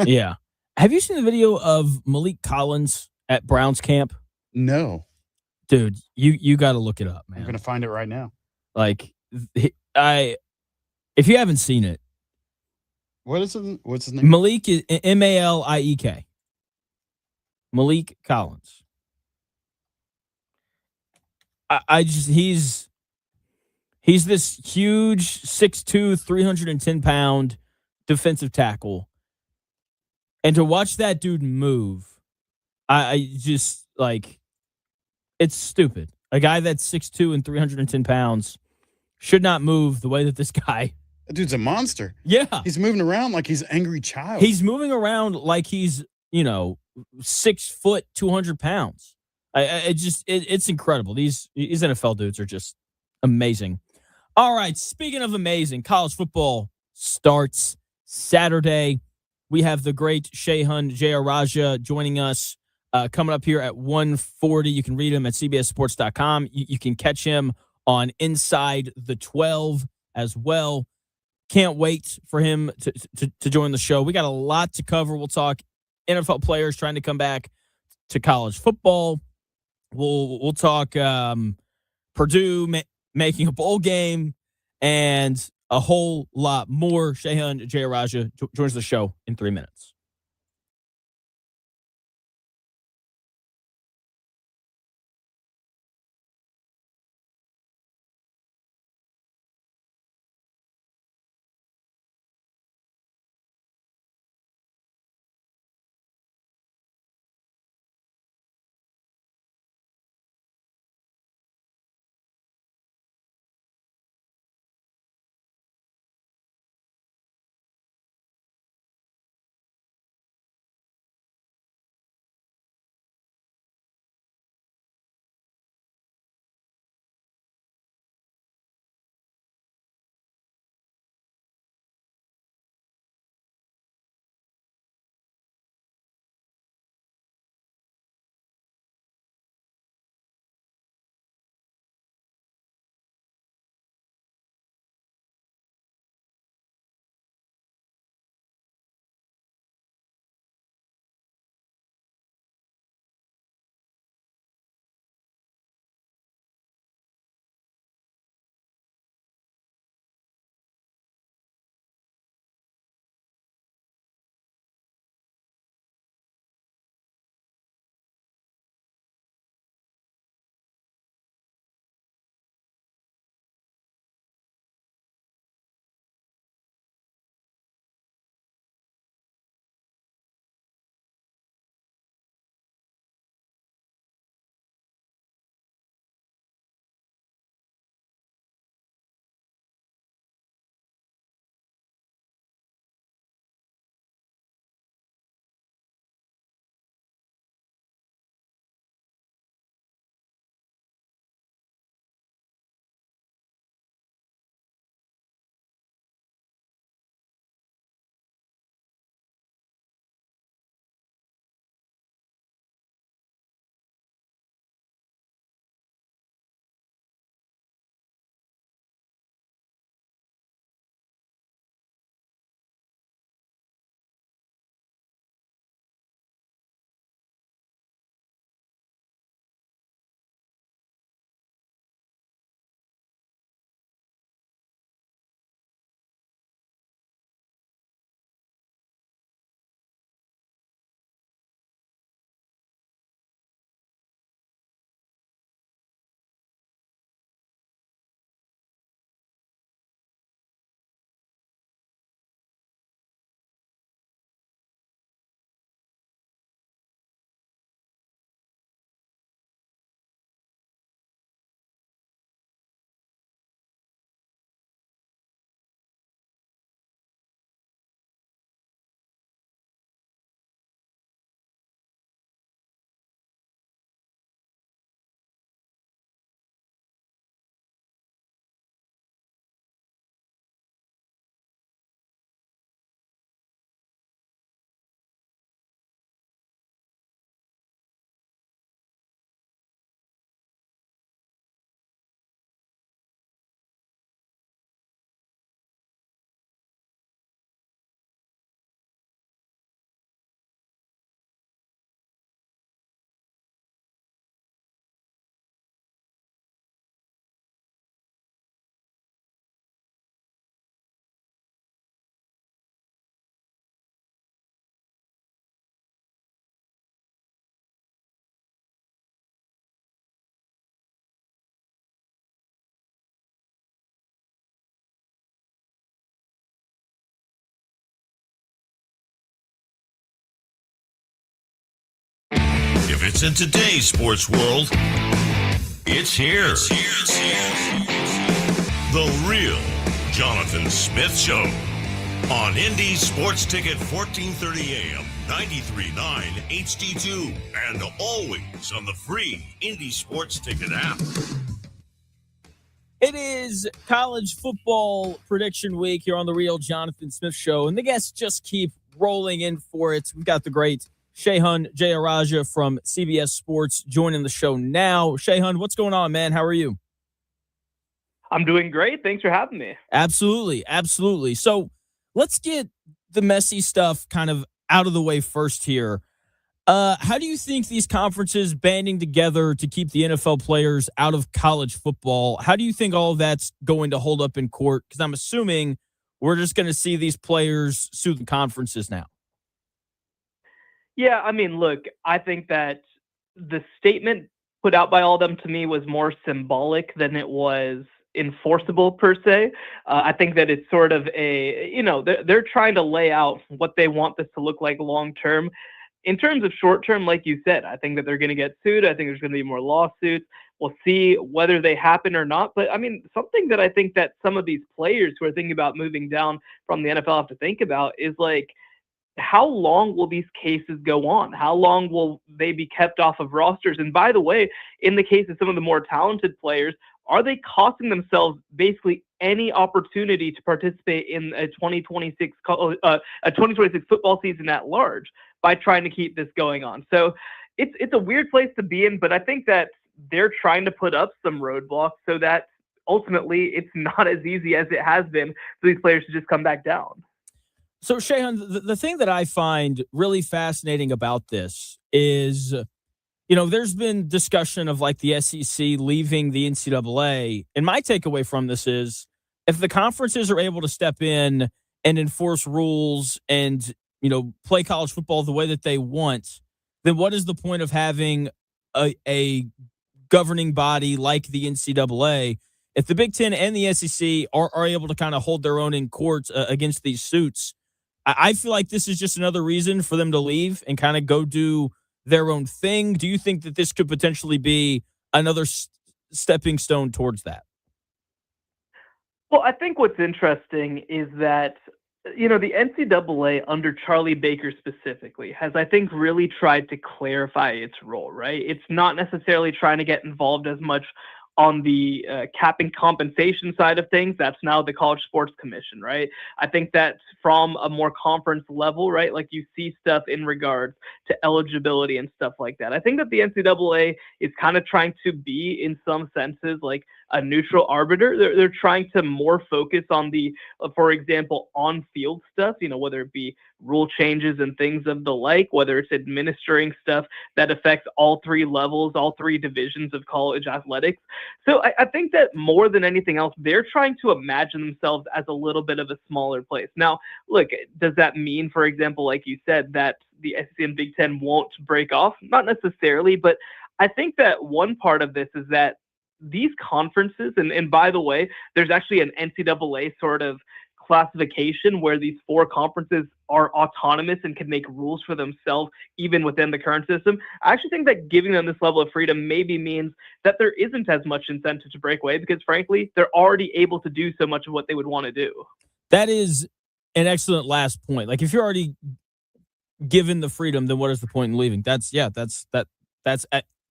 Yeah. Have you seen the video of Malik Collins at Browns camp? No. Dude, you got to look it up, man. I'm going to find it right now. Like, if you haven't seen it. What's his name? Malik is Maliek. Malik Collins. He's this huge 6'2", 310-pound defensive tackle. And to watch that dude move, I just, like, it's stupid. A guy that's 6'2" and 310 pounds should not move the way that this guy. That dude's a monster. Yeah. He's moving around like he's an angry child. He's moving around like he's, 6 foot, 200 pounds. It's incredible. These NFL dudes are just amazing. All right. Speaking of amazing, college football starts Saturday. We have the great Shehan Jayarajuh joining us coming up here at 1:40. You can read him at cbssports.com. You can catch him on Inside the 12 as well. Can't wait for him to join the show. We got a lot to cover. We'll talk NFL players trying to come back to college football. We'll talk Purdue making a bowl game and a whole lot more. Shehan Jayarajuh joins the show in 3 minutes. If it's in today's sports world, it's here. The real Jonathan Smith Show on Indy Sports Ticket 1430 AM, 93.9 HD2, and always on the free Indy Sports Ticket app. It is college football prediction week here on the real Jonathan Smith Show, and the guests just keep rolling in for it. We've got the great Shehan Jayarajuh from CBS Sports joining the show now. Shehan, what's going on, man? How are you? I'm doing great. Thanks for having me. Absolutely. Absolutely. So let's get the messy stuff kind of out of the way first here. How do you think these conferences banding together to keep the NFL players out of college football, how do you think all of that's going to hold up in court? Because I'm assuming we're just going to see these players sue the conferences now. Yeah, I mean, look, I think that the statement put out by all of them to me was more symbolic than it was enforceable per se. I think that it's sort of they're trying to lay out what they want this to look like long term. In terms of short term, like you said, I think that they're going to get sued. I think there's going to be more lawsuits. We'll see whether they happen or not. But I mean, something that I think that some of these players who are thinking about moving down from the NFL have to think about is like, how long will these cases go on? How long will they be kept off of rosters? And by the way, in the case of some of the more talented players, are they costing themselves basically any opportunity to participate in a 2026 football season at large by trying to keep this going on? So it's a weird place to be in, but I think that they're trying to put up some roadblocks so that ultimately it's not as easy as it has been for these players to just come back down. So, Shehan, the thing that I find really fascinating about this is, there's been discussion of like the SEC leaving the NCAA. And my takeaway from this is if the conferences are able to step in and enforce rules and, play college football the way that they want, then what is the point of having a governing body like the NCAA if the Big Ten and the SEC are able to kind of hold their own in court against these suits? I feel like this is just another reason for them to leave and kind of go do their own thing. Do you think that this could potentially be another stepping stone towards that? Well, I think what's interesting is that, the NCAA under Charlie Baker specifically has, I think, really tried to clarify its role, right? It's not necessarily trying to get involved as much on the capping compensation side of things. That's now the College Sports Commission, right? I think that from a more conference level, right, like you see stuff in regards to eligibility and stuff like that. I think that the NCAA is kind of trying to be, in some senses, like a neutral arbiter. They're trying to more focus on the, for example, on-field stuff, whether it be rule changes and things of the like, whether it's administering stuff that affects all three levels, all three divisions of college athletics. So I think that more than anything else, they're trying to imagine themselves as a little bit of a smaller place. Now, look, does that mean, for example, like you said, that the SEC and Big Ten won't break off? Not necessarily, but I think that one part of this is that these conferences, and by the way, there's actually an NCAA sort of classification where these four conferences are autonomous and can make rules for themselves even within the current system. I actually think that giving them this level of freedom maybe means that there isn't as much incentive to break away because, frankly, they're already able to do so much of what they would want to do. That is an excellent last point. Like, if you're already given the freedom, then what is the point in leaving? That's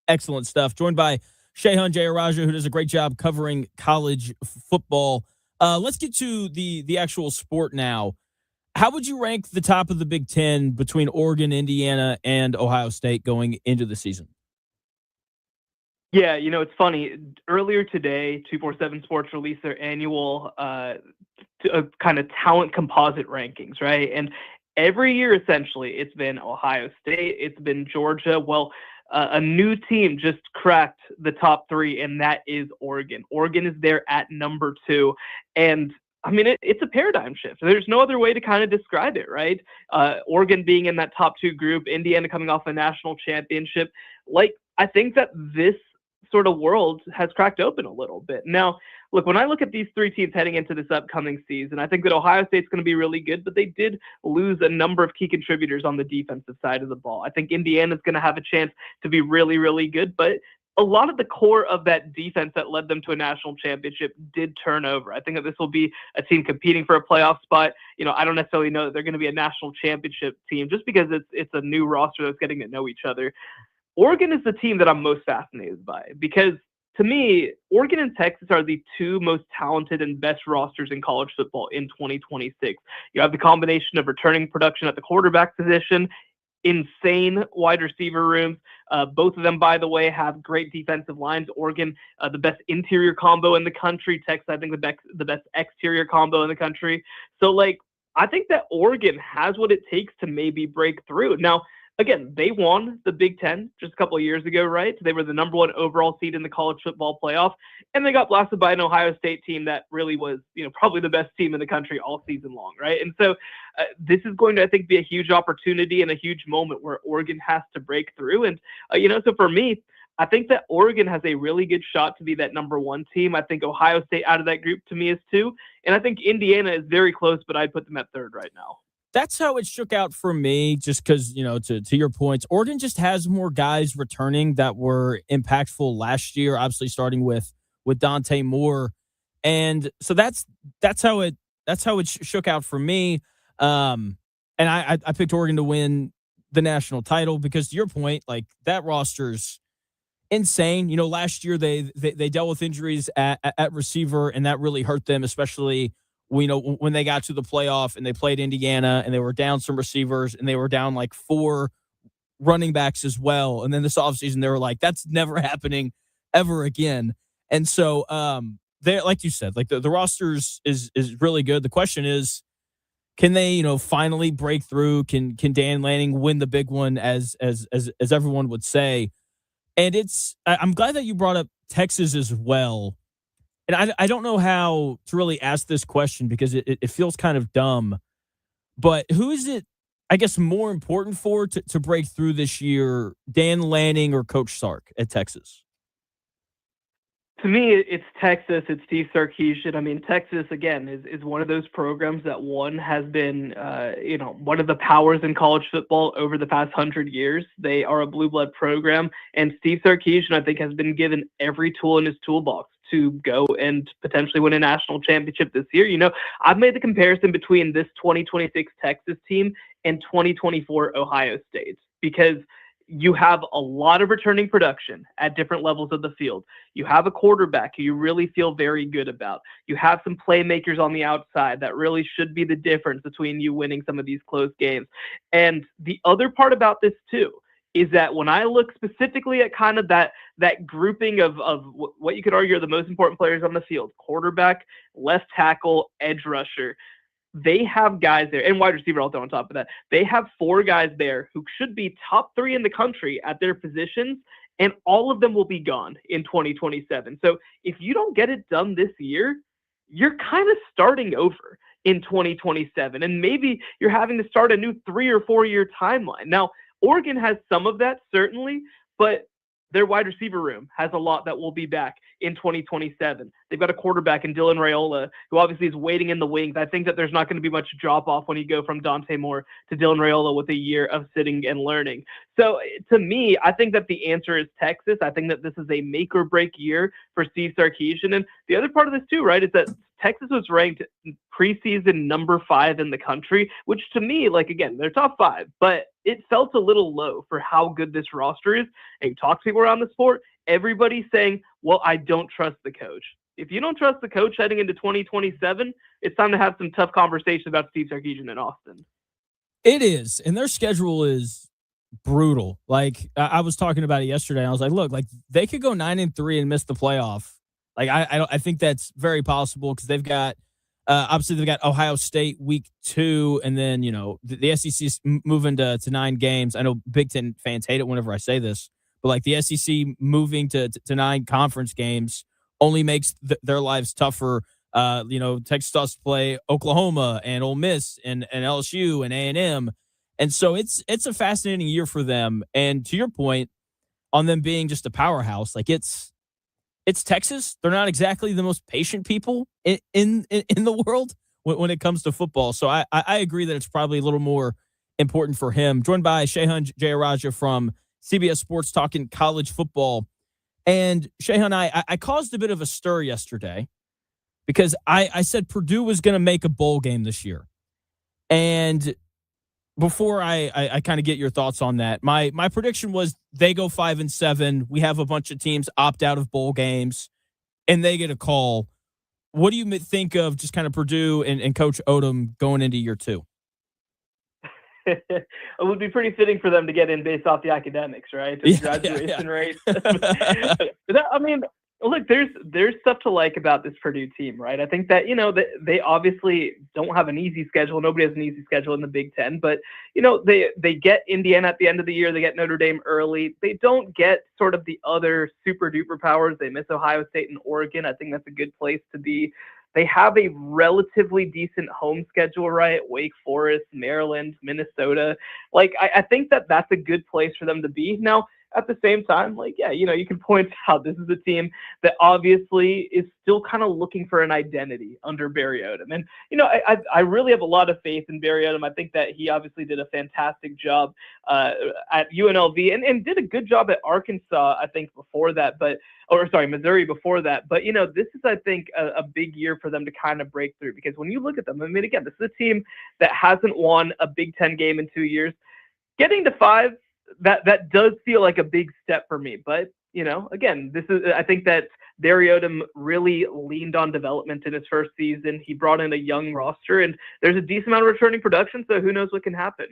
excellent stuff. Joined by Shehan Jayarajuh, who does a great job covering college football. Let's get to the actual sport now. How would you rank the top of the Big Ten between Oregon, Indiana, and Ohio State going into the season? Yeah, it's funny. Earlier today, 247 Sports released their annual kind of talent composite rankings, right? And every year, essentially, it's been Ohio State, it's been Georgia. Well, a new team just cracked the top three, and that is Oregon. Oregon is there at number 2. And I mean, it's a paradigm shift. There's no other way to kind of describe it, right? Oregon being in that top 2 group, Indiana coming off a national championship. Like, I think that this sort of world has cracked open a little bit. Now, look, when I look at these 3 teams heading into this upcoming season, I think that Ohio State's going to be really good, but they did lose a number of key contributors on the defensive side of the ball. I think Indiana's going to have a chance to be really, really good, but a lot of the core of that defense that led them to a national championship did turn over. I think that this will be a team competing for a playoff spot. I don't necessarily know that they're going to be a national championship team just because it's a new roster that's getting to know each other. Oregon is the team that I'm most fascinated by because, to me, Oregon and Texas are the 2 most talented and best rosters in college football in 2026. You have the combination of returning production at the quarterback position. insane wide receiver rooms. Both of them, by the way, have great defensive lines. Oregon, the best interior combo in the country. Texas, I think the best exterior combo in the country. So, like, I think that Oregon has what it takes to maybe break through. Now, again, they won the Big Ten just a couple of years ago, right? They were the number 1 overall seed in the college football playoff, and they got blasted by an Ohio State team that really was, probably the best team in the country all season long, right? And so this is going to, I think, be a huge opportunity and a huge moment where Oregon has to break through. And, so for me, I think that Oregon has a really good shot to be that number 1 team. I think Ohio State out of that group to me is 2. And I think Indiana is very close, but I'd put them at 3rd right now. That's how it shook out for me, just because, to your points, Oregon just has more guys returning that were impactful last year, obviously starting with Dante Moore. And so that's how it shook out for me. And I picked Oregon to win the national title because, to your point, like, that roster's insane. Last year they dealt with injuries at receiver, and that really hurt them, especially when they got to the playoff and they played Indiana and they were down some receivers and they were down like 4 running backs as well. And then this offseason, they were like, that's never happening ever again. And so they, like you said, like the rosters is really good. The question is, can they, finally break through? Can Dan Lanning win the big one as everyone would say? And I'm glad that you brought up Texas as well. And I don't know how to really ask this question because it feels kind of dumb. But who is it, I guess, more important for to break through this year, Dan Lanning or Coach Sark at Texas? To me, it's Texas. It's Steve Sarkisian. I mean, Texas, again, is one of those programs that has been, one of the powers in college football over the past 100 years. They are a blue blood program. And Steve Sarkisian, I think, has been given every tool in his toolbox to go and potentially win a national championship this year. I've made the comparison between this 2026 Texas team and 2024 Ohio State because you have a lot of returning production at different levels of the field. You have a quarterback who you really feel very good about. You have some playmakers on the outside that really should be the difference between you winning some of these close games. And the other part about this too is that when I look specifically at kind of that grouping of what you could argue are the most important players on the field, quarterback, left tackle, edge rusher, they have guys there, and wide receiver also on top of that. They have 4 guys there who should be top 3 in the country at their positions, and all of them will be gone in 2027. So if you don't get it done this year, you're kind of starting over in 2027, and maybe you're having to start a new 3 or 4 year timeline. Now, Oregon has some of that, certainly, but their wide receiver room has a lot that will be back in 2027. They've got a quarterback in Dylan Raiola, who obviously is waiting in the wings. I think that there's not going to be much drop-off when you go from Dante Moore to Dylan Raiola with a year of sitting and learning. So to me, I think that the answer is Texas. I think that this is a make-or-break year for Steve Sarkisian. And the other part of this too, right, is that Texas was ranked preseason number 5 in the country, which to me, like, again, they're top 5, but it felt a little low for how good this roster is. And you talk to people around the sport, everybody's saying, well, I don't trust the coach. If you don't trust the coach heading into 2027, it's time to have some tough conversations about Steve Sarkisian in Austin. It is. And their schedule is brutal. Like, I was talking about it yesterday. And I was like, look, like, they could go 9-3 and miss the playoff. Like, I think that's very possible because they've got, obviously they've got Ohio State week 2, and then, the SEC's moving to 9 games. I know Big Ten fans hate it whenever I say this, but like the SEC moving to 9 conference games only makes their lives tougher. Texas has to play Oklahoma and Ole Miss and LSU and A&M. And so it's a fascinating year for them. And to your point on them being just a powerhouse, like it's Texas. They're not exactly the most patient people in the world when it comes to football. So I agree that it's probably a little more important for him. Joined by Shehan Jayarajuh from CBS Sports talking college football. And Shehan, I caused a bit of a stir yesterday because I said Purdue was going to make a bowl game this year. And before I kind of get your thoughts on that, my prediction was they go 5-7. We have a bunch of teams opt out of bowl games, and they get a call. What do you think of just kind of Purdue and Coach Odom going into year 2? It would be pretty fitting for them to get in based off the academics, right? The graduation rate. I mean, look, there's stuff to like about this Purdue team, right? I think that, they obviously don't have an easy schedule. Nobody has an easy schedule in the Big Ten, but, they get Indiana at the end of the year. They get Notre Dame early. They don't get sort of the other super duper powers. They miss Ohio State and Oregon. I think that's a good place to be. They have a relatively decent home schedule, right? Wake Forest, Maryland, Minnesota. Like, I think that that's a good place for them to be. Now, at the same time, like, yeah, you can point out this is a team that obviously is still kind of looking for an identity under Barry Odom. And, I really have a lot of faith in Barry Odom. I think that he obviously did a fantastic job at UNLV and did a good job at Arkansas, I think, before that. Missouri before that. But, this is, I think, a big year for them to kind of break through, because when you look at them, I mean, again, this is a team that hasn't won a Big Ten game in 2 years. Getting to 5, that does feel like a big step for me. But, again, I think that Barry Odom really leaned on development in his first season. He brought in a young roster, and there's a decent amount of returning production, so who knows what can happen.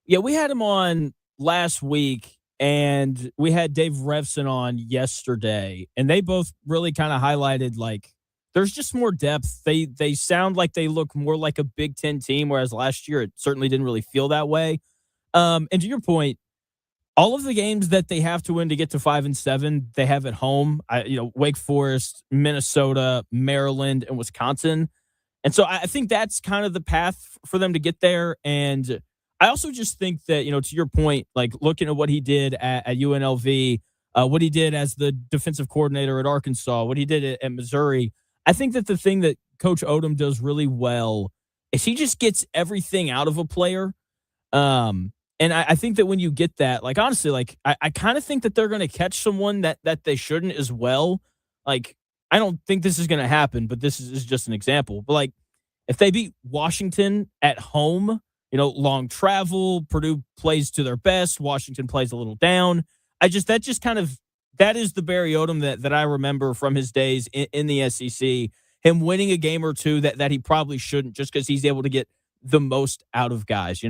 Yeah, we had him on last week, and we had Dave Revson on yesterday, and they both really kind of highlighted, like, there's just more depth. They sound like they look more like a Big Ten team, whereas last year it certainly didn't really feel that way. And to your point, all of the games that they have to win to get to 5-7, they have at home. Wake Forest, Minnesota, Maryland, and Wisconsin. And so I think that's kind of the path for them to get there. And I also just think that, to your point, like looking at what he did at UNLV, what he did as the defensive coordinator at Arkansas, what he did at Missouri, I think that the thing that Coach Odom does really well is he just gets everything out of a player. And I think that when you get that, like, honestly, like, I kind of think that they're going to catch someone that they shouldn't as well. Like, I don't think this is going to happen, but this is just an example. But, like, if they beat Washington at home, long travel, Purdue plays to their best, Washington plays a little down. That is the Barry Odom that I remember from his days in the SEC, him winning a game or two that he probably shouldn't, just because he's able to get the most out of guys,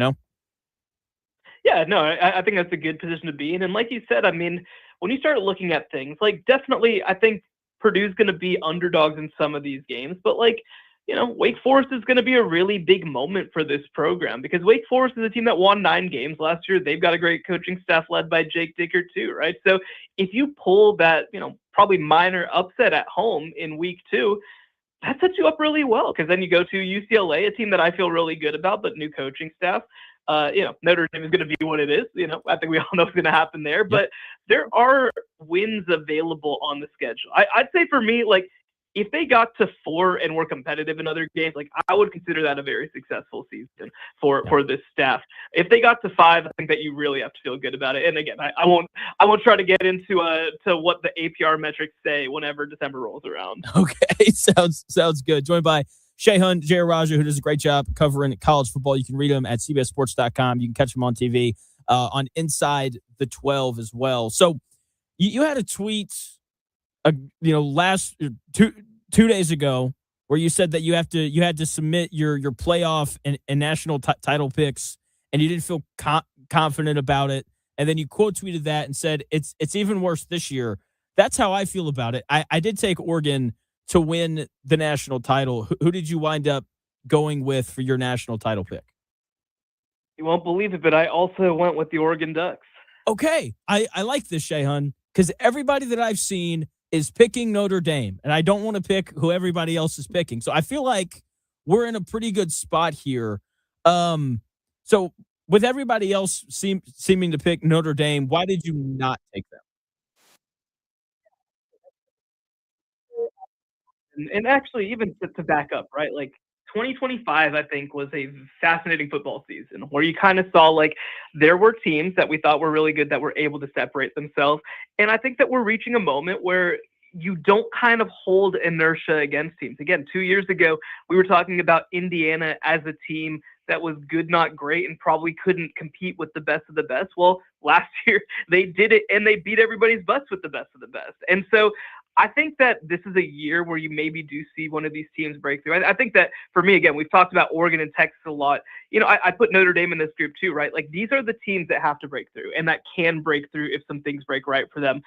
Yeah, no, I think that's a good position to be in. And like you said, I mean, when you start looking at things, like, definitely I think Purdue's going to be underdogs in some of these games. But, like, Wake Forest is going to be a really big moment for this program, because Wake Forest is a team that won 9 games last year. They've got a great coaching staff led by Jake Dickert too, right? So if you pull that, probably minor upset at home in week 2, that sets you up really well, because then you go to UCLA, a team that I feel really good about, but new coaching staff. Notre Dame is going to be what it is. I think we all know what's going to happen there. Yep. But there are wins available on the schedule. I'd say for me, like, if they got to 4 and were competitive in other games, like, I would consider that a very successful season for this staff. If they got to 5, I think that you really have to feel good about it. And again, I won't try to get into to what the APR metrics say whenever December rolls around. Okay, sounds good. Joined by Shehan Jayarajuh, who does a great job covering college football. You can read him at cbssports.com. You can catch him on TV on Inside the 12 as well. So you had a tweet, last 2 days ago, where you said that you had to submit your playoff and national title picks, and you didn't feel confident about it. And then you quote tweeted that and said it's even worse this year. That's how I feel about it. I did take Oregon to win the national title. Who did you wind up going with for your national title pick? You won't believe it, but I also went with the Oregon Ducks. Okay. I like this, Shehan, because everybody that I've seen is picking Notre Dame, and I don't want to pick who everybody else is picking. So I feel like we're in a pretty good spot here. So with everybody else seeming to pick Notre Dame, why did you not take them? And actually, even to back up, right? Like, 2025, I think, was a fascinating football season where you kind of saw, like, there were teams that we thought were really good that were able to separate themselves. And I think that we're reaching a moment where you don't kind of hold inertia against teams. Again, 2 years ago, we were talking about Indiana as a team that was good, not great, and probably couldn't compete with the best of the best. Well, last year they did it, and they beat everybody's butts with the best of the best. And so I think that this is a year where you maybe do see one of these teams break through. I think that for me, again, we've talked about Oregon and Texas a lot. I put Notre Dame in this group too, right? Like these are the teams that have to break through and that can break through if some things break right for them.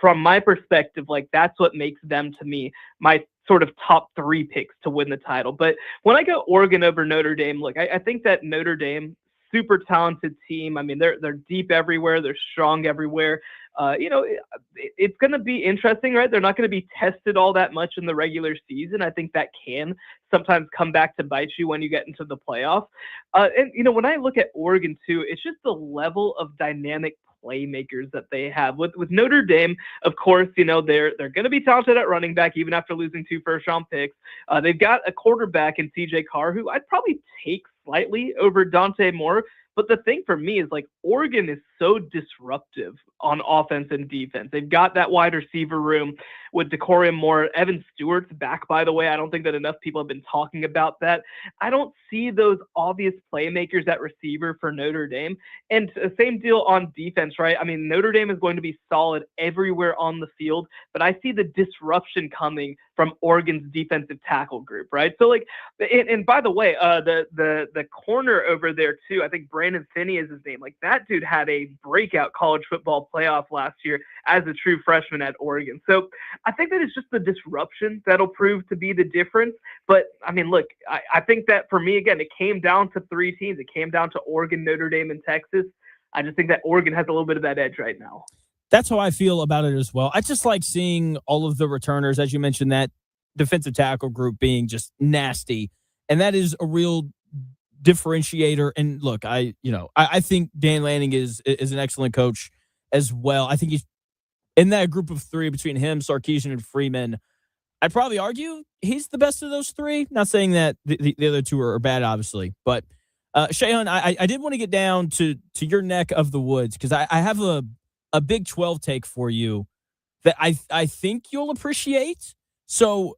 From my perspective, like that's what makes them, to me, my sort of top 3 picks to win the title. But when I go Oregon over Notre Dame, look, I think that Notre Dame, super talented team. I mean, they're deep everywhere. They're strong everywhere. It's going to be interesting, right? They're not going to be tested all that much in the regular season. I think that can sometimes come back to bite you when you get into the playoffs. When I look at Oregon too, it's just the level of dynamic playmakers that they have. With Notre Dame, of course, they're going to be talented at running back even after losing 2 first-round picks. They've got a quarterback in CJ Carr, who I'd probably take slightly over Dante Moore. But the thing for me is like Oregon is so disruptive on offense and defense. They've got that wide receiver room with Decorium Moore. Evan Stewart's back, by the way. I don't think that enough people have been talking about that. I don't see those obvious playmakers at receiver for Notre Dame. And same deal on defense, right? I mean, Notre Dame is going to be solid everywhere on the field, but I see the disruption coming from Oregon's defensive tackle group, right? So like, and by the way, the corner over there too, I think Brandon Finney is his name. Like that dude had a breakout college football playoff last year as a true freshman at Oregon. So I think that it's just the disruption that'll prove to be the difference. But I mean, look, I think that for me, again, it came down to 3 teams. It came down to Oregon, Notre Dame, and Texas. I just think that Oregon has a little bit of that edge right now. That's how I feel about it as well. I just like seeing all of the returners, as you mentioned, that defensive tackle group being just nasty. And that is a real differentiator. And look, I think Dan Lanning is an excellent coach as well. I think he's in that group of 3 between him, Sarkisian, and Freeman. I'd probably argue he's the best of those 3. Not saying that the other 2 are bad, obviously. But Shehan, I did want to get down to your neck of the woods because I have a Big 12 take for you that I think you'll appreciate. So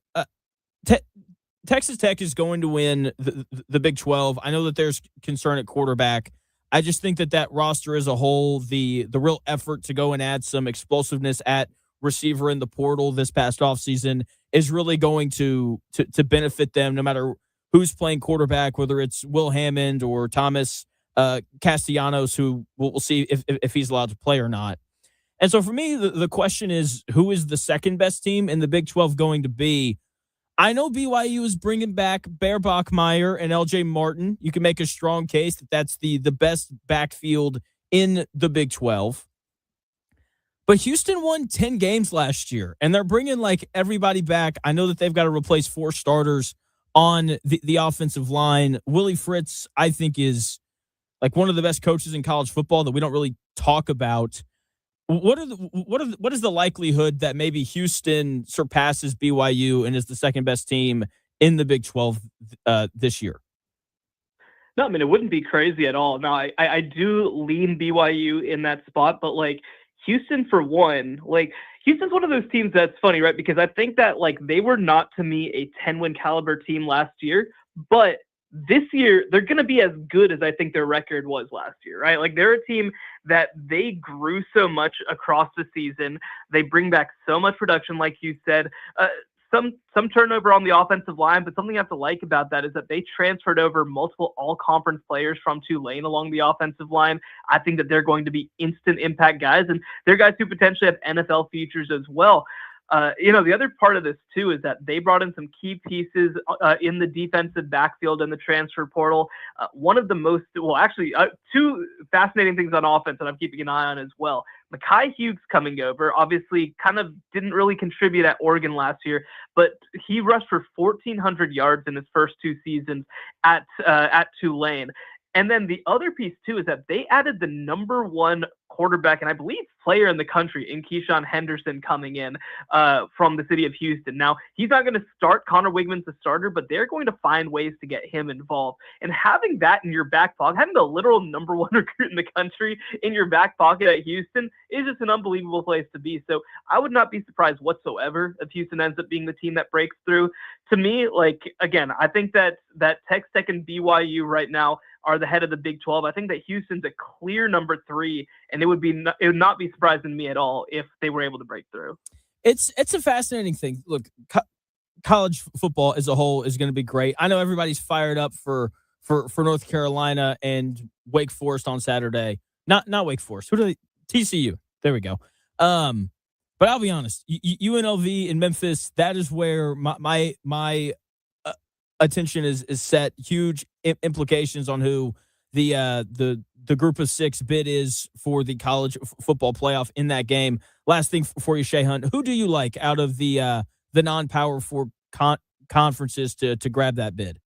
Texas Tech is going to win the Big 12. I know that there's concern at quarterback. I just think that roster as a whole, the real effort to go and add some explosiveness at receiver in the portal this past offseason is really going to benefit them no matter who's playing quarterback, whether it's Will Hammond or Thomas Castellanos, who we'll see if he's allowed to play or not. And so for me, the question is, who is the second best team in the Big 12 going to be? I know BYU is bringing back Bear Bachmeier and LJ Martin. You can make a strong case that that's the best backfield in the Big 12. But Houston won 10 games last year, and they're bringing like everybody back. I know that they've got to replace 4 starters on the offensive line. Willie Fritz, I think, is like one of the best coaches in college football that we don't really talk about. What is the likelihood that maybe Houston surpasses BYU and is the second best team in the Big 12 this year? No, I mean, it wouldn't be crazy at all. Now, I do lean BYU in that spot, but like Houston, for one, like Houston's one of those teams that's funny, right? Because I think that like they were not, to me, a 10-win caliber team last year, but this year they're going to be as good as I think their record was last year, right? Like they're a team that they grew so much across the season. They bring back so much production, like you said. Some turnover on the offensive line, but something you have to like about that is that they transferred over multiple all-conference players from Tulane along the offensive line. I think that they're going to be instant impact guys, and they're guys who potentially have NFL futures as well. The other part of this too is that they brought in some key pieces in the defensive backfield and the transfer portal. One of the most, two fascinating things on offense that I'm keeping an eye on as well. Mekhi Hughes coming over, obviously kind of didn't really contribute at Oregon last year, but he rushed for 1,400 yards in his first 2 seasons at Tulane. And then the other piece, too, is that they added the number 1 quarterback and I believe player in the country in Keyshawn Henderson coming in from the city of Houston. Now, he's not going to start. Connor Wigman's the starter, but they're going to find ways to get him involved. And having that in your back pocket, having the literal number 1 recruit in the country in your back pocket at Houston is just an unbelievable place to be. So I would not be surprised whatsoever if Houston ends up being the team that breaks through. To me, like, again, I think that Texas Tech and BYU right now are the head of the Big 12. I think that Houston's a clear number 3, and it would not be surprising to me at all if they were able to break through. It's a fascinating thing. Look, college football as a whole is going to be great. I know everybody's fired up for North Carolina and Wake Forest on Saturday. Not Wake Forest. Who do they? TCU. There we go. But I'll be honest. UNLV in Memphis. That is where my attention is set. Huge implications on who the group of 6 bid is for the college football playoff in that game. Last thing for you, Shehan, who do you like out of the non-power 4 conferences to grab that bid?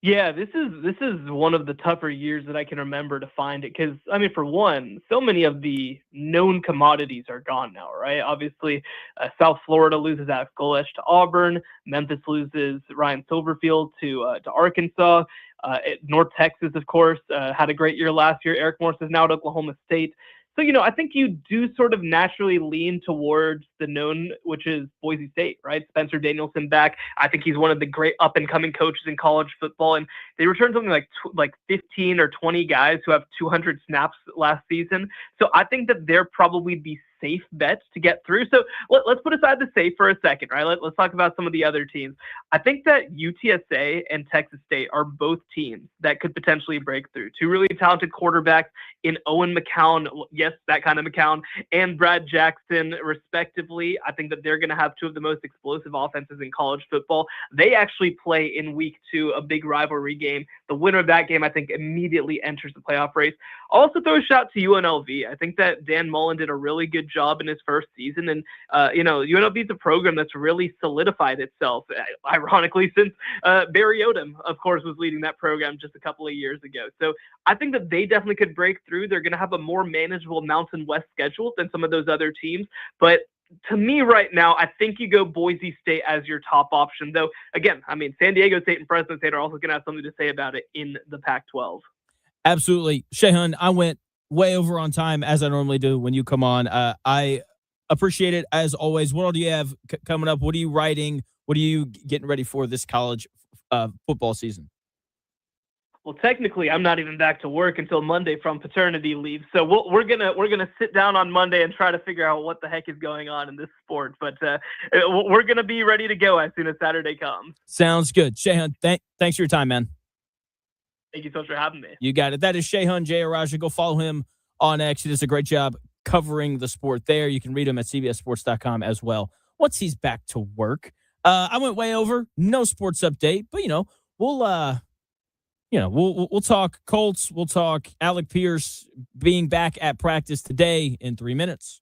Yeah, this is one of the tougher years that I can remember to find it, because I mean, for one, so many of the known commodities are gone now, right? Obviously, South Florida loses Alex Golesh to Auburn. Memphis loses Ryan Silverfield to Arkansas. North Texas, of course, had a great year last year. Eric Morris is now at Oklahoma State. So, I think you do sort of naturally lean towards the known, which is Boise State, right? Spencer Danielson back. I think he's one of the great up-and-coming coaches in college football. And they returned something like 15 or 20 guys who have 200 snaps last season. So I think that they're probably the safe bets to get through. So let's put aside the safe for a second, right? Let's talk about some of the other teams. I think that UTSA and Texas State are both teams that could potentially break through. Two really talented quarterbacks in Owen McCown, yes, that kind of McCown, and Brad Jackson, respectively. I think that they're going to have two of the most explosive offenses in college football. They actually play in week 2, a big rivalry game. The winner of that game, I think, immediately enters the playoff race. I'll also throw a shout to UNLV. I think that Dan Mullen did a really good job in his first season. And, UNLV is a program that's really solidified itself, ironically, since Barry Odom, of course, was leading that program just a couple of years ago. So I think that they definitely could break through. They're going to have a more manageable Mountain West schedule than some of those other teams. But to me right now, I think you go Boise State as your top option. Though, again, I mean, San Diego State and Fresno State are also going to have something to say about it in the Pac-12. Absolutely. Shehan, I went way over on time, as I normally do when you come on. I appreciate it, as always. What all do you have coming up? What are you writing? What are you getting ready for this college football season? Well, technically, I'm not even back to work until Monday from paternity leave. So we're gonna sit down on Monday and try to figure out what the heck is going on in this sport. But we're gonna be ready to go as soon as Saturday comes. Sounds good, Shehan. Thanks for your time, man. Thank you so much for having me. You got it. That is Shehan Jayarajuh. Go follow him on X. He does a great job covering the sport there. You can read him at cbssports.com as well once he's back to work. I went way over. No sports update, but we'll talk Colts. We'll talk Alec Pierce being back at practice today in 3 minutes.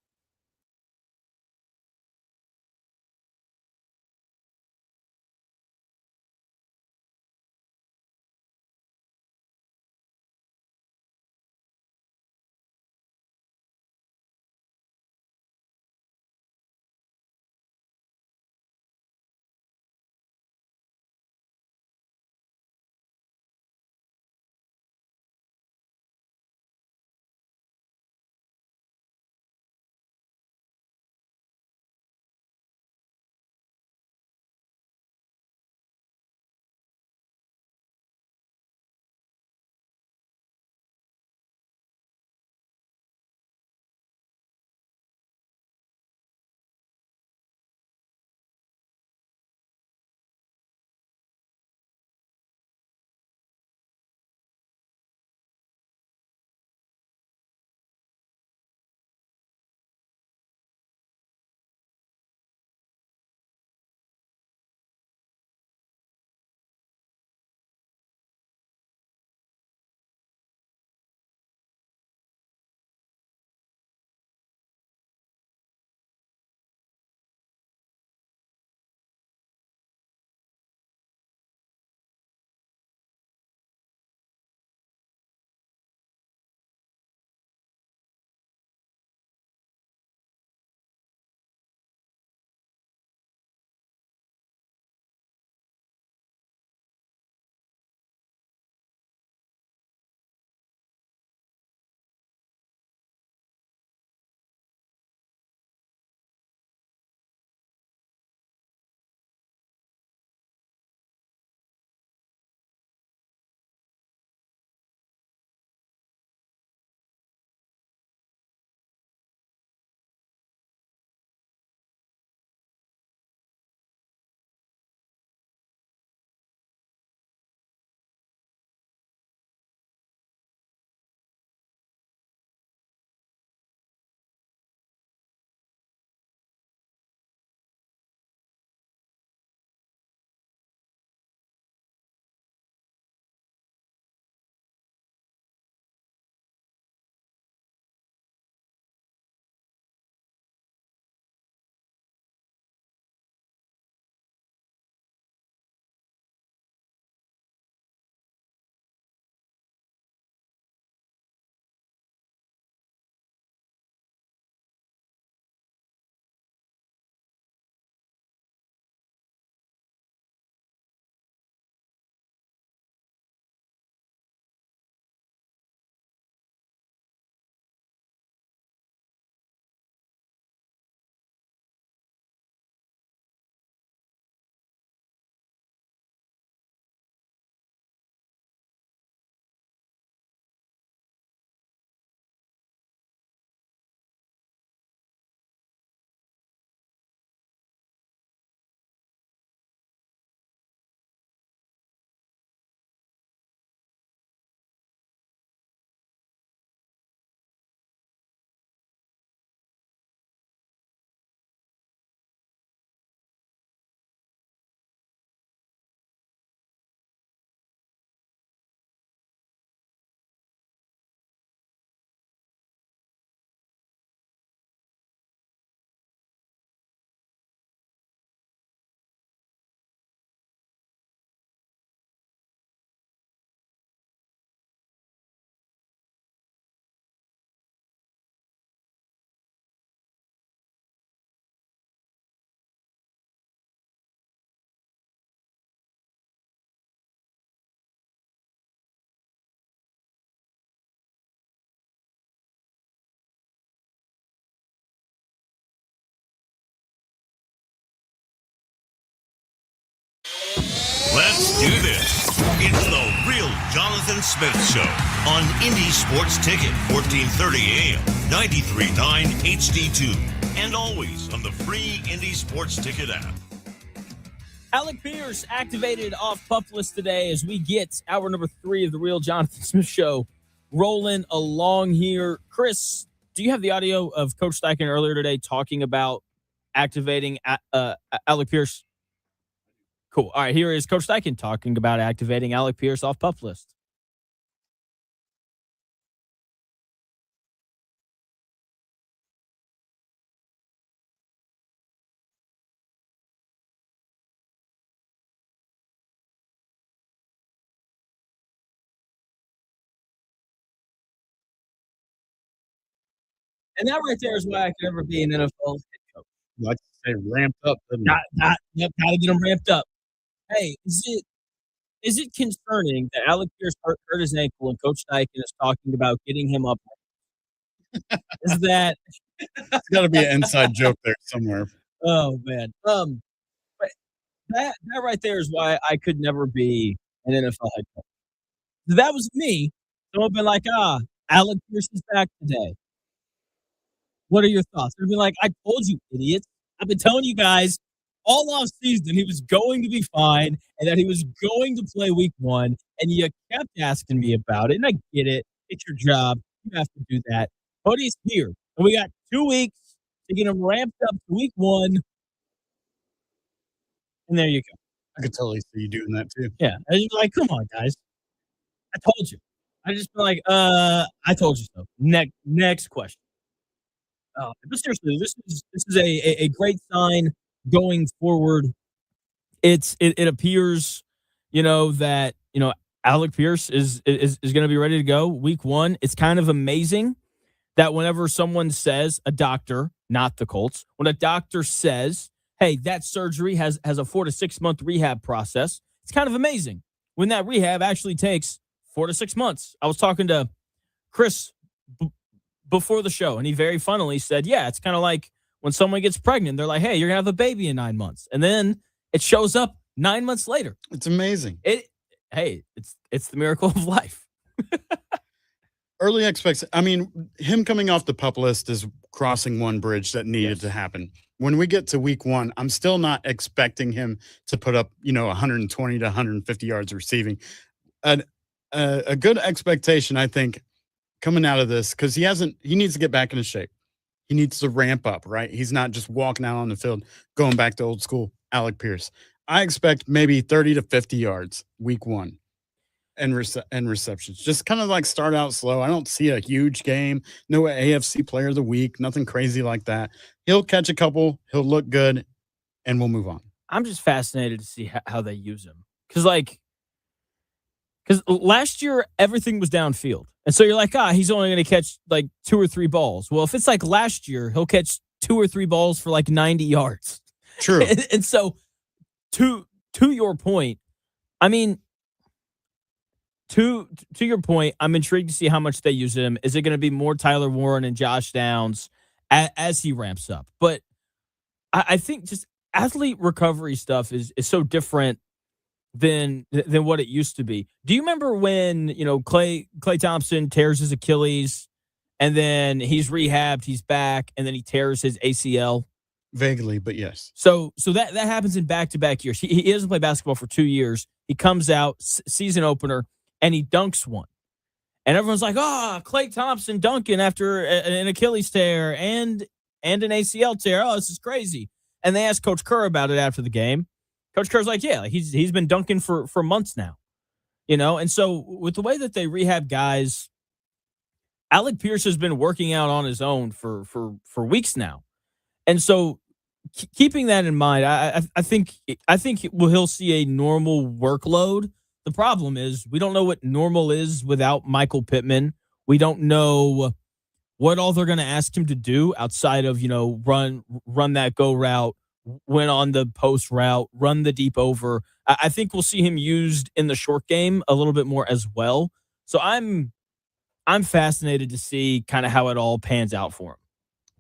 Let's do this. It's the Real Jonathan Smith Show on Indy Sports Ticket, 1430 AM, 93.9 HD2, and always on the free Indy Sports Ticket app. Alec Pierce activated off PUP list today as we get hour number 3 of the Real Jonathan Smith Show rolling along here. Chris, do you have the audio of Coach Steichen earlier today talking about activating Alec Pierce? Cool. All right, here is Coach Steichen talking about activating Alec Pierce off PUP list. And that right there is why I could never be an NFL head coach. Like to say ramped up. Gotta get him ramped up. Hey, is it concerning that Alec Pierce hurt his ankle and Coach Steichen is talking about getting him up? Is that? It's got to be an inside joke there somewhere. Oh man. But that right there is why I could never be an NFL head coach. If that was me, someone would be like, Alec Pierce is back today. What are your thoughts? They'd be like, I told you, idiots. I've been telling you guys all off season he was going to be fine and that he was going to play week 1, and you kept asking me about it. And I get it. It's your job. You have to do that. But he's here. And we got 2 weeks to get him ramped up to week 1. And there you go. I could totally see you doing that too. Yeah. And you're like, come on, guys. I told you. I just feel like, I told you so. Next question. But seriously, this is a great sign going forward. It appears, that Alec Pierce is going to be ready to go week 1. It's kind of amazing that whenever someone says, a doctor, not the Colts, when a doctor says, hey, that surgery has a 4 to 6 month rehab process, it's kind of amazing when that rehab actually takes 4 to 6 months. I was talking to Chris before the show, and he very funnily said, yeah, it's kind of like when someone gets pregnant, they're like, hey, you're gonna have a baby in 9 months, and then it shows up 9 months later. It's amazing. It's the miracle of life. Early expects. I mean, him coming off the PUP list is crossing one bridge that needed to happen. When we get to week 1, I'm still not expecting him to put up, 120 to 150 yards receiving. A good expectation, I think, coming out of this, because he needs to get back into shape. He needs to ramp up, right? He's not just walking out on the field, going back to old school Alec Pierce. I expect maybe 30 to 50 yards week 1 and receptions. Just kind of like start out slow. I don't see a huge game. No AFC player of the week, nothing crazy like that. He'll catch a couple, he'll look good, and we'll move on. I'm just fascinated to see how they use him. Because last year, everything was downfield. And so you're like, he's only going to catch like 2 or 3 balls. Well, if it's like last year, he'll catch 2 or 3 balls for like 90 yards. True. And so to your point, I mean, to your point, I'm intrigued to see how much they use him. Is it going to be more Tyler Warren and Josh Downs as he ramps up? But I think just athlete recovery stuff is so different than what it used to be. Do you remember when, Klay Thompson tears his Achilles and then he's rehabbed, he's back, and then he tears his ACL? Vaguely, but yes. So that happens in back-to-back years. He doesn't play basketball for 2 years. He comes out, season opener, and he dunks one. And everyone's like, Klay Thompson dunking after an Achilles tear and an ACL tear. Oh, this is crazy. And they asked Coach Kerr about it after the game. Coach Kerr's like, yeah, he's been dunking for months now. And so with the way that they rehab guys, Alec Pierce has been working out on his own for weeks now. And so keeping that in mind, I think he'll see a normal workload. The problem is we don't know what normal is without Michael Pittman. We don't know what all they're going to ask him to do outside of, run that go route, went on the post route, run the deep over. I think we'll see him used in the short game a little bit more as well. So I'm fascinated to see kind of how it all pans out for him.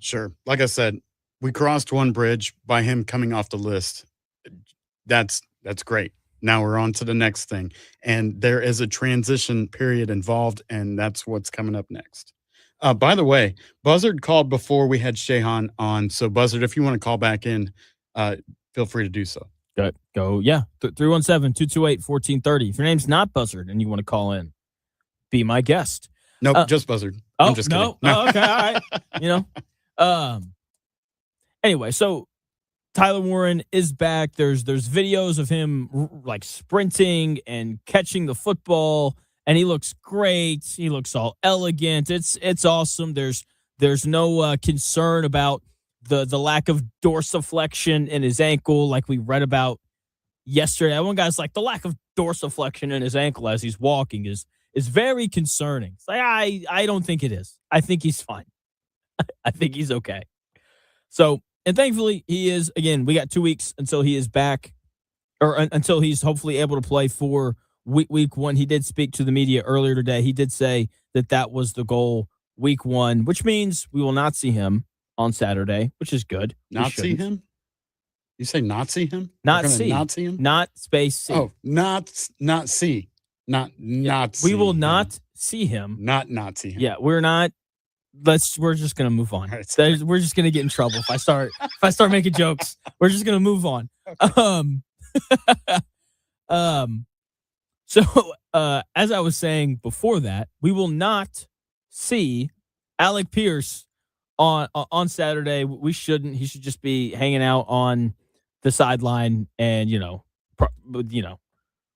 Sure. Like I said, we crossed one bridge by him coming off the list. That's great. Now we're on to the next thing. And there is a transition period involved, and that's what's coming up next. By the way, Buzzard called before we had Shehan on. So, Buzzard, if you want to call back in, feel free to do so. Go. Yeah. 317-228-1430. If your name's not Buzzard and you want to call in, be my guest. Nope, just Buzzard. I'm just kidding. No. Okay. All right. Anyway, so Tyler Warren is back. There's videos of him like sprinting and catching the football, and he looks great. He looks all elegant. It's awesome. There's no concern about the lack of dorsiflexion in his ankle, like we read about yesterday. One guy's like, the lack of dorsiflexion in his ankle as he's walking is very concerning. It's like, I don't think it is. I think he's fine. I think he's okay. So, and thankfully he is, again, we got 2 weeks until he is back, or until he's hopefully able to play for week one. He did speak to the media earlier today. He did say that was the goal, week one, which means we will not see him on Saturday, which is good. Not see him? You say not see him? Not see. Not see him? Not space C. Oh, not see. Not see. We will not see him. Not see him. Yeah, we're not. We're just gonna move on. Right. We're just gonna get in trouble if I start making jokes. We're just gonna move on. So as I was saying before that, we will not see Alec Pierce on Saturday. We shouldn't. He should just be hanging out on the sideline and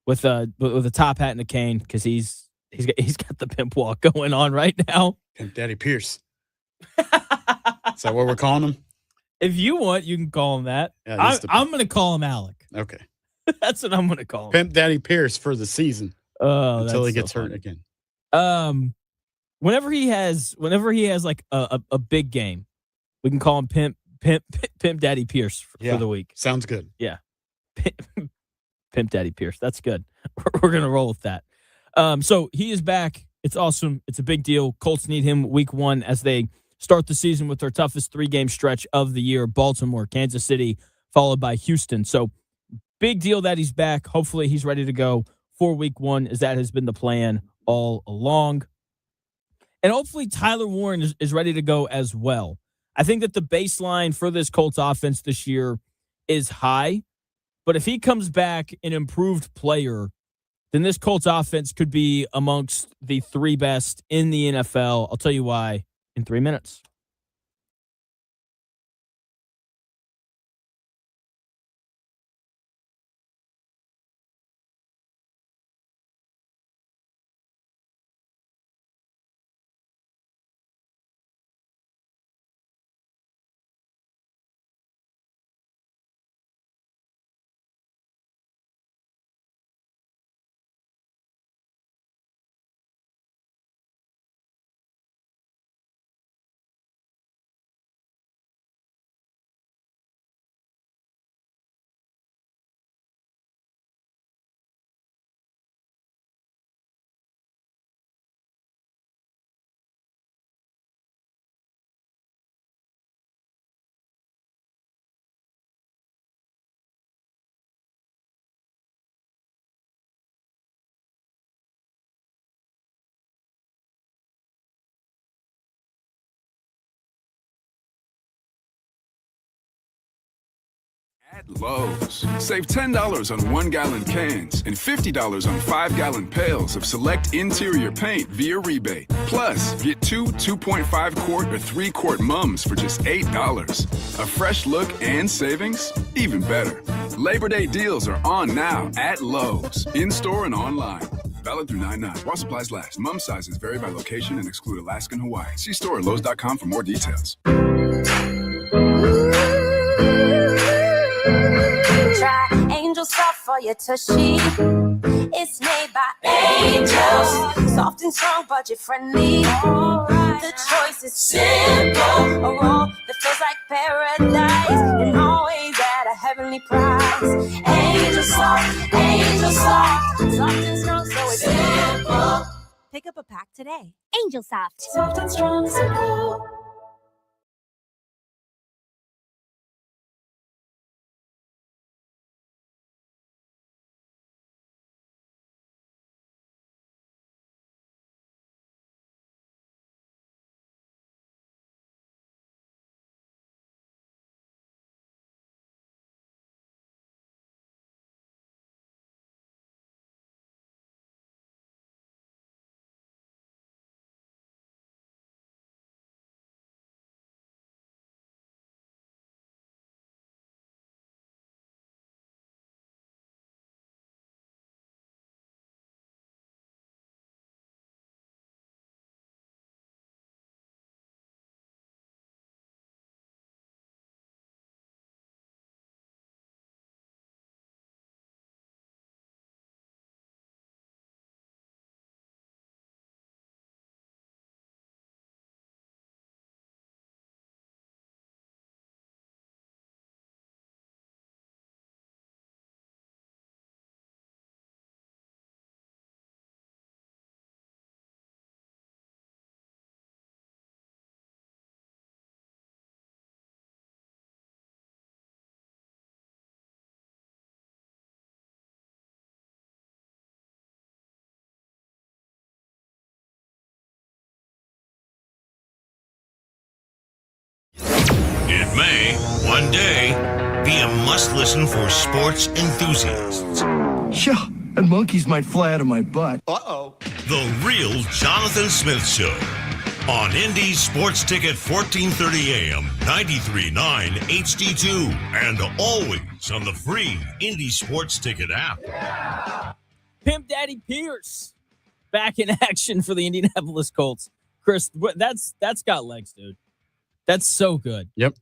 with a top hat and a cane, because he's got the pimp walk going on right now. Pimp Daddy Pierce. Is that what we're calling him? If you want, you can call him that. Yeah, I'm going to call him Alec. Okay. That's what I'm going to call him. Pimp Daddy Pierce for the season. Until he gets hurt again. Whenever he has like a big game, we can call him Pimp Daddy Pierce for the week. Sounds good. Yeah. Pimp Daddy Pierce. That's good. We're going to roll with that. So he is back. It's awesome. It's a big deal. Colts need him week one as they start the season with their toughest 3-game stretch of the year: Baltimore, Kansas City, followed by Houston. So big deal that he's back. Hopefully he's ready to go for week one, as that has been the plan all along. And hopefully Tyler Warren is ready to go as well. I think that the baseline for this Colts offense this year is high, but if he comes back an improved player, then this Colts offense could be amongst the 3 best in the NFL. I'll tell you why in 3 minutes. At Lowe's, save $10 on 1-gallon cans and $50 on 5-gallon pails of select interior paint via rebate. Plus, get 2.5-quart or 3-quart mums for just $8. A fresh look and savings? Even better. Labor Day deals are on now at Lowe's, in-store and online. Valid through 9/9. While supplies last. Mum sizes vary by location and exclude Alaska and Hawaii. See store at Lowe's.com for more details. Try Angel Soft for your tushy. It's made by angels. Soft and strong, budget friendly. Right. The choice is simple. A roll that feels like paradise, and always at a heavenly price. Angel Soft, Angel Soft. Soft and strong, so it's simple. Pick up a pack today. Angel Soft. Soft and strong, simple. may one day be a must-listen for sports enthusiasts. Yeah, and monkeys might fly out of my butt. The Real Jonathan Smith Show on Indy Sports Ticket 1430 AM, 93.9 HD2, and always on the free Indy Sports Ticket app. Pimp Daddy Pierce back in action for the Indianapolis Colts. Chris, that's got legs, dude. That's so good. Yep.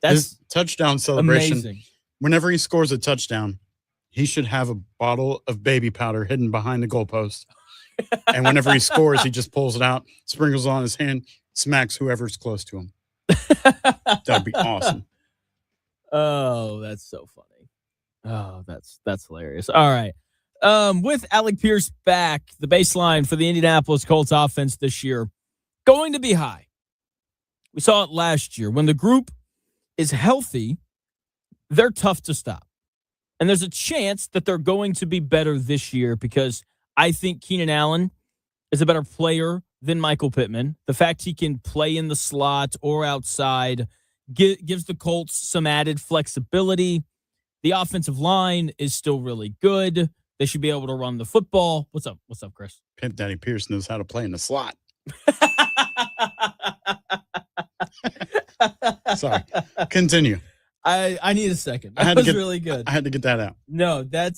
That's his touchdown celebration. amazing. Whenever he scores a touchdown, he should have a bottle of baby powder hidden behind the goalpost. And whenever he scores, he just pulls it out, sprinkles on his hand, smacks whoever's close to him. That'd be awesome. Oh, that's so funny. Oh, that's hilarious. All right. With Alec Pierce back, the baseline for the Indianapolis Colts offense this year going to be high. We saw it last year. When the group is healthy, they're tough to stop. And there's a chance that they're going to be better this year because I think Keenan Allen is a better player than Michael Pittman. The fact he can play in the slot or outside gives the Colts some added flexibility. The offensive line is still really good. They should be able to run the football. What's up? What's up, Chris? Pimp Daddy Pierce knows how to play in the slot. Sorry. Continue. I need a second. That was really good. I had to get that out. No, Yeah,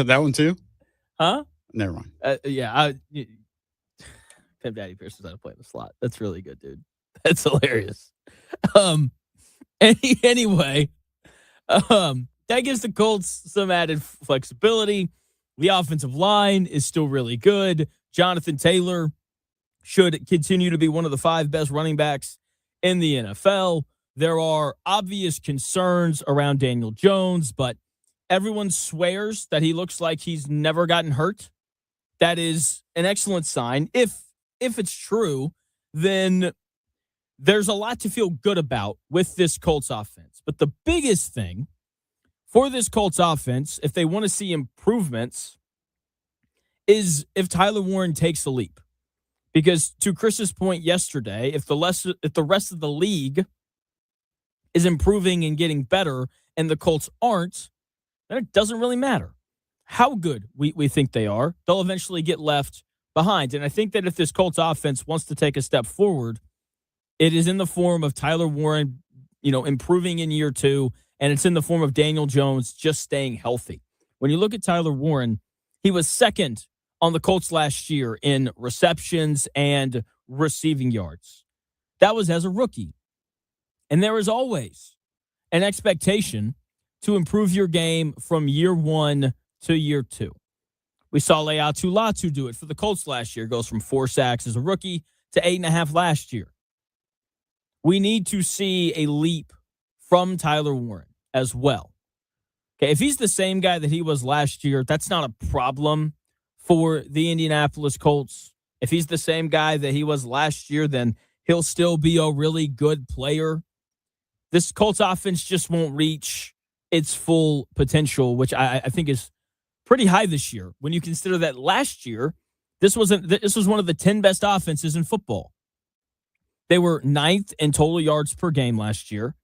that one too? Huh? Never mind. Pimp Daddy Pierce knows how to play in the slot. That's really good, dude. That's hilarious. Anyway, that gives the Colts some added flexibility. The offensive line is still really good. Jonathan Taylor should continue to be one of the 5 best running backs in the NFL. There are obvious concerns around Daniel Jones, but everyone swears that he looks like he's never gotten hurt. That is an excellent sign. If it's true, then there's a lot to feel good about with this Colts offense. But the biggest thing for this Colts offense, if they want to see improvements, is if Tyler Warren takes a leap. Because to Chris's point yesterday, if the rest of the league is improving and getting better and the Colts aren't, then it doesn't really matter how good we think they are. They'll eventually get left behind. And I think that if this Colts offense wants to take a step forward, it is in the form of Tyler Warren, improving in year 2, and it's in the form of Daniel Jones just staying healthy. When you look at Tyler Warren, he was second on the Colts last year in receptions and receiving yards. That was as a rookie. And there is always an expectation to improve your game from year 1 to year 2. We saw Leatu Latu do it for the Colts last year. Goes from 4 sacks as a rookie to 8.5 last year. We need to see a leap from Tyler Warren as well. Okay, if he's the same guy that he was last year, that's not a problem for the Indianapolis Colts. If he's the same guy that he was last year, then he'll still be a really good player. This Colts offense just won't reach its full potential, which I think is pretty high this year. When you consider that last year, this was one of the 10 best offenses in football. They were 9th in total yards per game last year.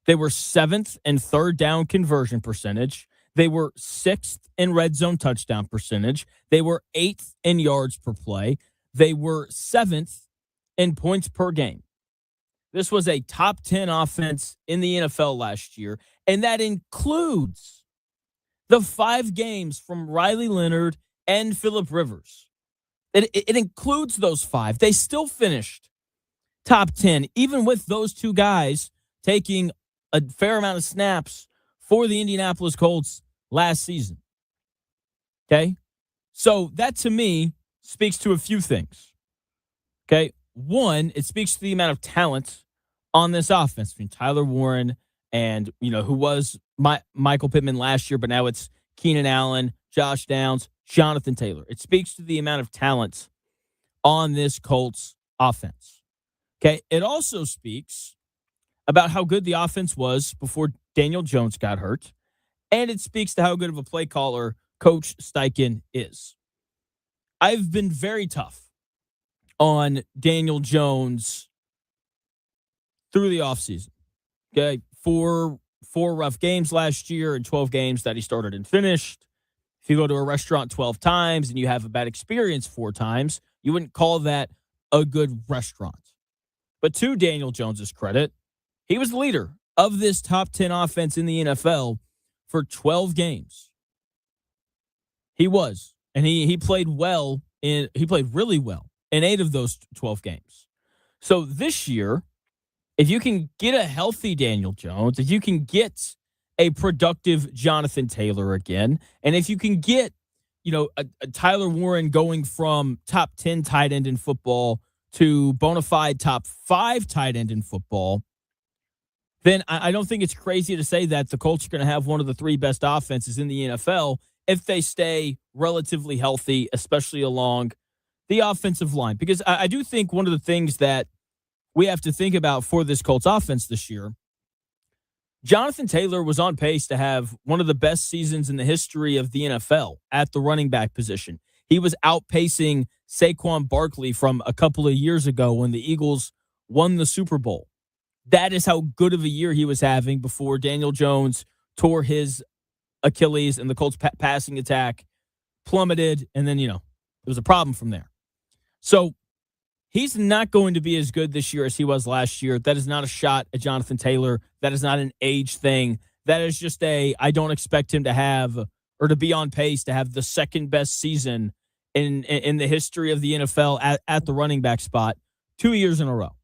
They were 7th in third down conversion percentage. They were 6th in red zone touchdown percentage. They were 8th in yards per play. They were 7th in points per game. This was a top 10 offense in the NFL last year, and that includes the 5 games from Riley Leonard and Phillip Rivers. It includes those 5. They still finished top 10, even with those 2 guys taking a fair amount of snaps for the Indianapolis Colts last season. Okay? So that to me speaks to a few things. Okay? One, it speaks to the amount of talent on this offense between Tyler Warren and, who was Michael Pittman last year, but now it's Keenan Allen, Josh Downs, Jonathan Taylor. It speaks to the amount of talent on this Colts offense. Okay? It also speaks about how good the offense was before Daniel Jones got hurt, and it speaks to how good of a play caller Coach Steichen is. I've been very tough on Daniel Jones through the offseason. Okay, four rough games last year and 12 games that he started and finished. If you go to a restaurant 12 times and you have a bad experience 4 times, you wouldn't call that a good restaurant. But to Daniel Jones's credit, he was the leader of this top 10 offense in the NFL for 12 games. He was, and he played well he played really well in 8 of those 12 games. So this year, if you can get a healthy Daniel Jones, if you can get a productive Jonathan Taylor again, and if you can get, a Tyler Warren going from top 10 tight end in football to bona fide top 5 tight end in football, then I don't think it's crazy to say that the Colts are going to have one of the 3 best offenses in the NFL if they stay relatively healthy, especially along the offensive line. Because I do think one of the things that we have to think about for this Colts offense this year, Jonathan Taylor was on pace to have one of the best seasons in the history of the NFL at the running back position. He was outpacing Saquon Barkley from a couple of years ago when the Eagles won the Super Bowl. That is how good of a year he was having before Daniel Jones tore his Achilles and the Colts passing attack plummeted, and then, there was a problem from there. So he's not going to be as good this year as he was last year. That is not a shot at Jonathan Taylor. That is not an age thing. That is just I don't expect him to have or to be on pace to have the second best season in the history of the NFL at the running back spot 2 years in a row.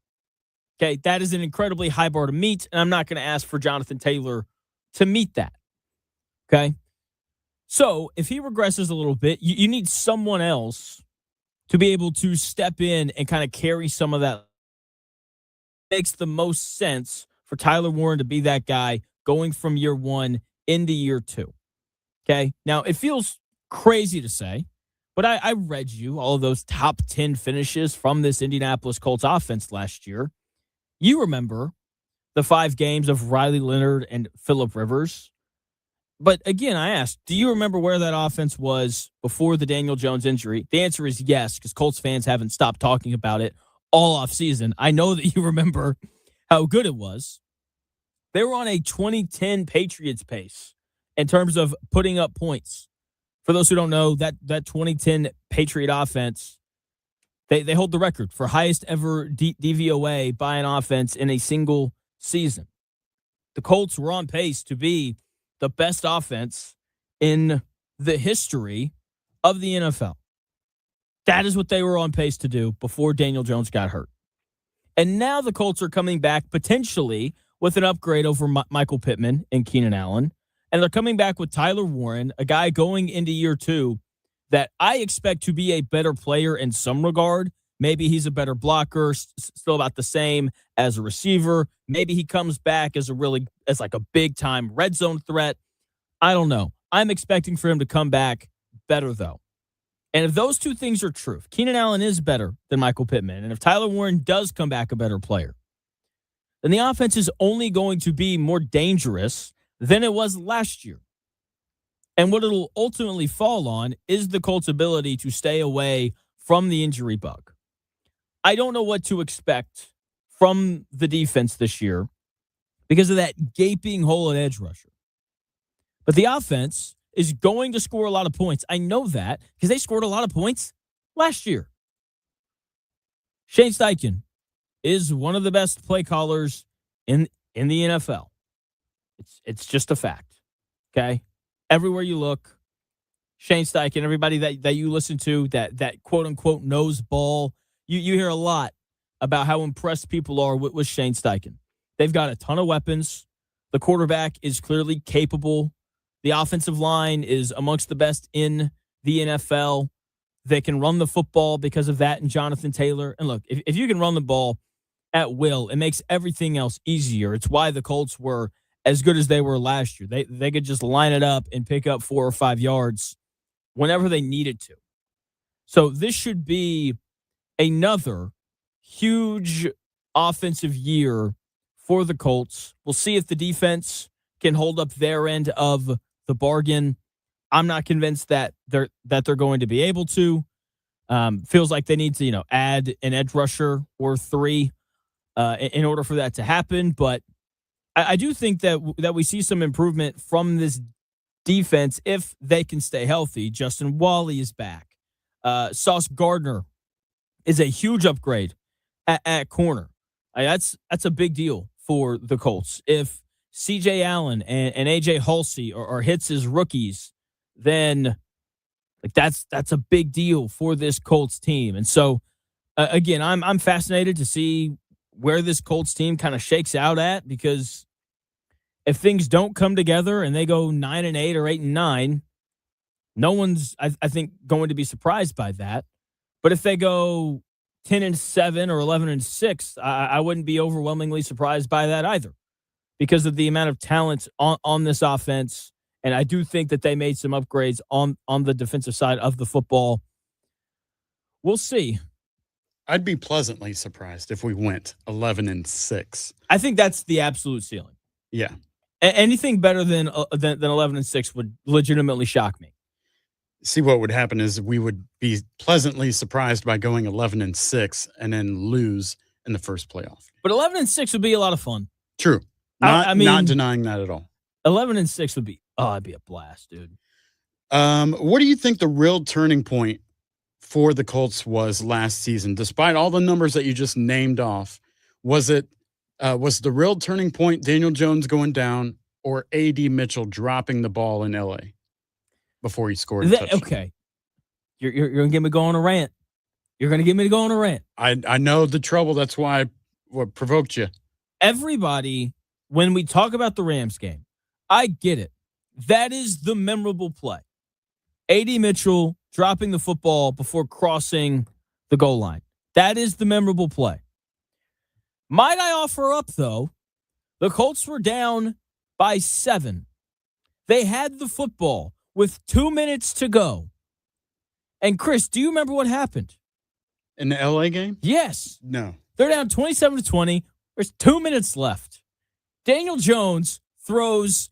Okay, that is an incredibly high bar to meet, and I'm not going to ask for Jonathan Taylor to meet that. Okay? So if he regresses a little bit, you need someone else to be able to step in and kind of carry some of that. Makes the most sense for Tyler Warren to be that guy going from year 1 into year 2. Okay? Now, it feels crazy to say, but I read you all of those top 10 finishes from this Indianapolis Colts offense last year. You remember the 5 games of Riley Leonard and Phillip Rivers. But again, I asked, do you remember where that offense was before the Daniel Jones injury? The answer is yes, because Colts fans haven't stopped talking about it all offseason. I know that you remember how good it was. They were on a 2010 Patriots pace in terms of putting up points. For those who don't know, that 2010 Patriot offense, they hold the record for highest ever DVOA by an offense in a single season. The Colts were on pace to be the best offense in the history of the NFL. That is what they were on pace to do before Daniel Jones got hurt. And now the Colts are coming back potentially with an upgrade over Michael Pittman and Keenan Allen. And they're coming back with Tyler Warren, a guy going into year 2 that I expect to be a better player in some regard. Maybe he's a better blocker, still about the same as a receiver. Maybe he comes back as like a big-time red zone threat. I don't know. I'm expecting for him to come back better, though. And if those 2 things are true, if Keenan Allen is better than Michael Pittman, and if Tyler Warren does come back a better player, then the offense is only going to be more dangerous than it was last year. And what it'll ultimately fall on is the Colts' ability to stay away from the injury bug. I don't know what to expect from the defense this year because of that gaping hole at edge rusher. But the offense is going to score a lot of points. I know that because they scored a lot of points last year. Shane Steichen is one of the best play callers in the NFL. It's just a fact. Okay? Everywhere you look, Shane Steichen, everybody that you listen to, that quote-unquote knows ball, you hear a lot about how impressed people are with Shane Steichen. They've got a ton of weapons. The quarterback is clearly capable. The offensive line is amongst the best in the NFL. They can run the football because of that and Jonathan Taylor. And look, if you can run the ball at will, it makes everything else easier. It's why the Colts were as good as they were last year. They could just line it up and pick up 4 or 5 yards whenever they needed to. So this should be another huge offensive year for the Colts. We'll see if the defense can hold up their end of the bargain. I'm not convinced that they're going to be able to. Feels like they need to, add an edge rusher or 3. in order for that to happen. But I do think that we see some improvement from this defense if they can stay healthy. Justin Wally is back. Sauce Gardner is a huge upgrade at corner. That's a big deal for the Colts. If C.J. Allen and A.J. Halsey are hits as rookies, then that's a big deal for this Colts team. And so, again, I'm fascinated to see where this Colts team kind of shakes out at, because if things don't come together and they go 9-8 or 8-9, no one's, I think, going to be surprised by that. But if they go 10-7 or 11-6, I wouldn't be overwhelmingly surprised by that either, because of the amount of talent on this offense. And I do think that they made some upgrades on the defensive side of the football. We'll see. I'd be pleasantly surprised if we went 11-6. I think that's the absolute ceiling. Yeah. Anything better than 11-6 would legitimately shock me. See, what would happen is we would be pleasantly surprised by going 11-6 and then lose in the first playoff. But 11-6 would be a lot of fun. True. Not denying that at all. 11-6 would be, it'd be a blast, dude. What do you think the real turning point for the Colts was last season? Despite all the numbers that you just named off, was the real turning point Daniel Jones going down or A.D. Mitchell dropping the ball in L.A. before he scored a touchdown? Okay. You're going to get me going on a rant. You're going to get me to go on a rant. I know the trouble. That's why what provoked you. Everybody, when we talk about the Rams game, I get it. That is the memorable play. A.D. Mitchell dropping the football before crossing the goal line. That is the memorable play. Might I offer up, though, the Colts were down by 7. They had the football with 2 minutes to go. And Chris, do you remember what happened? In the LA game? Yes. No. They're down 27-20. There's 2 minutes left. Daniel Jones throws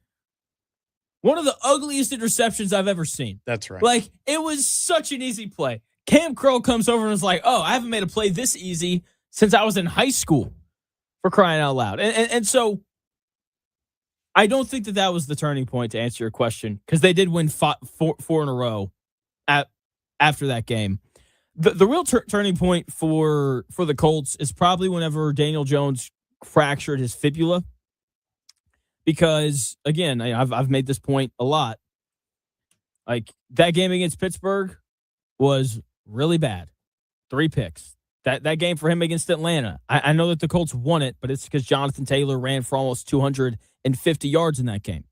one of the ugliest interceptions I've ever seen. That's right. Like, it was such an easy play. Cam Crow comes over and is like, I haven't made a play this easy since I was in high school, for crying out loud. And so I don't think that was the turning point, to answer your question, because they did win four in a row after that game. The real turning point for the Colts is probably whenever Daniel Jones fractured his fibula. Because, again, I've made this point a lot. Like, that game against Pittsburgh was really bad. 3 picks. That game for him against Atlanta, I know that the Colts won it, but it's because Jonathan Taylor ran for almost 250 yards in that game.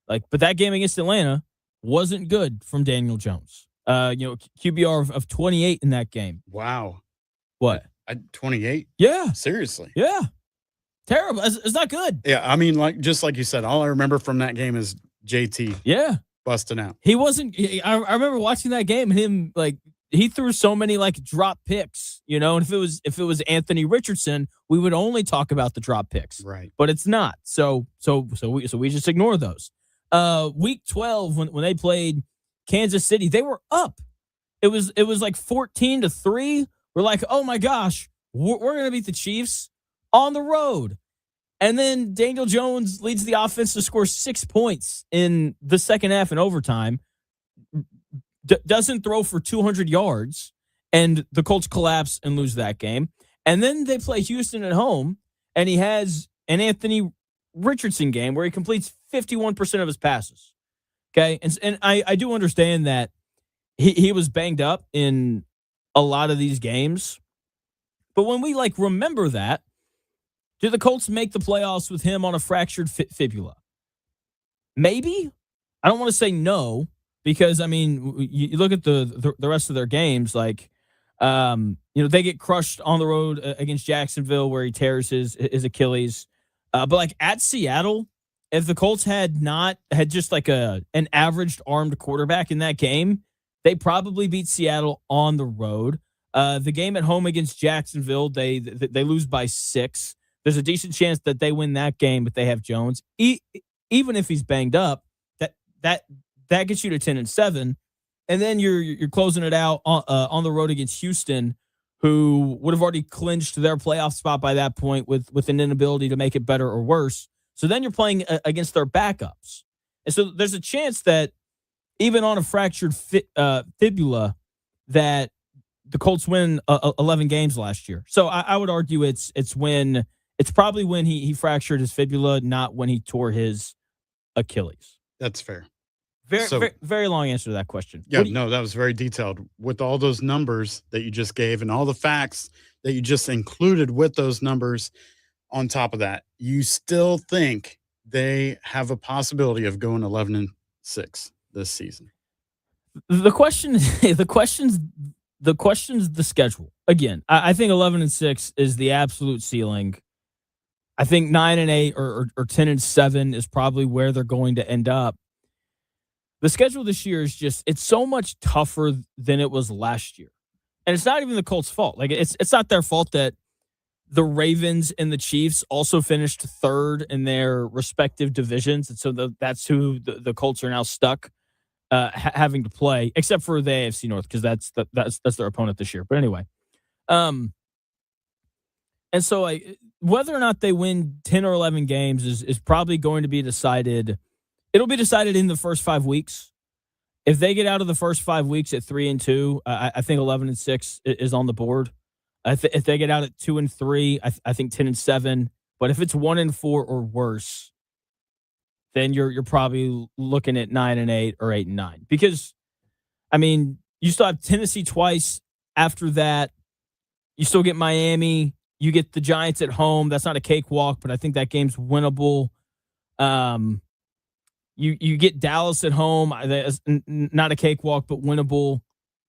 But that game against Atlanta wasn't good from Daniel Jones. QBR of 28 in that game. Wow. What? 28? Yeah. Seriously? Yeah. Terrible. It's not good. Yeah, I mean, just like you said, all I remember from that game is JT. Yeah. Busting out. He wasn't. I remember watching that game and him, he threw so many drop picks, and if it was Anthony Richardson, we would only talk about the drop picks. Right. But it's not. So we just ignore those. Week 12, when they played Kansas City, they were up. It was 14-3. We're like, oh my gosh, we're going to beat the Chiefs on the road. And then Daniel Jones leads the offense to score 6 points in the second half in overtime. Doesn't throw for 200 yards, and the Colts collapse and lose that game. And then they play Houston at home, and he has an Anthony Richardson game where he completes 51% of his passes. Okay, and I do understand that he was banged up in a lot of these games, but when we remember that, did the Colts make the playoffs with him on a fractured fibula? Maybe. I don't want to say no, because you look at the rest of their games, they get crushed on the road against Jacksonville where he tears his Achilles. But at Seattle, if the Colts had just an averaged armed quarterback in that game, they probably beat Seattle on the road. The game at home against Jacksonville, they lose by 6. There's a decent chance that they win that game, but they have Jones. Even if he's banged up, that gets you to 10-7, and then you're closing it out on the road against Houston, who would have already clinched their playoff spot by that point with an inability to make it better or worse. So then you're playing against their backups. And so there's a chance that even on a fractured fibula that the Colts win 11 games last year. So I would argue it's probably when he fractured his fibula, not when he tore his Achilles. That's fair. Very long answer to that question. Yeah, no, that was very detailed. With all those numbers that you just gave and all the facts that you just included with those numbers on top of that, you still think they have a possibility of going 11-6 this season? The question's the schedule. Again, I think 11-6 is the absolute ceiling. I think 9-8 or 10-7 is probably where they're going to end up. The schedule this year is it's so much tougher than it was last year. And it's not even the Colts' fault. Like it's not their fault that the Ravens and the Chiefs also finished third in their respective divisions. And so that's who the Colts are now stuck having to play, except for the AFC North, because that's their opponent this year. But anyway, and so whether or not they win 10 or 11 games is probably going to be decided. It'll be decided in the first 5 weeks. If they get out of the first 5 weeks at 3-2, I think 11-6 is on the board. If they get out at 2-3, I think 10-7. But if it's 1-4 or worse, then you're probably looking at 9-8 or 8-9. Because, I mean, you still have Tennessee twice after that. You still get Miami. You get the Giants at home. That's not a cakewalk, but I think that game's winnable. You get Dallas at home. That's not a cakewalk, but winnable.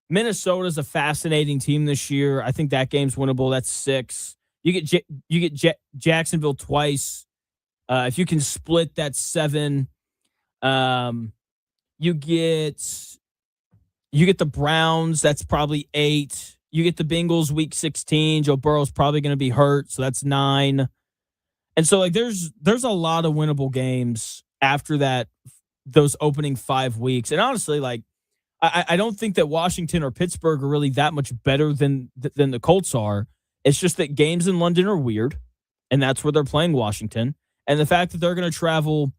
Minnesota's a fascinating team this year. I think that game's winnable. That's 6. You get Jacksonville twice. If you can split, that's 7. You get the Browns. That's probably 8. You get the Bengals week 16. Joe Burrow's probably going to be hurt, so that's 9. And so there's a lot of winnable games after that, those opening 5 weeks. And honestly, I don't think that Washington or Pittsburgh are really that much better than the Colts are. It's just that games in London are weird, and that's where they're playing Washington. And the fact that they're going to travel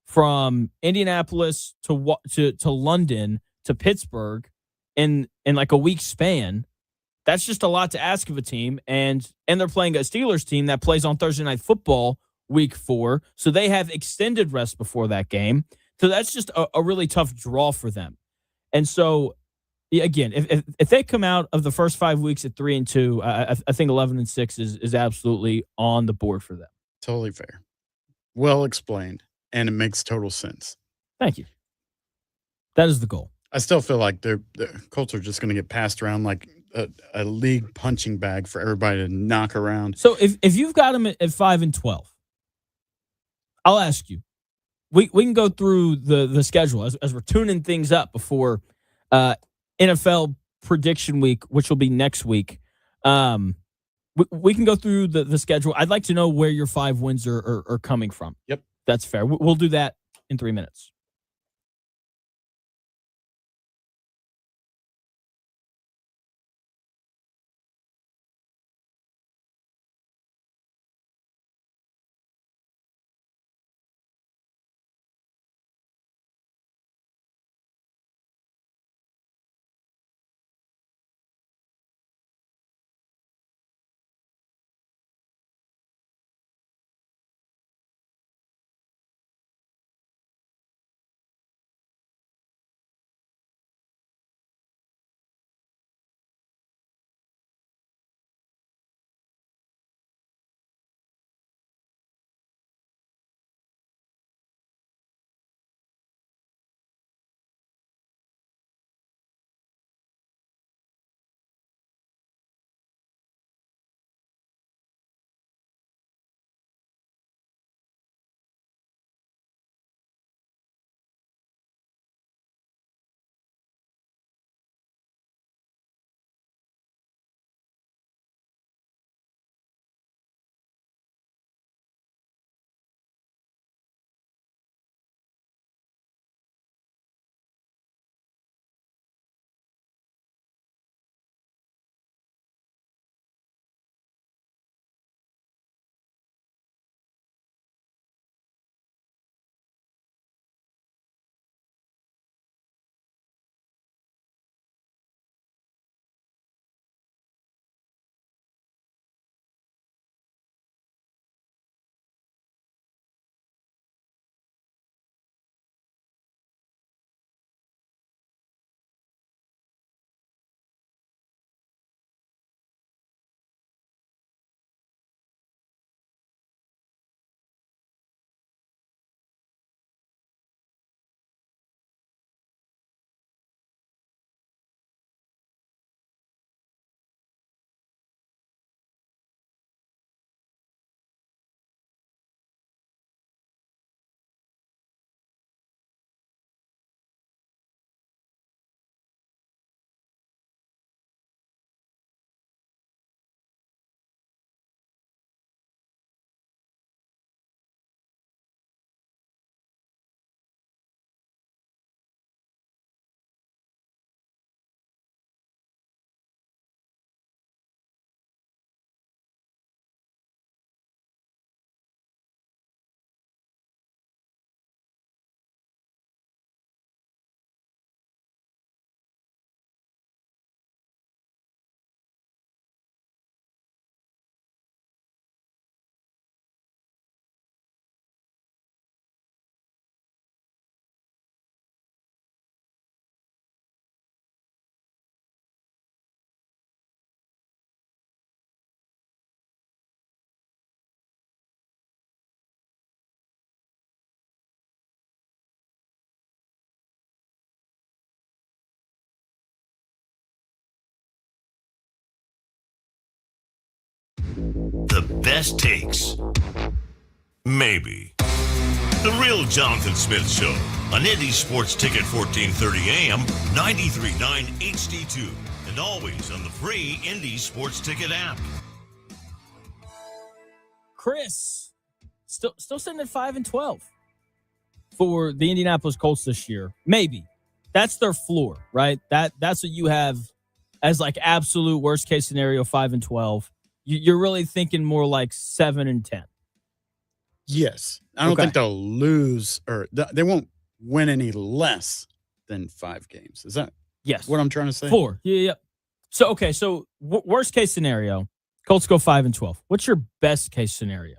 from Indianapolis to London to Pittsburgh in like a week span, that's just a lot to ask of a team. And they're playing a Steelers team that plays on Thursday Night Football week 4, so they have extended rest before that game. So that's just a really tough draw for them. And so, again, if they come out of the first 5 weeks at 3-2, I think 11-6 is absolutely on the board for them. Totally fair. Well explained, and it makes total sense. Thank you. That is the goal. I still feel like the Colts are just going to get passed around like a league punching bag for everybody to knock around. So if you've got them at 5-12, I'll ask you. We can go through the schedule as we're tuning things up before NFL prediction week, which will be next week. We can go through the schedule. I'd like to know where your 5 wins are coming from. Yep. That's fair. We'll do that in 3 minutes. The best takes? Maybe. The Real Jonathan Smith Show on Indy Sports Ticket 1430 AM, 93.9 HD2, and always on the free Indy Sports Ticket app. Chris, still sitting at 5-12 for the Indianapolis Colts this year. Maybe. That's their floor, right? That's what you have as like absolute worst case scenario, 5-12. You're really thinking more like 7-10. Yes. I don't think they'll lose or they won't win any less than 5 games. Is that what I'm trying to say? 4. Yeah. So worst case scenario, Colts go 5-12. What's your best case scenario?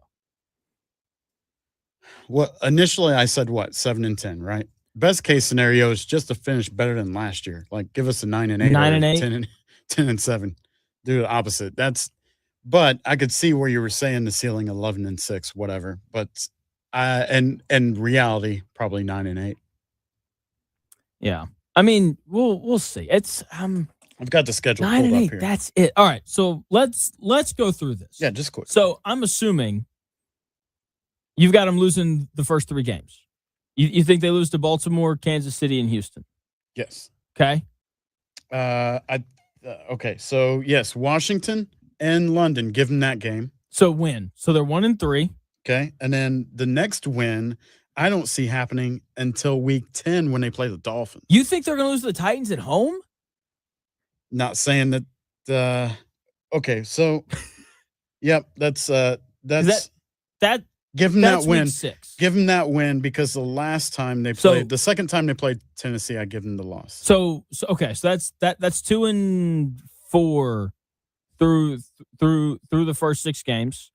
Well, initially I said 7-10, right? Best case scenario is just to finish better than last year. Like give us a 9-8, 9-8, 10-7. Do the opposite. But I could see where you were saying the ceiling 11-6, whatever. But and reality probably 9-8. Yeah, I mean we'll see. It's I've got the schedule 9-8. pulled up here. That's it. All right, so let's go through this. Yeah, just quick. So I'm assuming you've got them losing the first 3 games. You think they lose to Baltimore, Kansas City, and Houston? Yes. Okay. Okay. So yes, Washington and London. Give them that game. So win. So they're 1-3. Okay, and then the next win I don't see happening until week 10 when they play the Dolphins. You think they're going to lose to the Titans at home? Not saying that. Okay, so yep, that's that. Give them that win. Week 6. Give them that win because the last time they played, the second time they played Tennessee, I give them the loss. So that's 2-4 through the first 6 games.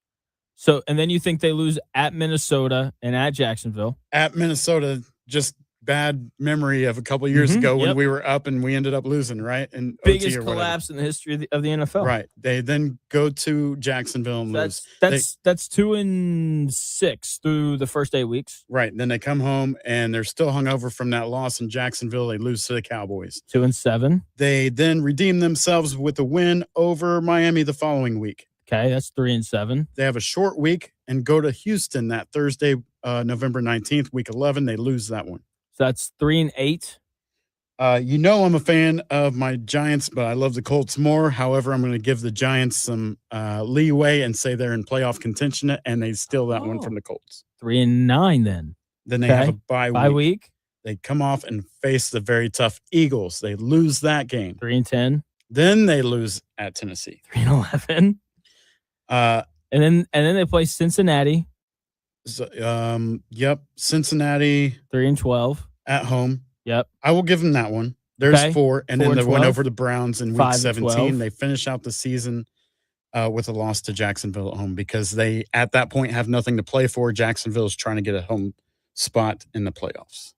So and then you think they lose at Minnesota and at Jacksonville. At Minnesota, just bad memory of a couple of years ago when we were up and we ended up losing, right? And biggest collapse in the history of the NFL. Right. They then go to Jacksonville and lose. That's 2-6 through the first 8 weeks. Right. Then they come home and they're still hungover from that loss in Jacksonville. They lose to the Cowboys. 2-7. They then redeem themselves with a win over Miami the following week. Okay, that's 3-7. They have a short week and go to Houston that Thursday, November 19th, week 11. They lose that one. So that's 3-8. I'm a fan of my Giants, but I love the Colts more. However, I'm going to give the Giants some leeway and say they're in playoff contention, and they steal that one from the Colts. 3-9 then. Then they have a bye week. They come off and face the very tough Eagles. They lose that game. 3-10. Then they lose at Tennessee. 3-11. And then they play Cincinnati. So, Cincinnati 3-12 at home. Yep. I will give them that one. There's 4, and then they went over the Browns in week 17. They finish out the season with a loss to Jacksonville at home because they, at that point, have nothing to play for. Jacksonville is trying to get a home spot in the playoffs.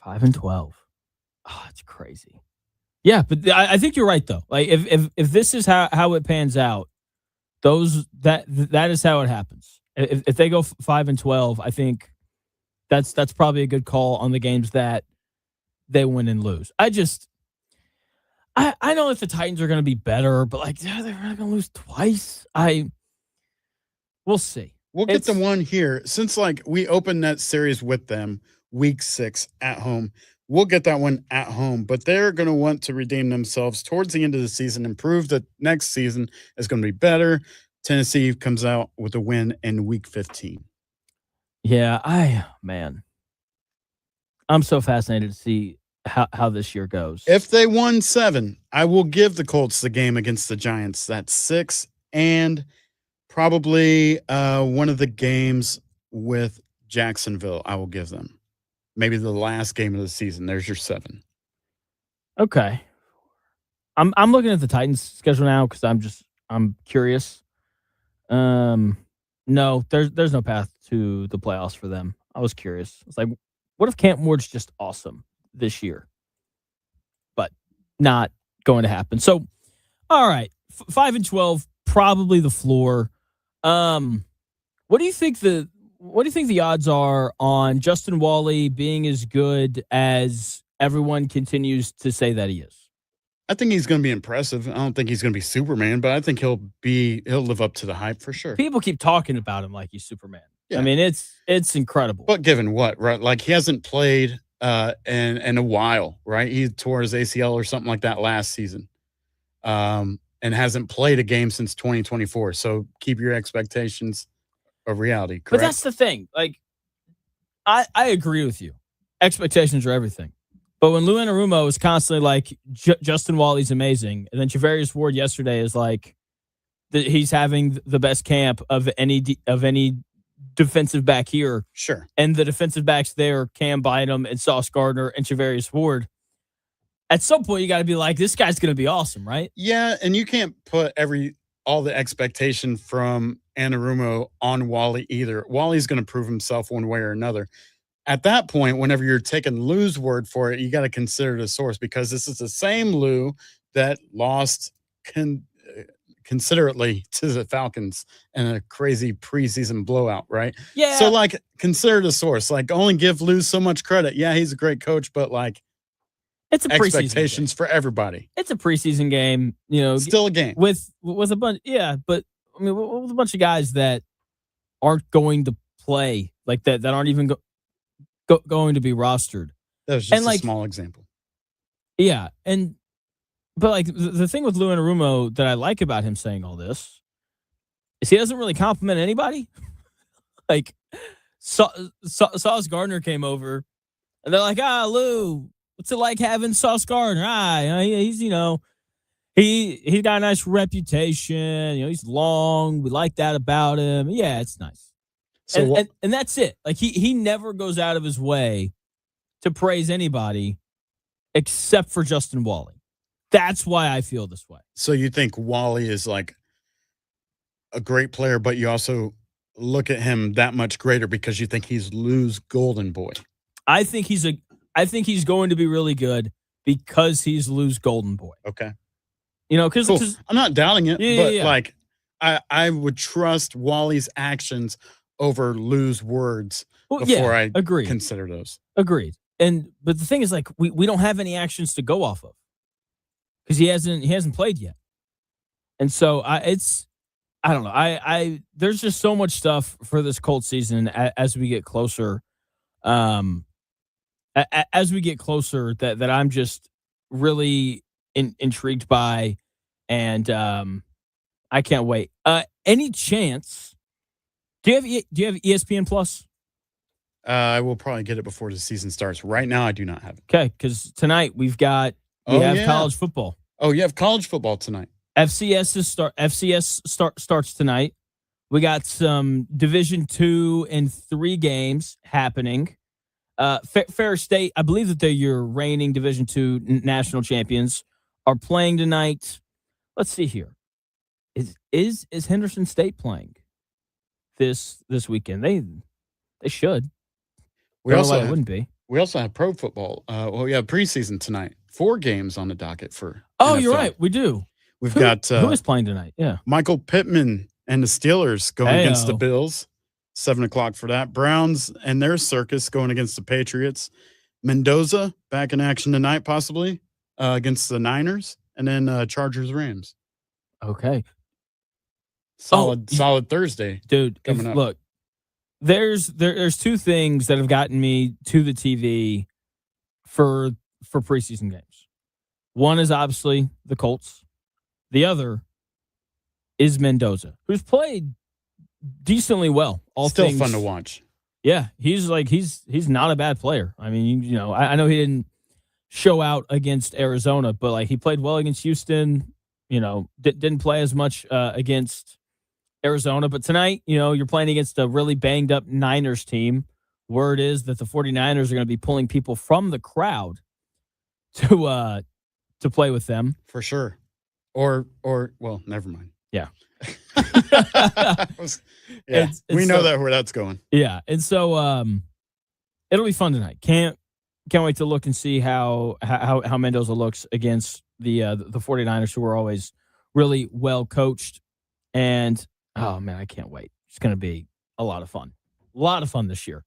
5-12. Oh, it's crazy. Yeah, but I think you're right though. Like if this is how it pans out, that is how it happens. If they go 5-12, I think that's probably a good call on the games that they win and lose. I know if the Titans are going to be better, but like they're not going to lose twice. We'll see. We'll get the one here since like we opened that series with them week 6 at home. We'll get that one at home, but they're going to want to redeem themselves towards the end of the season and prove that next season is going to be better. Tennessee comes out with a win in week 15. Yeah, I'm so fascinated to see how this year goes. If they won 7, I will give the Colts the game against the Giants. That's 6, and probably one of the games with Jacksonville I will give them. Maybe the last game of the season. There's your 7. Okay. I'm looking at the Titans schedule now because I'm curious. No, there's no path to the playoffs for them. I was curious. It's like, what if Camp Ward's just awesome this year? But not going to happen. So, all right, 5-12, probably the floor. What do you think the odds are on Justin Wally being as good as everyone continues to say that he is? I think he's going to be impressive. I don't think he's going to be Superman, but I think he'll live up to the hype for sure. People keep talking about him like he's Superman. Yeah. I mean, it's incredible. But given what, right? Like he hasn't played in a while, right? He tore his ACL or something like that last season, and hasn't played a game since 2024. So keep your expectations of reality. Correct? But that's the thing. Like, I agree with you. Expectations are everything. But when Lou Anarumo is constantly like, Justin Wally's amazing, and then Javarius Ward yesterday is like, he's having the best camp of any defensive back here. Sure. And the defensive backs there, Cam Bynum and Sauce Gardner and Javarius Ward. At some point, you got to be like, this guy's going to be awesome, right? Yeah, and you can't put all the expectation from Anarumo on Wally either. Wally's going to prove himself one way or another. At that point, whenever you're taking Lou's word for it, you got to consider the source, because this is the same Lou that lost considerately to the Falcons in a crazy preseason blowout, right? Yeah. So, like, consider the source. Like, only give Lou so much credit. Yeah, he's a great coach, but, like, it's a preseason expectations game for everybody. It's a preseason game, Still a game. With a bunch, but I mean, with a bunch of guys that aren't going to play, like that aren't even going to be rostered. That was just a small example. Yeah, but like the thing with Lou Anarumo that I like about him saying all this is he doesn't really compliment anybody. Like Sauce Gardner came over, and they're like, Lou, what's it like having Sauce Gardner? He's he's got a nice reputation. He's long. We like that about him. Yeah, it's nice. So and that's it. Like he never goes out of his way to praise anybody except for Justin Wally. That's why I feel this way. So you think Wally is like a great player, but you also look at him that much greater because you think he's Lou's golden boy. I think he's going to be really good because he's Lou's golden boy. Okay. Because cool. I'm not doubting it, but yeah. like I would trust Wally's actions over Lou's words before I agree. Consider those. Agreed. But the thing is, like, we don't have any actions to go off of because he hasn't played yet, and so I don't know. There's just so much stuff for this Colts season as we get closer. As we get closer, that I'm just really intrigued by, and I can't wait. Any chance? Do you have ESPN Plus? I will probably get it before the season starts. Right now, I do not have it. Okay, because tonight we have college football. Oh, you have college football tonight. FCS starts tonight. We got some Division II and 3 games happening. Fair State, I believe that they're your reigning Division II national champions, are playing tonight. Let's see here. Is Henderson State playing this weekend? They should. We also it wouldn't be. We also have pro football. We have preseason tonight. 4 games on the docket for. Oh, NFL. You're right. We do. We've got who is playing tonight? Yeah, Michael Pittman and the Steelers going against the Bills. 7:00 for that. Browns and their circus going against the Patriots. Mendoza back in action tonight, possibly against the Niners, and then Chargers Rams. Okay. Solid Thursday, dude. Coming up. Look, there's 2 things that have gotten me to the TV for preseason games. One is obviously the Colts. The other is Mendoza, who's played decently well. Still fun to watch. Yeah, he's not a bad player. I mean, I know he didn't show out against Arizona, but like he played well against Houston. Didn't play as much against Arizona, but tonight, you're playing against a really banged up Niners team. Word is that the 49ers are going to be pulling people from the crowd to play with them for sure. Or well, never mind. Yeah. We know where that's going. Yeah. And so it'll be fun tonight. Can't wait to look and see how Mendoza looks against the 49ers, who are always really well coached. And oh man, I can't wait. It's going to be a lot of fun. A lot of fun this year.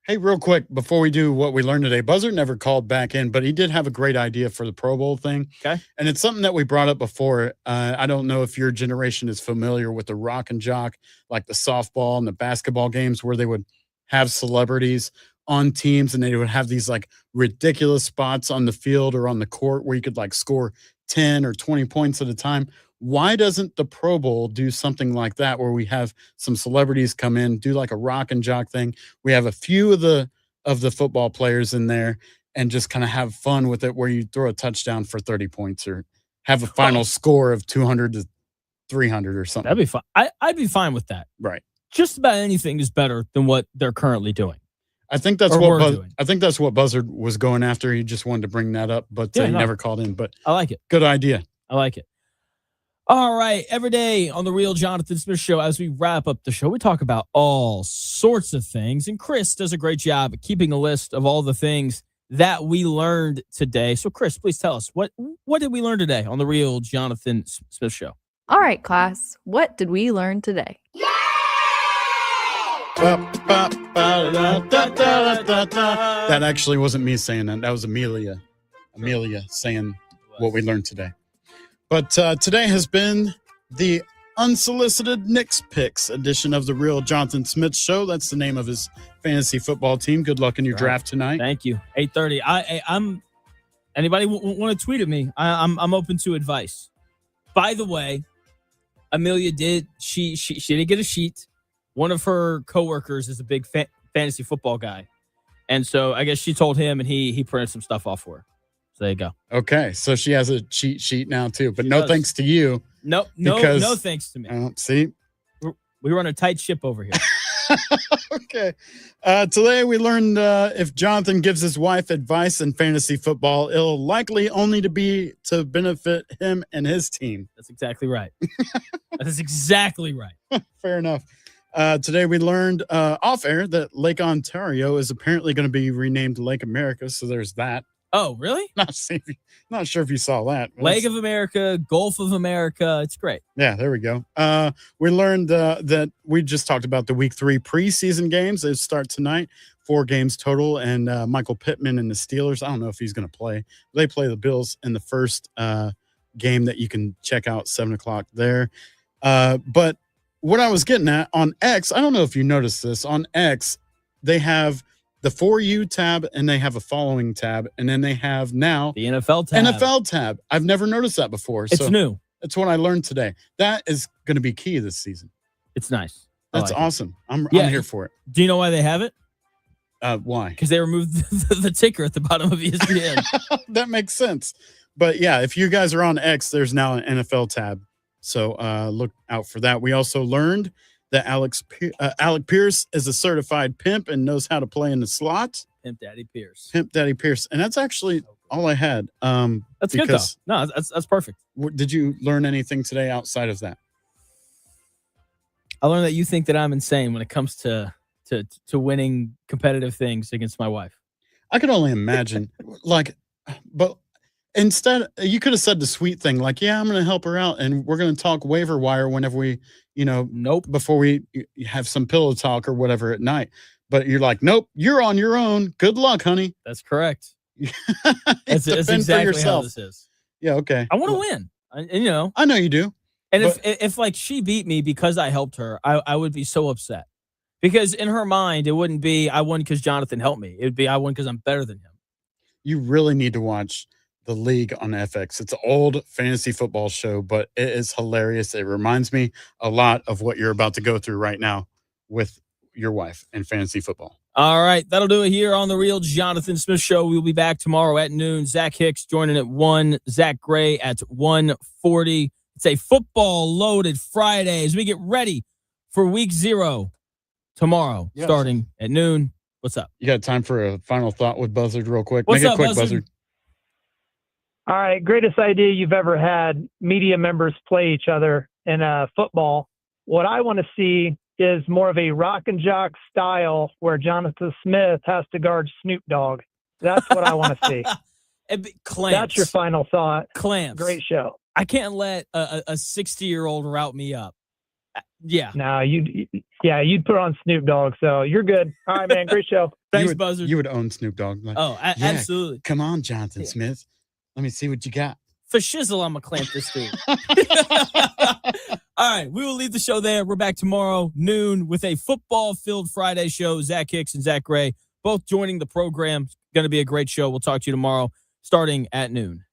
Hey, real quick, before we do what we learned today, Buzzard never called back in, but he did have a great idea for the Pro Bowl thing. Okay. And it's something that we brought up before. I don't know if your generation is familiar with the rock and jock, like the softball and the basketball games where they would have celebrities on teams and they would have these like ridiculous spots on the field or on the court where you could like score 10 or 20 points at a time. Why doesn't the Pro Bowl do something like that where we have some celebrities come in, do like a rock and jock thing? We have a few of the football players in there and just kind of have fun with it where you throw a touchdown for 30 points or have a final score of 200 to 300 or something. That'd be fine. I'd be fine with that. Right. Just about anything is better than what they're currently doing. I think that's what Buzzard was going after. He just wanted to bring that up, but he never called in. But I like it. Good idea. I like it. All right. Every day on the Real Jonathan Smith Show, as we wrap up the show, we talk about all sorts of things. And Chris does a great job at keeping a list of all the things that we learned today. So, Chris, please tell us, what did we learn today on the Real Jonathan Smith Show? All right, class. What did we learn today? That actually wasn't me saying that. That was Amelia saying what we learned today. But today has been the unsolicited Knicks Picks edition of the Real Jonathan Smith Show. That's the name of his fantasy football team. Good luck in your draft tonight. Thank you. 8:30. I'm. Anybody want to tweet at me? I'm open to advice. By the way, Amelia did. She did get a sheet. One of her coworkers is a big fantasy football guy, and so I guess she told him, and he printed some stuff off for her. So there you go. Okay, so she has a cheat sheet now too, but no thanks to you. No thanks to me. See, we run a tight ship over here. Okay. Today we learned if Jonathan gives his wife advice in fantasy football, it'll likely only be to benefit him and his team. That's exactly right. That is exactly right. Fair enough. Today we learned off air that Lake Ontario is apparently going to be renamed Lake America. So there's that. Oh, really? Not sure if you saw that. Lake of America, Gulf of America. It's great. Yeah, there we go. We learned that we just talked about the week 3 preseason games. They start tonight, 4 games total. And Michael Pittman and the Steelers, I don't know if he's going to play. They play the Bills in the first game that you can check out 7:00 there. But what I was getting at on X, I don't know if you noticed this. On X, they have the For You tab and they have a following tab. And then they have now the NFL tab. I've never noticed that before. It's new. It's what I learned today. That is going to be key this season. It's nice. That's awesome. I'm here for it. Do you know why they have it? Why? Because they removed the ticker at the bottom of ESPN. That makes sense. But yeah, if you guys are on X, there's now an NFL tab. So look out for that. We also learned that Alec Pierce is a certified pimp and knows how to play in the slot. Pimp Daddy Pierce. And that's actually all I had. That's good, though. No, that's perfect. Did you learn anything today outside of that? I learned that you think that I'm insane when it comes to winning competitive things against my wife. I could only imagine. But instead, you could have said the sweet thing, like, yeah, I'm going to help her out, and we're going to talk waiver wire whenever we, before we have some pillow talk or whatever at night. But you're like, nope, you're on your own. Good luck, honey. That's correct. That's exactly how this is. Yeah, okay. I want to win. I know you do. And if like she beat me because I helped her, I would be so upset. Because in her mind, it wouldn't be I won because Jonathan helped me. It would be I won because I'm better than him. You really need to watch The League on FX. It's an old fantasy football show, but it is hilarious. It reminds me a lot of what you're about to go through right now with your wife and fantasy football. All right. That'll do it here on the Real Jonathan Smith Show. We'll be back tomorrow at noon. Zach Hicks joining at 1, Zach Gray at 1:40. It's a football-loaded Friday as we get ready for week 0 tomorrow, starting at noon. What's up? You got time for a final thought with Buzzard real quick? What's Make up, it quick, Buzzard. All right, greatest idea you've ever had. Media members play each other in football. What I want to see is more of a rock and jock style where Jonathan Smith has to guard Snoop Dogg. That's what I want to see. Clamps. That's your final thought. Clamps. Great show. I can't let a 60-year-old route me up. Yeah. No, you'd put on Snoop Dogg. So you're good. All right, man. Great show. Thanks, Buzzard. You would own Snoop Dogg. Like, absolutely. Come on, Jonathan Smith. Let me see what you got. For shizzle, I'm going to clamp this dude. All right, we will leave the show there. We're back tomorrow, noon, with a football-filled Friday show. Zach Hicks and Zach Gray both joining the program. Going to be a great show. We'll talk to you tomorrow starting at noon.